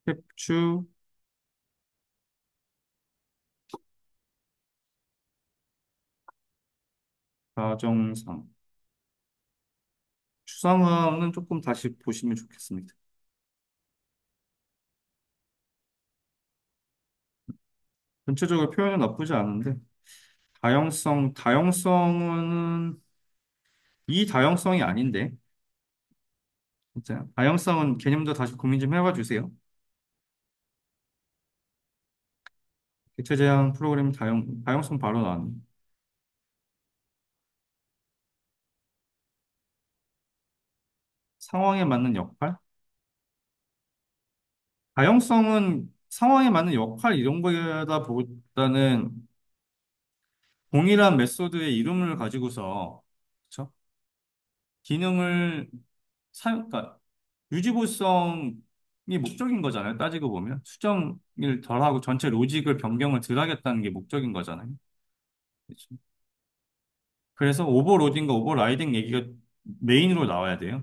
캡추, 가정상. 추상화는 조금 다시 보시면 좋겠습니다. 전체적으로 표현은 나쁘지 않은데 다형성은 이 다형성이 아닌데 진짜 다형성은 개념도 다시 고민 좀 해봐 주세요. 객체 제한 프로그램 다형성 바로 나왔네. 상황에 맞는 역할? 다형성은 상황에 맞는 역할 이런 거다 보다는 동일한 메소드의 이름을 가지고서 그쵸? 기능을 그러니까 유지보수성이 목적인 거잖아요. 따지고 보면 수정을 덜하고 전체 로직을 변경을 덜 하겠다는 게 목적인 거잖아요. 그쵸? 그래서 오버로딩과 오버라이딩 얘기가 메인으로 나와야 돼요.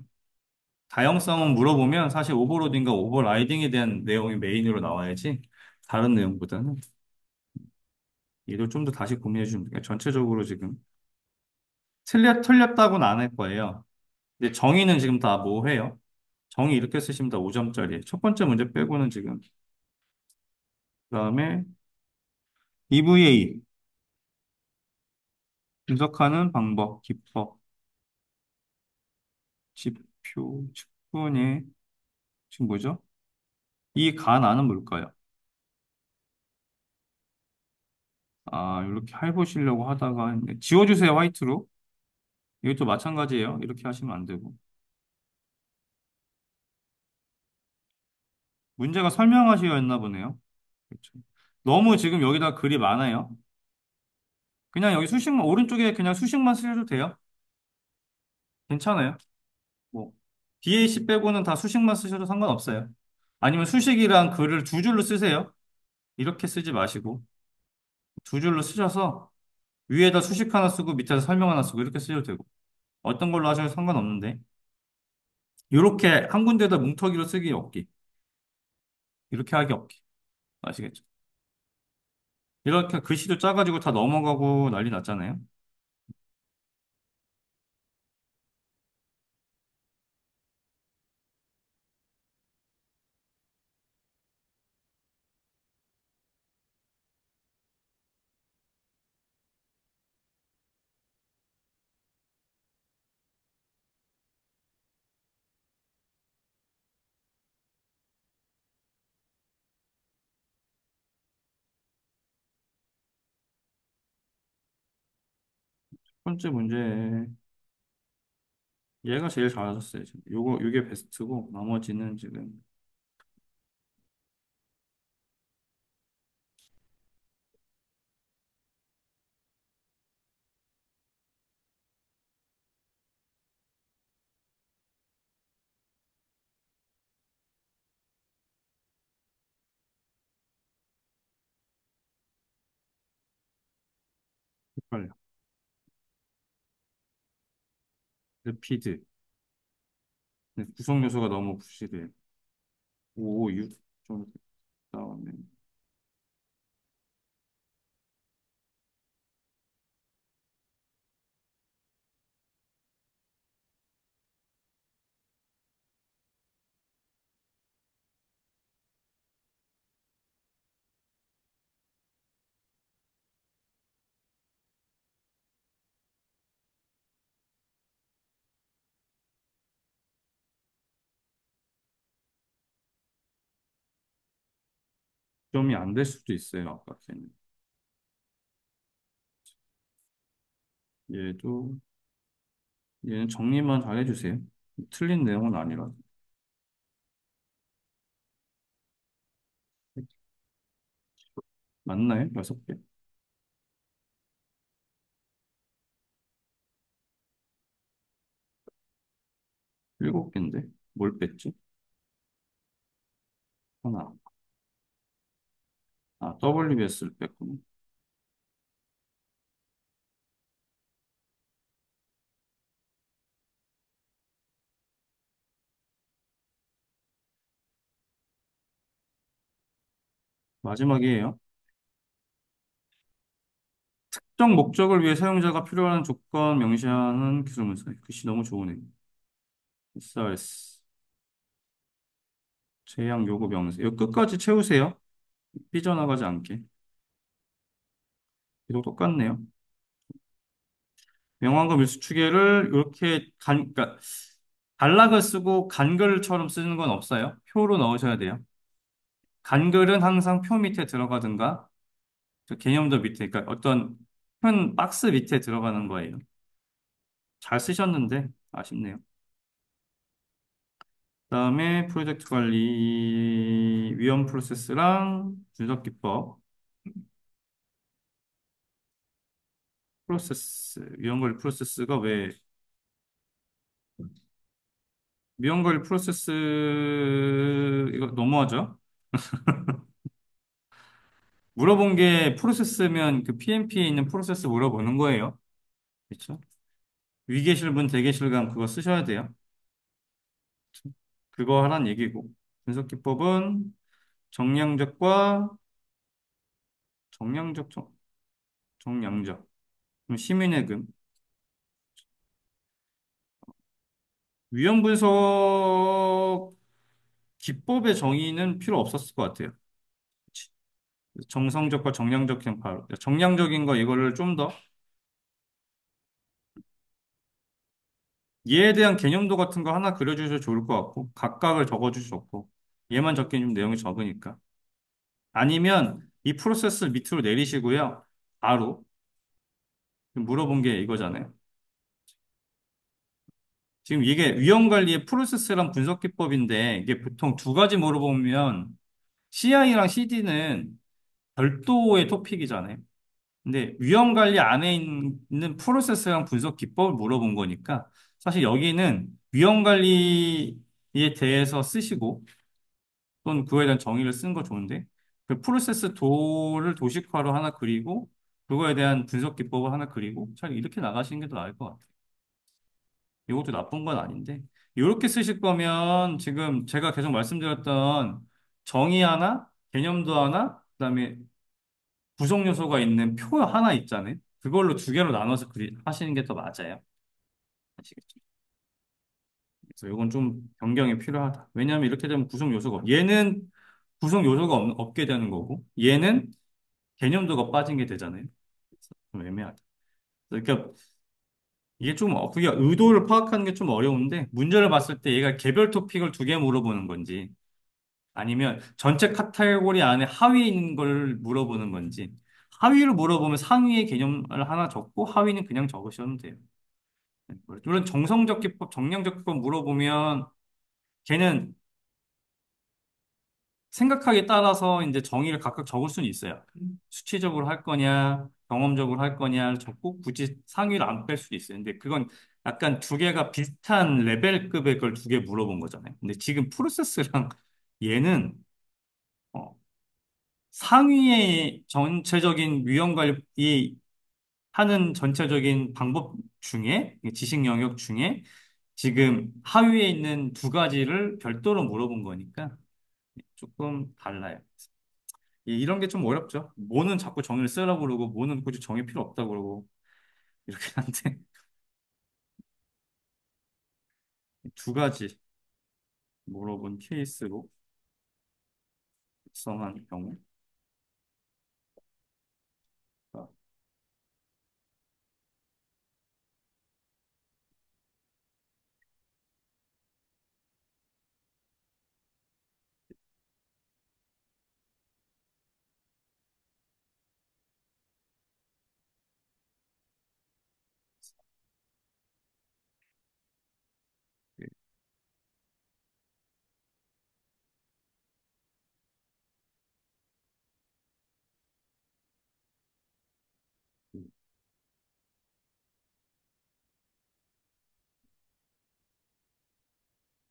다형성은 물어보면 사실 오버로딩과 오버라이딩에 대한 내용이 메인으로 나와야지 다른 내용보다는 얘도 좀 더 다시 고민해 주면 돼요. 전체적으로 지금 틀렸다고는 안 할 거예요. 근데 정의는 지금 다 뭐 해요? 정의 이렇게 쓰시면 다 5점짜리. 첫 번째 문제 빼고는 지금 그다음에 EVA 분석하는 방법, 기법, 지표, 측분의 지금 뭐죠? 이 가나는 뭘까요? 이렇게 해보시려고 하다가 지워주세요 화이트로. 이것도 마찬가지예요. 이렇게 하시면 안 되고. 문제가 설명하시였나 보네요. 그렇죠. 너무 지금 여기다 글이 많아요. 그냥 여기 수식만, 오른쪽에 그냥 수식만 쓰셔도 돼요. 괜찮아요. 뭐, BAC 빼고는 다 수식만 쓰셔도 상관없어요. 아니면 수식이랑 글을 두 줄로 쓰세요. 이렇게 쓰지 마시고, 두 줄로 쓰셔서 위에다 수식 하나 쓰고 밑에다 설명 하나 쓰고 이렇게 쓰셔도 되고, 어떤 걸로 하셔도 상관없는데, 이렇게 한 군데다 뭉터기로 쓰기 없기. 이렇게 하기 없기. 아시겠죠? 이렇게 글씨도 작아지고 다 넘어가고 난리 났잖아요. 첫 번째 문제, 얘가 제일 잘하셨어요. 지금. 요게 베스트고, 나머지는 지금, 헷갈려. 르피드. 네, 구성 요소가 너무 부실해요. 5, 6 정도 나왔네. 점이 안 될 수도 있어요, 아까 걔는. 얘도, 얘는 정리만 잘 해주세요. 틀린 내용은 아니라. 맞나요? 6개? 7개인데? 뭘 뺐지? 하나. 아, WBS를 뺐구나. 마지막이에요. 특정 목적을 위해 사용자가 필요한 조건 명시하는 기술문서. 글씨 너무 좋으네. SRS. 제약 요구 명세. 이거 끝까지 채우세요. 삐져나가지 않게. 이거 똑같네요. 명왕금 일수추계를 이렇게 그러니까 단락을 쓰고 간글처럼 쓰는 건 없어요. 표로 넣으셔야 돼요. 간글은 항상 표 밑에 들어가든가 저 개념도 밑에, 그러니까 어떤 큰 박스 밑에 들어가는 거예요. 잘 쓰셨는데 아쉽네요. 그다음에 프로젝트 관리 위험 프로세스랑 분석 기법 프로세스 위험 관리 프로세스가 왜 위험 관리 프로세스 이거 너무하죠? 물어본 게 프로세스면 그 PMP에 있는 프로세스 물어보는 거예요. 그렇죠? 위 계실 분, 대 계실감 그거 쓰셔야 돼요. 그거 하란 얘기고. 분석 기법은 정량적과 정량적, 정량적. 그럼 시민의 금. 위험 분석 기법의 정의는 필요 없었을 것 같아요. 그치? 정성적과 정량적 그냥 바로. 정량적인 거 이거를 좀 더 얘에 대한 개념도 같은 거 하나 그려주셔도 좋을 것 같고 각각을 적어주셨고 얘만 적기엔 좀 내용이 적으니까. 아니면 이 프로세스 밑으로 내리시고요. 바로 물어본 게 이거잖아요. 지금 이게 위험관리의 프로세스랑 분석 기법인데 이게 보통 두 가지 물어보면 CI랑 CD는 별도의 토픽이잖아요. 근데 위험관리 안에 있는 프로세스랑 분석 기법을 물어본 거니까 사실 여기는 위험관리에 대해서 쓰시고 또는 그거에 대한 정의를 쓴 거 좋은데 그 프로세스 도를 도식화로 하나 그리고 그거에 대한 분석 기법을 하나 그리고 잘 이렇게 나가시는 게 더 나을 것 같아요. 이것도 나쁜 건 아닌데 이렇게 쓰실 거면 지금 제가 계속 말씀드렸던 정의 하나, 개념도 하나, 그다음에 구성 요소가 있는 표 하나 있잖아요. 그걸로 두 개로 나눠서 하시는 게 더 맞아요. 아시겠죠? 그래서 이건 좀 변경이 필요하다. 왜냐하면 이렇게 되면 구성 요소가 얘는 구성 요소가 없게 되는 거고 얘는 개념도가 빠진 게 되잖아요. 그래서 좀 애매하다. 그러니까 이게 좀 그게 의도를 파악하는 게 좀 어려운데 문제를 봤을 때 얘가 개별 토픽을 두 개 물어보는 건지 아니면 전체 카테고리 안에 하위에 있는 걸 물어보는 건지 하위를 물어보면 상위의 개념을 하나 적고 하위는 그냥 적으셔도 돼요. 물론 정성적 기법, 정량적 기법 물어보면 걔는 생각하기에 따라서 이제 정의를 각각 적을 수는 있어요. 수치적으로 할 거냐, 경험적으로 할 거냐를 적고 굳이 상위를 안 뺄 수도 있어요. 근데 그건 약간 두 개가 비슷한 레벨급의 걸 두 개 물어본 거잖아요. 근데 지금 프로세스랑 얘는 어, 상위의 전체적인 위험 관리 하는 전체적인 방법 중에 지식 영역 중에 지금 하위에 있는 두 가지를 별도로 물어본 거니까 조금 달라요. 이런 게 좀 어렵죠. 뭐는 자꾸 정의를 쓰라고 그러고 뭐는 굳이 정의 필요 없다고 그러고 이렇게 한데 두 가지 물어본 케이스로 작성한 경우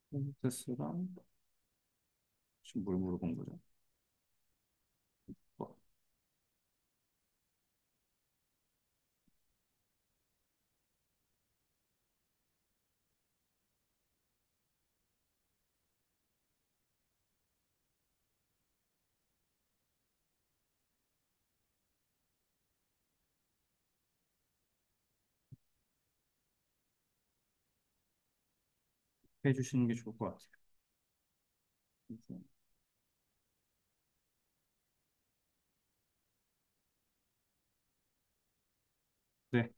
프로세스랑 지금 뭘 물어본 거죠? 뭐, 해주시는 게 좋을 것 같아요. 네,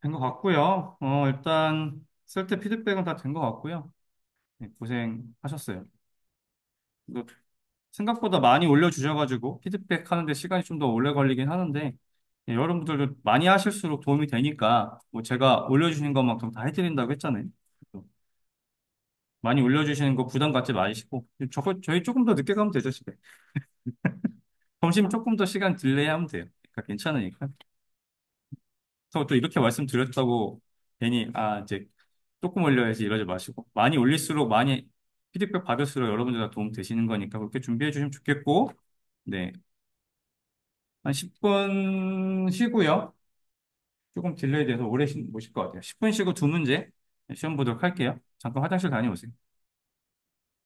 된 것 같고요. 일단 쓸 때 피드백은 다 된 것 같고요. 네, 고생하셨어요. 이거 생각보다 많이 올려주셔가지고 피드백 하는데 시간이 좀 더 오래 걸리긴 하는데 예, 여러분들도 많이 하실수록 도움이 되니까 뭐 제가 올려주시는 것만큼 다 해드린다고 했잖아요. 그래서 많이 올려주시는 거 부담 갖지 마시고 저희 조금 더 늦게 가면 되죠, 집에. 점심 조금 더 시간 딜레이 하면 돼요. 그러니까 괜찮으니까. 그래서 또 이렇게 말씀드렸다고 괜히 이제 조금 올려야지 이러지 마시고 많이 올릴수록 많이 피드백 받을수록 여러분들 다 도움 되시는 거니까 그렇게 준비해 주시면 좋겠고 네. 한 10분 쉬고요. 조금 딜레이 돼서 오래 모실 것 같아요. 10분 쉬고 두 문제 시험 보도록 할게요. 잠깐 화장실 다녀오세요.